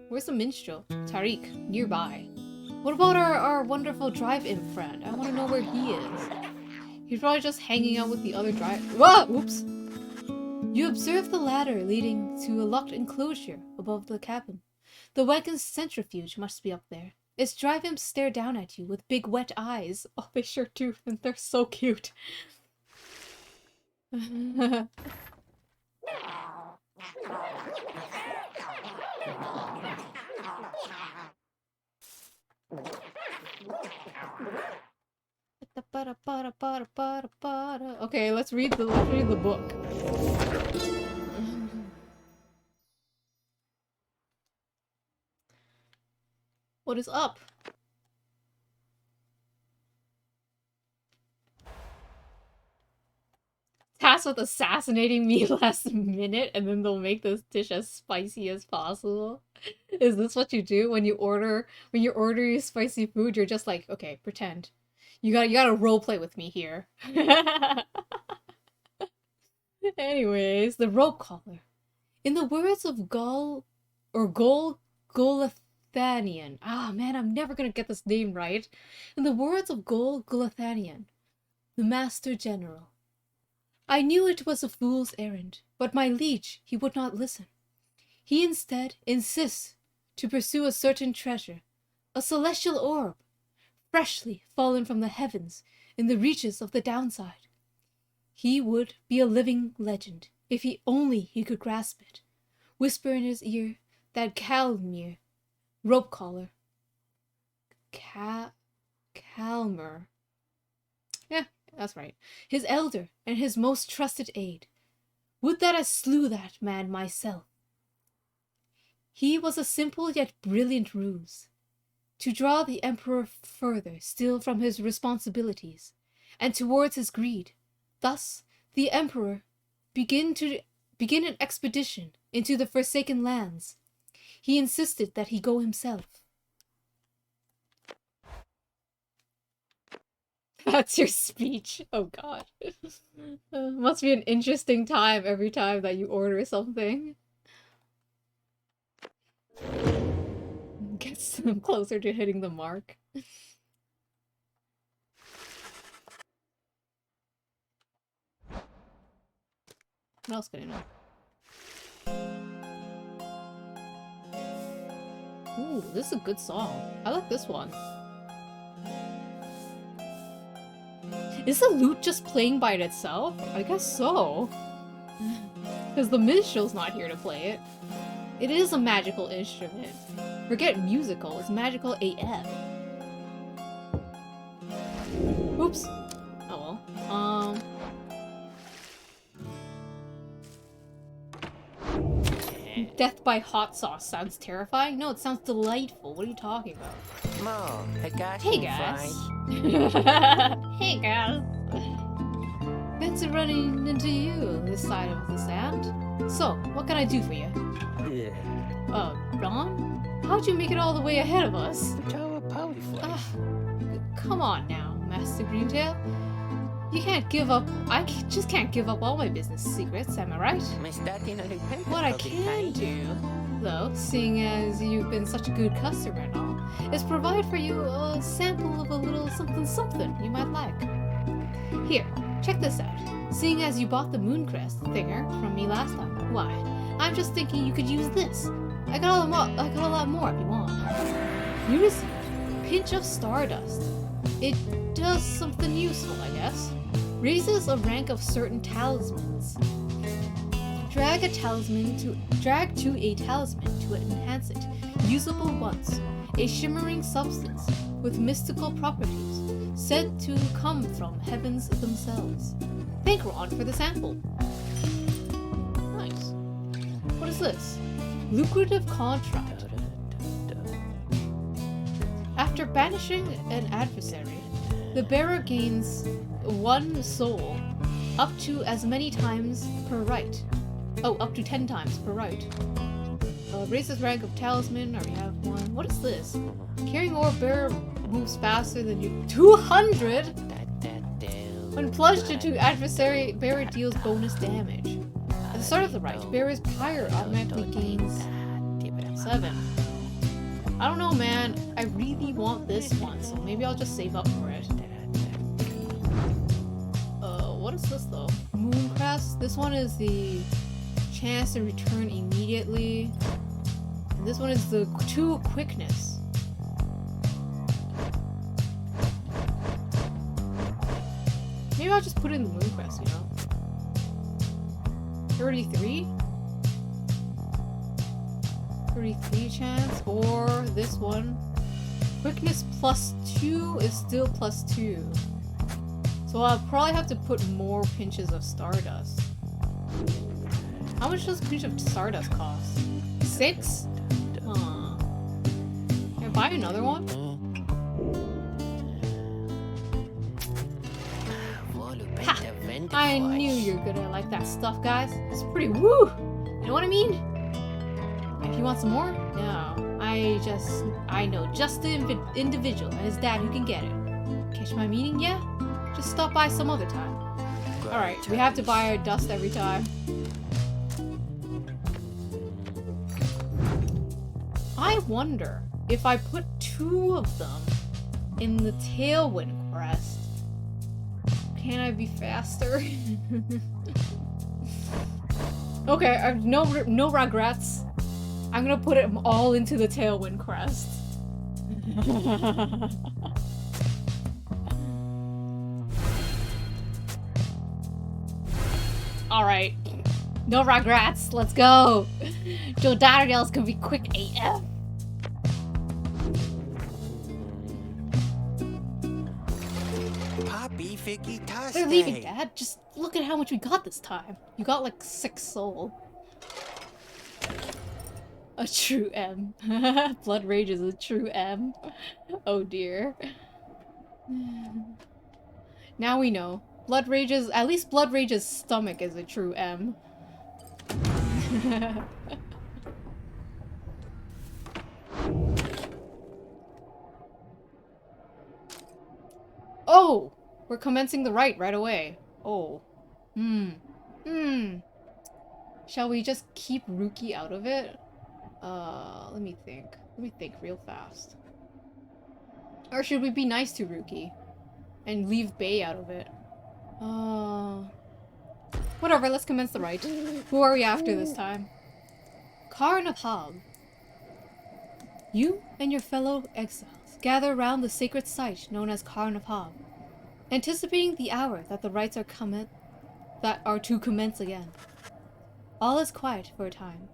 Where's the minstrel? Tariq, nearby. What about our wonderful drive-in friend? I want to know where he is. He's probably just hanging out with the other Whoa! Oops! You observe the ladder leading to a locked enclosure above the cabin. The wagon's centrifuge must be up there. Its drive-ins stare down at you with big wet eyes. Oh, they sure do, and they're so cute. Okay, let's read the book. What is up? Tasked with assassinating me last minute, and then they'll make this dish as spicy as possible. Is this what you do when you order your spicy food? You're just like, okay, pretend. You gotta roleplay with me here. Anyways, the rope collar. In the words of Gol Golathanian. Ah, man, I'm never gonna get this name right. In the words of Gol Golathanian, the Master General. I knew it was a fool's errand, but my liege, he would not listen. He instead insists to pursue a certain treasure, a celestial orb, freshly fallen from the heavens in the reaches of the Downside. He would be a living legend, if he could grasp it. Whisper in his ear that Calmir, rope collar. Calmer. Yeah, that's right. His elder and his most trusted aide. Would that I slew that man myself. He was a simple yet brilliant ruse. to draw the Emperor further still from his responsibilities, and towards his greed. Thus, the Emperor begin an expedition into the Forsaken Lands. He insisted that he go himself. That's your speech. Oh god. Must be an interesting time every time that you order something. Gets them closer to hitting the mark. What else can I know? Ooh, this is a good song. I like this one. Is the lute just playing by itself? I guess so. Because the minstrel's not here to play it. It is a magical instrument. Forget musical, it's magical AF. Oops. Oh well. Death by hot sauce sounds terrifying? No, it sounds delightful. What are you talking about? Mo, hey guys. Hey guys. Hey guys. Fancy running into you this side of the sand. So, what can I do for you? Ron? How'd you make it all the way ahead of us? Come on now, Master Greentail. You can't give up. Just can't give up all my business secrets, am I right? What I can do, though, seeing as you've been such a good customer and all, is provide for you a sample of a little something you might like. Here, check this out. Seeing as you bought the Mooncrest thinger from me last time, why, I'm just thinking you could use this. I got a lot more if you want. You received Pinch of Stardust. It does something useful, I guess. Raises a rank of certain talismans. Drag to a talisman to enhance it. Usable once. A shimmering substance with mystical properties, said to come from heavens themselves. Thank Ron for the sample. Nice. What is this? Lucrative contract. After banishing an adversary, the bearer gains 1 soul, up to as many times per right. Oh, up to 10 times per right. Raises rank of talisman, already have one. What is this? Carrying ore bearer moves faster than you. 200? When plunged into adversary, bearer deals bonus damage. At the start of the right, bearer's Pyre automatically gains 7. I don't know, man. I really want this one, so maybe I'll just save up for it. What is this though? Mooncrest. This one is the chance to return immediately. And this one is the 2 quickness. Maybe I'll just put it in the Mooncrest, you know? 33? 33 chance, or this one. Quickness +2 is still +2. So I'll probably have to put more pinches of Stardust. How much does a pinch of Stardust cost? 6? Huh. Can I buy another one? Ha! I knew you were gonna like that stuff, guys. It's pretty woo! You know what I mean? If you want some more? No. I know just the individual and his dad who can get it. Catch my meaning, yeah? Just stop by some other time. Alright, we have to buy our dust every time. I wonder if I put 2 of them in the Tailwind Crest, can I be faster? Okay, I have no regrets. I'm gonna put it all into the Tailwind Crest. Alright. No regrets. Let's go. Joe Dotterdale's gonna be quick AF. Poppy Figgy Toss They're leaving, Dad. Just look at how much we got this time. You got like 6 soul. A true M. Blood Rage is a true M. Oh dear. Now we know. Blood Rage's, at least Blood Rage's stomach is a true M. Oh! We're commencing the right away. Oh. Shall we just keep Rookie out of it? Let me think. Let me think real fast. Or should we be nice to Rookie? And leave Bay out of it? Whatever, let's commence the rite. Who are we after this time? Karn of Hab. You and your fellow exiles gather around the sacred site known as Karn of Hab, anticipating the hour that the rites are to commence again. All is quiet for a time.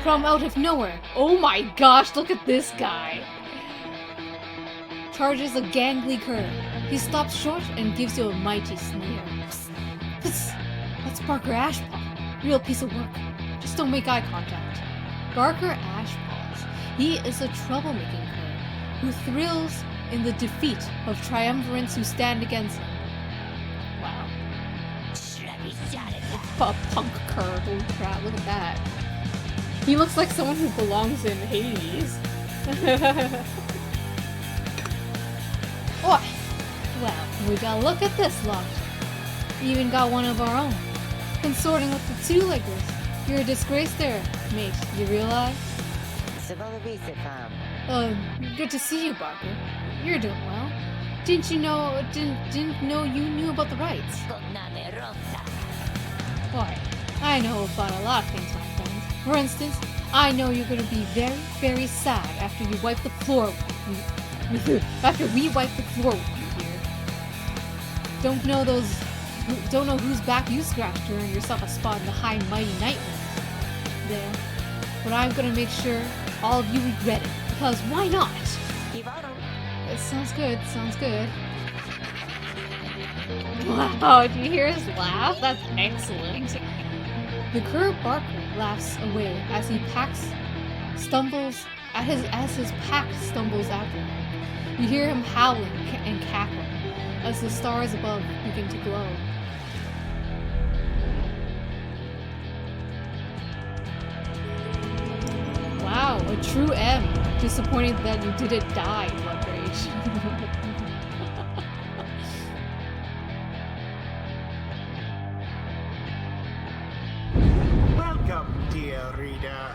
From out of nowhere, oh my gosh, look at this guy! Charges a gangly cur. He stops short and gives you a mighty sneer. Psst, that's Barker Ashpaw. Real piece of work. Just don't make eye contact. Barker Ashpaws. He is a troublemaking cur who thrills in the defeat of triumvirates who stand against him. Wow. A punk cur, holy crap, look at that. He looks like someone who belongs in Hades. Oh, well, we gotta look at this lot. Even got one of our own. Consorting with the two-leggers. You're a disgrace there, mate, you realize? Good to see you, Barker. You're doing well. Didn't know you knew about the rites. Boy, I know about a lot of things, my friend. For instance, I know you're gonna be very, very sad after you wipe the floor with you. After we wipe the floor with you here. Don't know whose back you scratched to earn yourself a spot in the high and mighty nightmare. There. But I'm gonna make sure all of you regret it. Because why not? It sounds good, sounds good. Wow, did you hear his laugh? That's excellent. The cur Barker laughs away as his pack stumbles after him. You hear him howling and cackling as the stars above begin to glow. Wow, a true M. Disappointed that you didn't die, Blood Rage. Welcome, dear reader,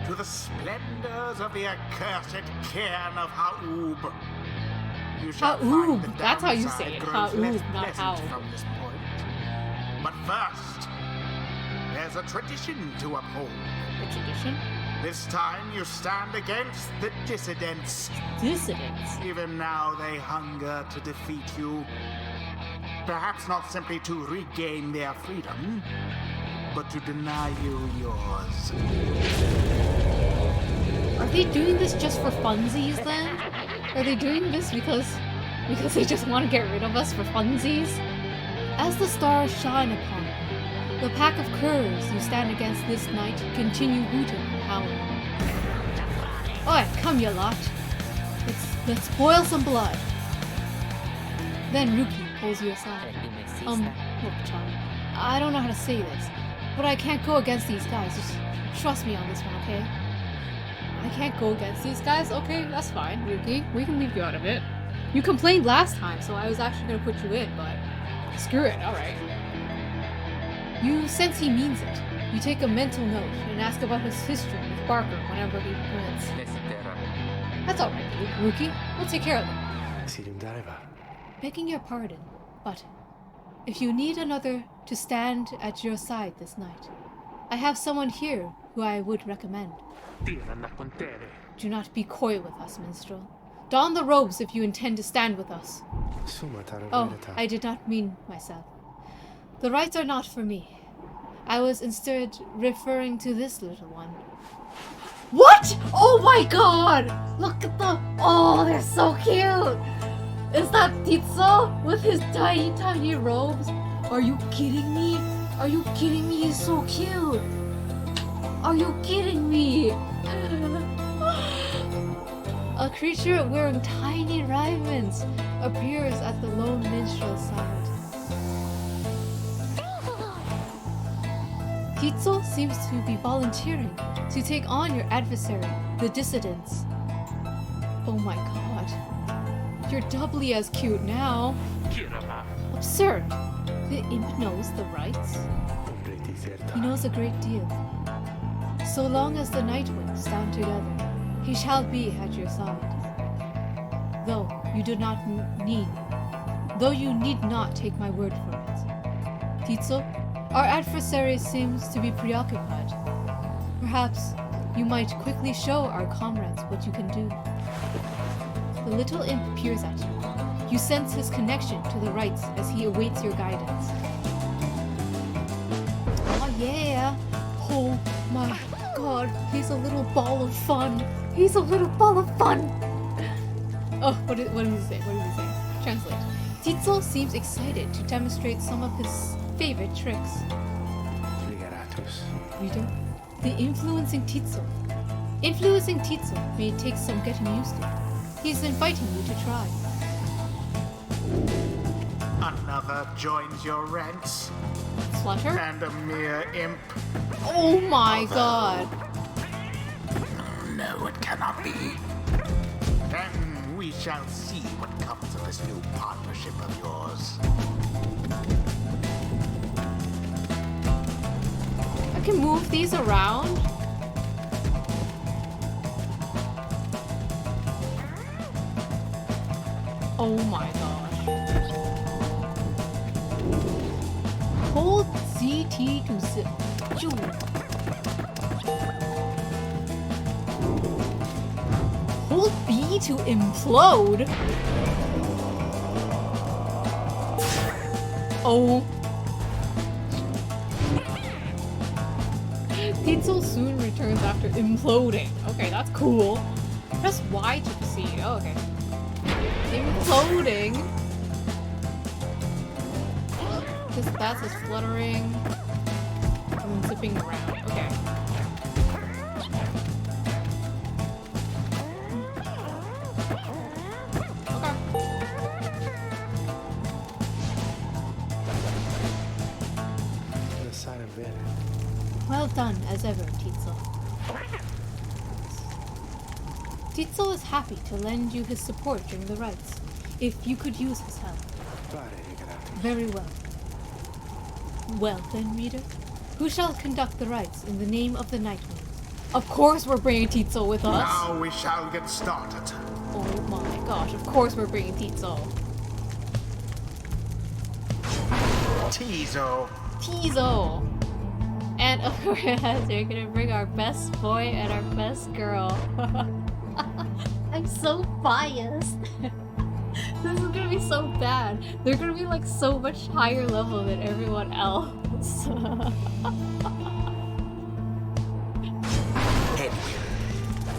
to the splendors of the accursed cairn of Ha'ub. You shall find the that's how you say it. downside grows less Ha'ub, not pleasant how. from this point. But first, there's a tradition to uphold. A tradition? This time you stand against the dissidents. Dissidents? Even now they hunger to defeat you. Perhaps not simply to regain their freedom, but to deny you yours. Are they doing this just for funsies then? Are they doing this because they just want to get rid of us for funsies? As the stars shine upon you, the pack of curs you stand against this night continue hooting and howling. Oi, come you lot. Let's boil some blood. Then Rookie pulls you aside. Look, child, I don't know how to say this, but I can't go against these guys. Just trust me on this one, okay? I can't go against these guys? Okay, that's fine, Rookie. We can leave you out of it. You complained last time, so I was actually gonna put you in, but screw it, alright. You sense he means it. You take a mental note and ask about his history with Barker whenever he permits. That's alright, Rookie. We'll take care of them. Begging your pardon, but if you need another to stand at your side this night, I have someone here who I would recommend. Do not be coy with us, minstrel. Don the robes if you intend to stand with us. Oh, I did not mean myself. The rites are not for me. I was instead referring to this little one. What? Oh my god! Look at them! Oh, they're so cute! Is that Titso with his tiny, tiny robes? Are you kidding me? Are you kidding me? He's so cute! Are you kidding me? A creature wearing tiny ribbons appears at the lone minstrel's side. Titzel seems to be volunteering to take on your adversary, the dissidents. Oh my god. You're doubly as cute now. Kirama. Absurd. The imp knows the rights. He knows a great deal. So long as the Nightwings stand together, he shall be at your side. Though you need not take my word for it. Titzel, our adversary seems to be preoccupied. Perhaps you might quickly show our comrades what you can do. The little imp peers at you. You sense his connection to the rights as he awaits your guidance. Oh yeah! Oh my god, he's a little ball of fun! He's a little ball of fun! Oh, what did he say? Translate. Titzel seems excited to demonstrate some of his favorite tricks. Reader, the influencing Titzel. Influencing Titzel may take some getting used to. He's inviting you to try. Another joins your ranks, Flutter? and a mere imp. Oh my god. No, it cannot be. Then we shall see what comes of this new partnership of yours. I can move these around? Oh my gosh. Hold ZT to zip. Hold B to implode? Oh. Titzel soon returns after imploding. Okay, that's cool. Press Y to proceed. Oh, okay. Imploding. That's his fluttering. And then zipping around. Okay. Okay. Well done, as ever, Titzel. Titzel is happy to lend you his support during the rites, if you could use his help. Very well. Well then, reader, who shall conduct the rites in the name of the Nightwings? Of course we're bringing Titzel with us! Now we shall get started. Oh my gosh, of course we're bringing Titzel. Tizo. Tizo! And of course, we're gonna bring our best boy and our best girl. I'm so biased. This is gonna be so bad. They're gonna be like so much higher level than everyone else.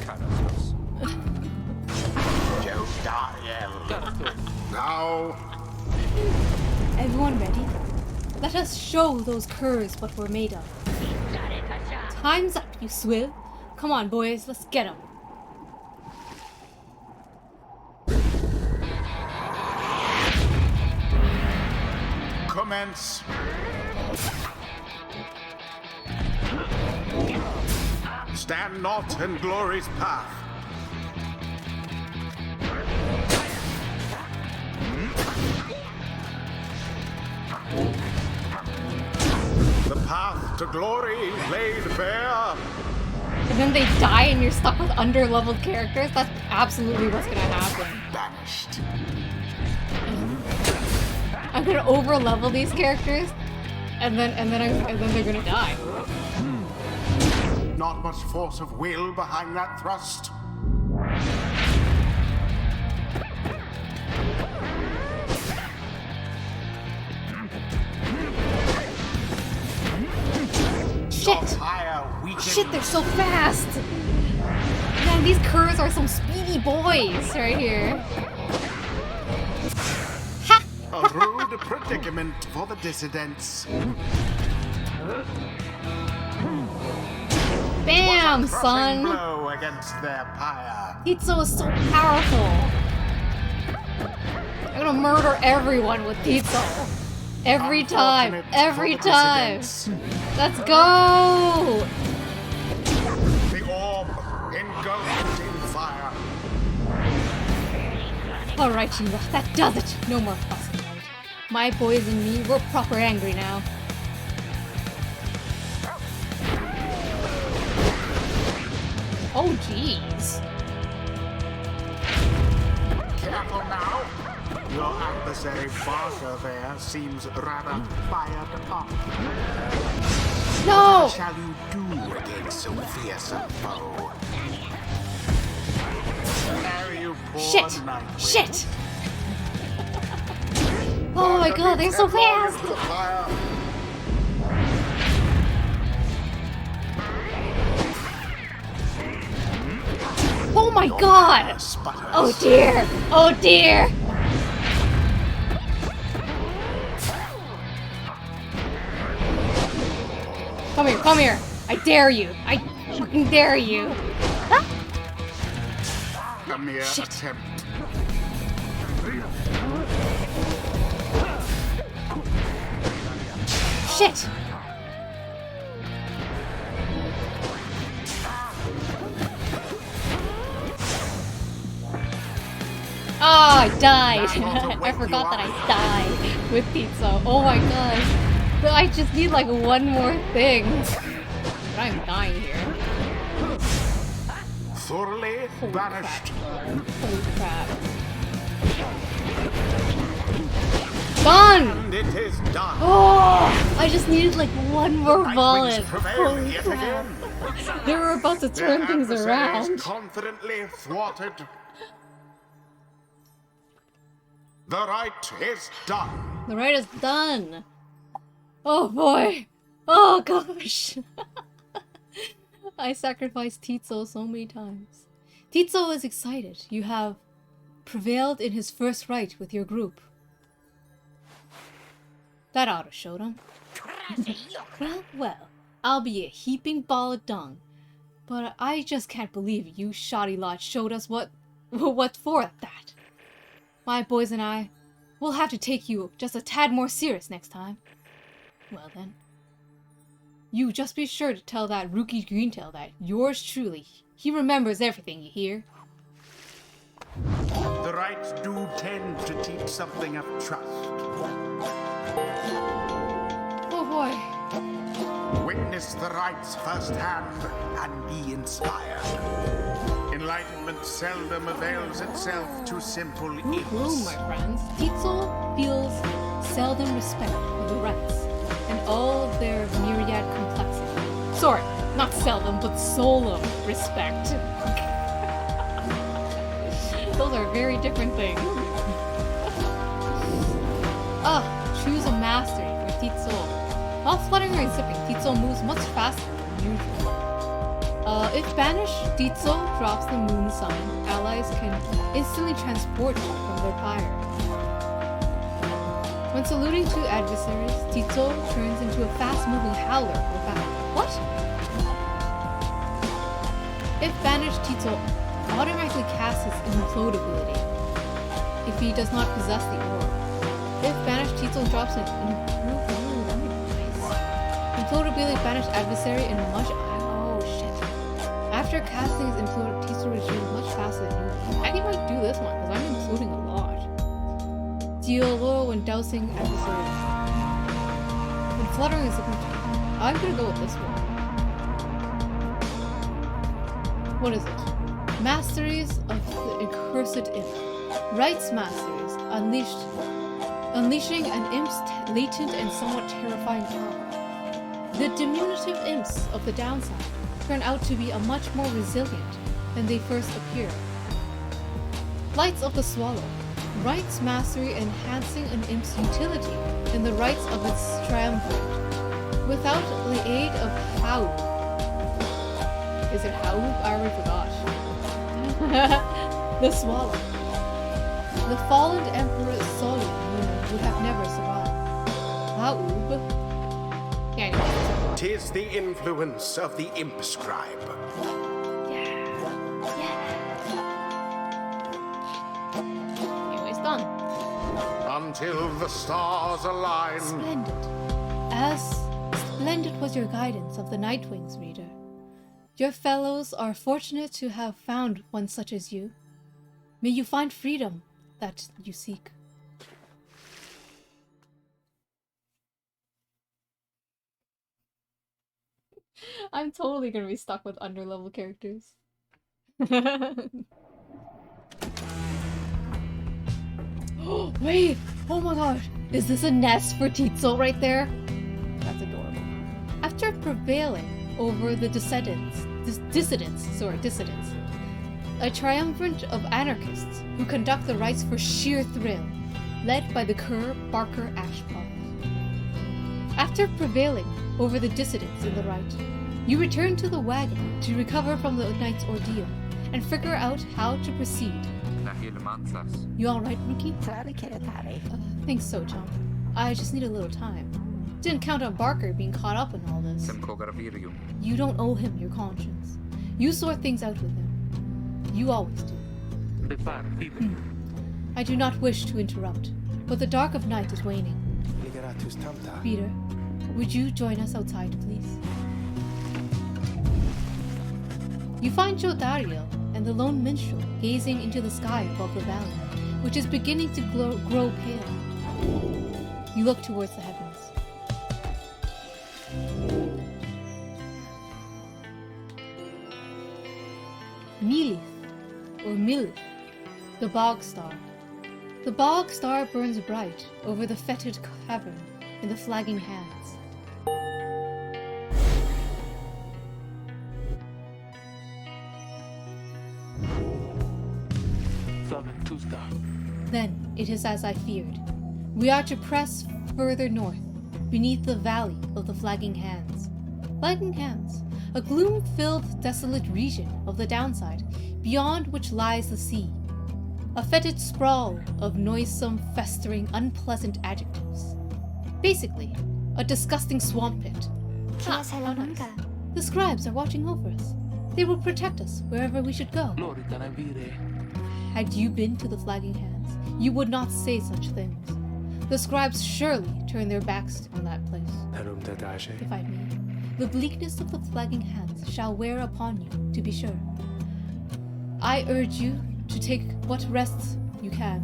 Karatos. Jodiel. Now, Everyone ready? Let us show those curs what we're made of. Time's up, you swill. Come on, boys, let's get 'em. commence. Stand not in glory's path. The path to glory laid bare. And then they die and you're stuck with under-leveled characters? That's absolutely what's gonna happen. Banished. I'm gonna over-level these characters, and then they're gonna die. Not much force of will behind that thrust. Shit! Higher, weakened. Shit, they're so fast! Man, these curs are some speedy boys right here. Ha! A rude predicament for the dissidents. Bam, was a crushing son! blow against their pyre. Titso is so powerful! I'm gonna murder everyone with Titso! Every time! Unfortunate Every for the time! dissidents. Let's go! The orb engulfed in fire. Alright, Sheila, that does it! No more fussing about it. My boys and me, we're proper angry now. Oh, jeez. Careful now. Your adversary Barker there seems rather fired up. No! What shall you do against so fierce a foe? There you poor Shit! Nightwing. Shit! Oh my god, they're so fast! Fire. Oh my god! Sputters. Oh dear! Oh dear! Come here, come here! I dare you! I fucking dare you! A mere Shit. attempt. Shit! Oh, I died! I forgot that I died with pizza. Oh my god. I just need like one more thing. But I'm dying here. Thoroughly Holy banished. Holy crap. Done! And it is done. Oh! I just needed like one more Nightwings bullet. prevail Holy yet crap. again. They were about to turn Their things adversaries around. confidently thwarted. The right is done. The right is done. Oh boy. Oh gosh. I sacrificed Titso so many times. Titso is excited. You have prevailed in his first right with your group. That ought to show them. Well, I'll be a heaping ball of dung. But I just can't believe you shoddy lot showed us what for at that. My boys and I, we'll have to take you just a tad more serious next time. Well then. You just be sure to tell that rookie Greentail that yours truly, he remembers everything, you hear? The right do tend to teach something of trust. Oh boy. Witness the rights firsthand and be inspired. Enlightenment seldom avails itself to simple Ooh, imps. my friends. Titso feels seldom respect for the rights and all of their myriad complexity. Sorry, not seldom, but solemn respect. Those are very different things. Choose a mastery for Titso. While fluttering and zipping, Titso moves much faster than usual. If banished, Titso drops the moon sign. Allies can instantly transport them from their pyre. When saluting two adversaries, Titso turns into a fast-moving howler for battle. What? If banished, Titso automatically casts his implode ability if he does not possess the orb. If banished, Titso drops an implode ability banished adversary in much. Oh shit. After casting his implode, Titso returns much faster than usual. I think I might do this one because I'm imploding a lot. Deal low when dousing adversary. When fluttering is I'm gonna go with this one. What is it? Masteries of the accursed imp. Rights masteries unleashing an imp's latent and somewhat terrifying power. The diminutive imps of the downside turn out to be much more resilient than they first appear. Lights of the Swallow. Rights mastery enhancing an imp's utility and the rights of its triumvirate. Without the aid of Hau. Is it Hau? I already forgot. The Swallow. The fallen Emperor Solian would have never survived. Haub. Yeah. 'Tis the influence of the imp scribe. Anyways, done. Until the stars align. Splendid. As splendid was your guidance of the Nightwings, reader. Your fellows are fortunate to have found one such as you. May you find freedom that you seek. I'm totally gonna be stuck with underlevel characters. Oh, wait! Oh my gosh! Is this a nest for Titzel right there? That's adorable. After prevailing over the dissidents, a triumvirate of anarchists who conduct the rites for sheer thrill, led by the Kerr Barker Ashpot. After prevailing over the dissidents in the rite, you return to the wagon to recover from the night's ordeal and figure out how to proceed. You alright, Rookie? Think so, Chum. I just need a little time. Didn't count on Barker being caught up in all this. You don't owe him your conscience. You sort things out with him. You always do. I do not wish to interrupt, but the dark of night is waning. Ligeratus tamta. Peter, would you join us outside, please? You find Jodariel and the lone minstrel gazing into the sky above the valley, which is beginning to grow pale. You look towards the heavens. Milith, or Milith, the bog star. The bog star burns bright over the fetid cavern in the flagging hands. Then it is as I feared. We are to press further north, beneath the valley of the flagging hands. Flagging hands, a gloom-filled, desolate region of the downside, beyond which lies the sea. A fetid sprawl of noisome, festering, unpleasant adjectives. Basically, a disgusting swamp pit. Kaya How nice. Salamanca. The scribes are watching over us. They will protect us wherever we should go. Had you been to the flagging hands, you would not say such things. The scribes surely turn their backs on that place. If I may, the bleakness of the flagging hands shall wear upon you, to be sure. I urge you to take what rest you can,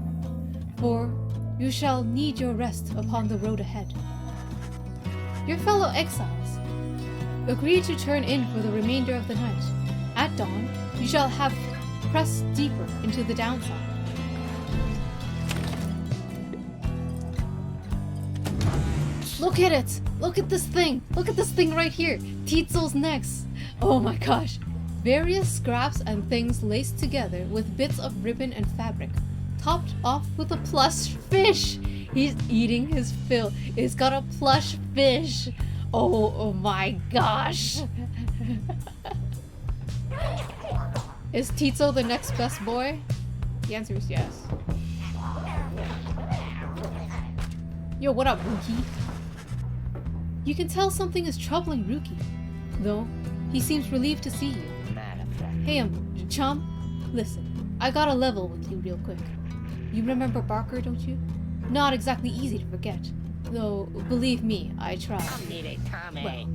for you shall need your rest upon the road ahead. Your fellow exiles, agree to turn in for the remainder of the night. At dawn, you shall have pressed deeper into the downside. Look at it! Look at this thing! Look at this thing right here! Titzel's necks! Oh my gosh! Various scraps and things laced together with bits of ribbon and fabric, topped off with a plush fish! He's eating his fill. It's got a plush fish! Oh my gosh! Is Titzel the next best boy? The answer is yes. Yo, what up, Rookie? You can tell something is troubling Rookie, though he seems relieved to see you. Hey, chum, listen, I gotta level with you real quick. You remember Barker, don't you? Not exactly easy to forget, though believe me, I try. Well,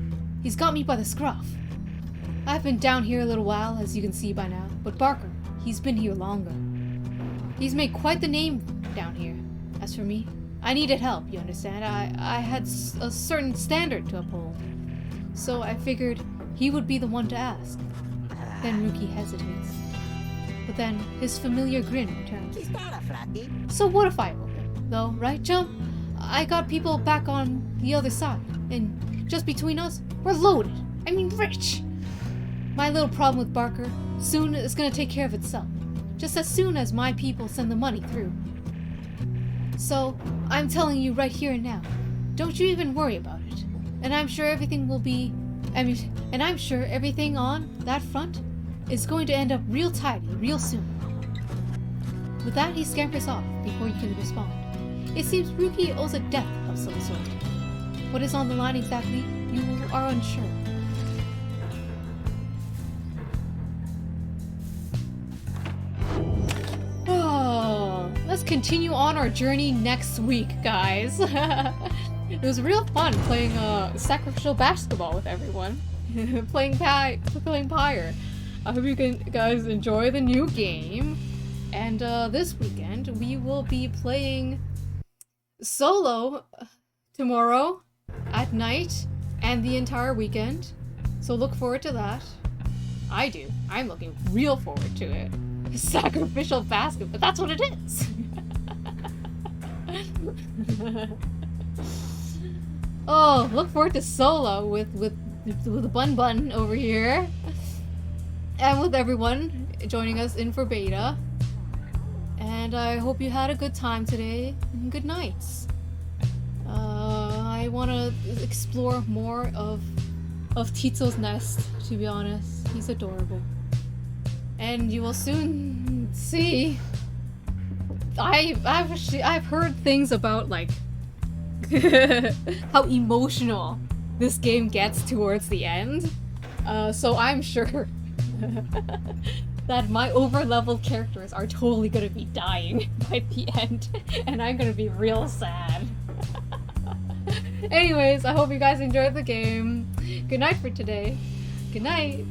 he's got me by the scruff. I've been down here a little while, as you can see by now, but Barker, he's been here longer. He's made quite the name down here. As for me, I needed help, you understand? I had a certain standard to uphold. So I figured he would be the one to ask. Then Rookie hesitates. But then his familiar grin returns. So what if I owe him? Though, right, chum? I got people back on the other side, and just between us, we're loaded. I mean rich. My little problem with Barker soon is gonna take care of itself, just as soon as my people send the money through. So, I'm telling you right here and now, don't you even worry about it. And I'm sure everything I'm sure everything on that front is going to end up real tidy real soon. With that, he scampers off before you can respond. It seems Rookie owes a debt of some sort. What is on the line exactly? you are unsure. Oh, let's continue on our journey next week, guys. It was real fun playing sacrificial basketball with everyone. playing Pyre. I hope you guys enjoy the new game. And this weekend we will be playing solo tomorrow at night and the entire weekend. So look forward to that. I do. I'm looking real forward to it. Sacrificial basket, but that's what it is. Oh, look forward to solo with the Bun over here, and with everyone joining us in for beta. And I hope you had a good time today. And good nights. I want to explore more of Tito's nest. To be honest, he's adorable. And you will soon see. I've heard things about like how emotional this game gets towards the end. So I'm sure that my over-leveled characters are totally gonna be dying by the end, and I'm gonna be real sad. Anyways, I hope you guys enjoyed the game. Good night for today. Good night.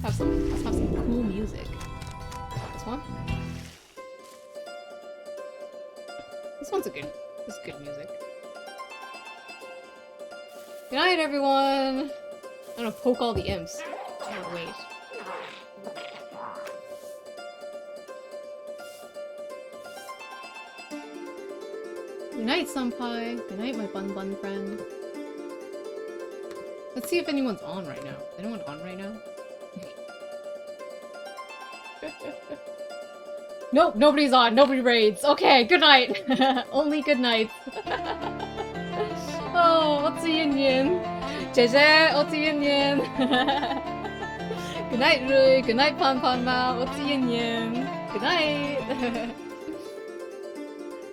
Let's have some cool music. This one? This one's good music. Good night, everyone! I'm gonna poke all the imps. Oh, wait. Good night, Senpai. Good night, my bun friend. Let's see if anyone's on right now. Is anyone on right now? Nope, nobody's on. Nobody raids. Okay, good night. Only good nights. Oh, what's the yin? JJ, what's the yin? Good night, Rui. Good night, Pan Ma. What's the yin? Good night.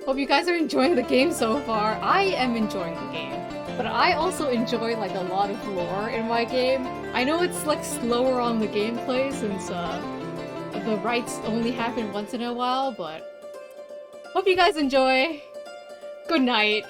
Hope you guys are enjoying the game so far. I am enjoying the game, but I also enjoy like a lot of lore in my game. I know it's like slower on the gameplay since the rights only happen once in a while, but hope you guys enjoy. Good night.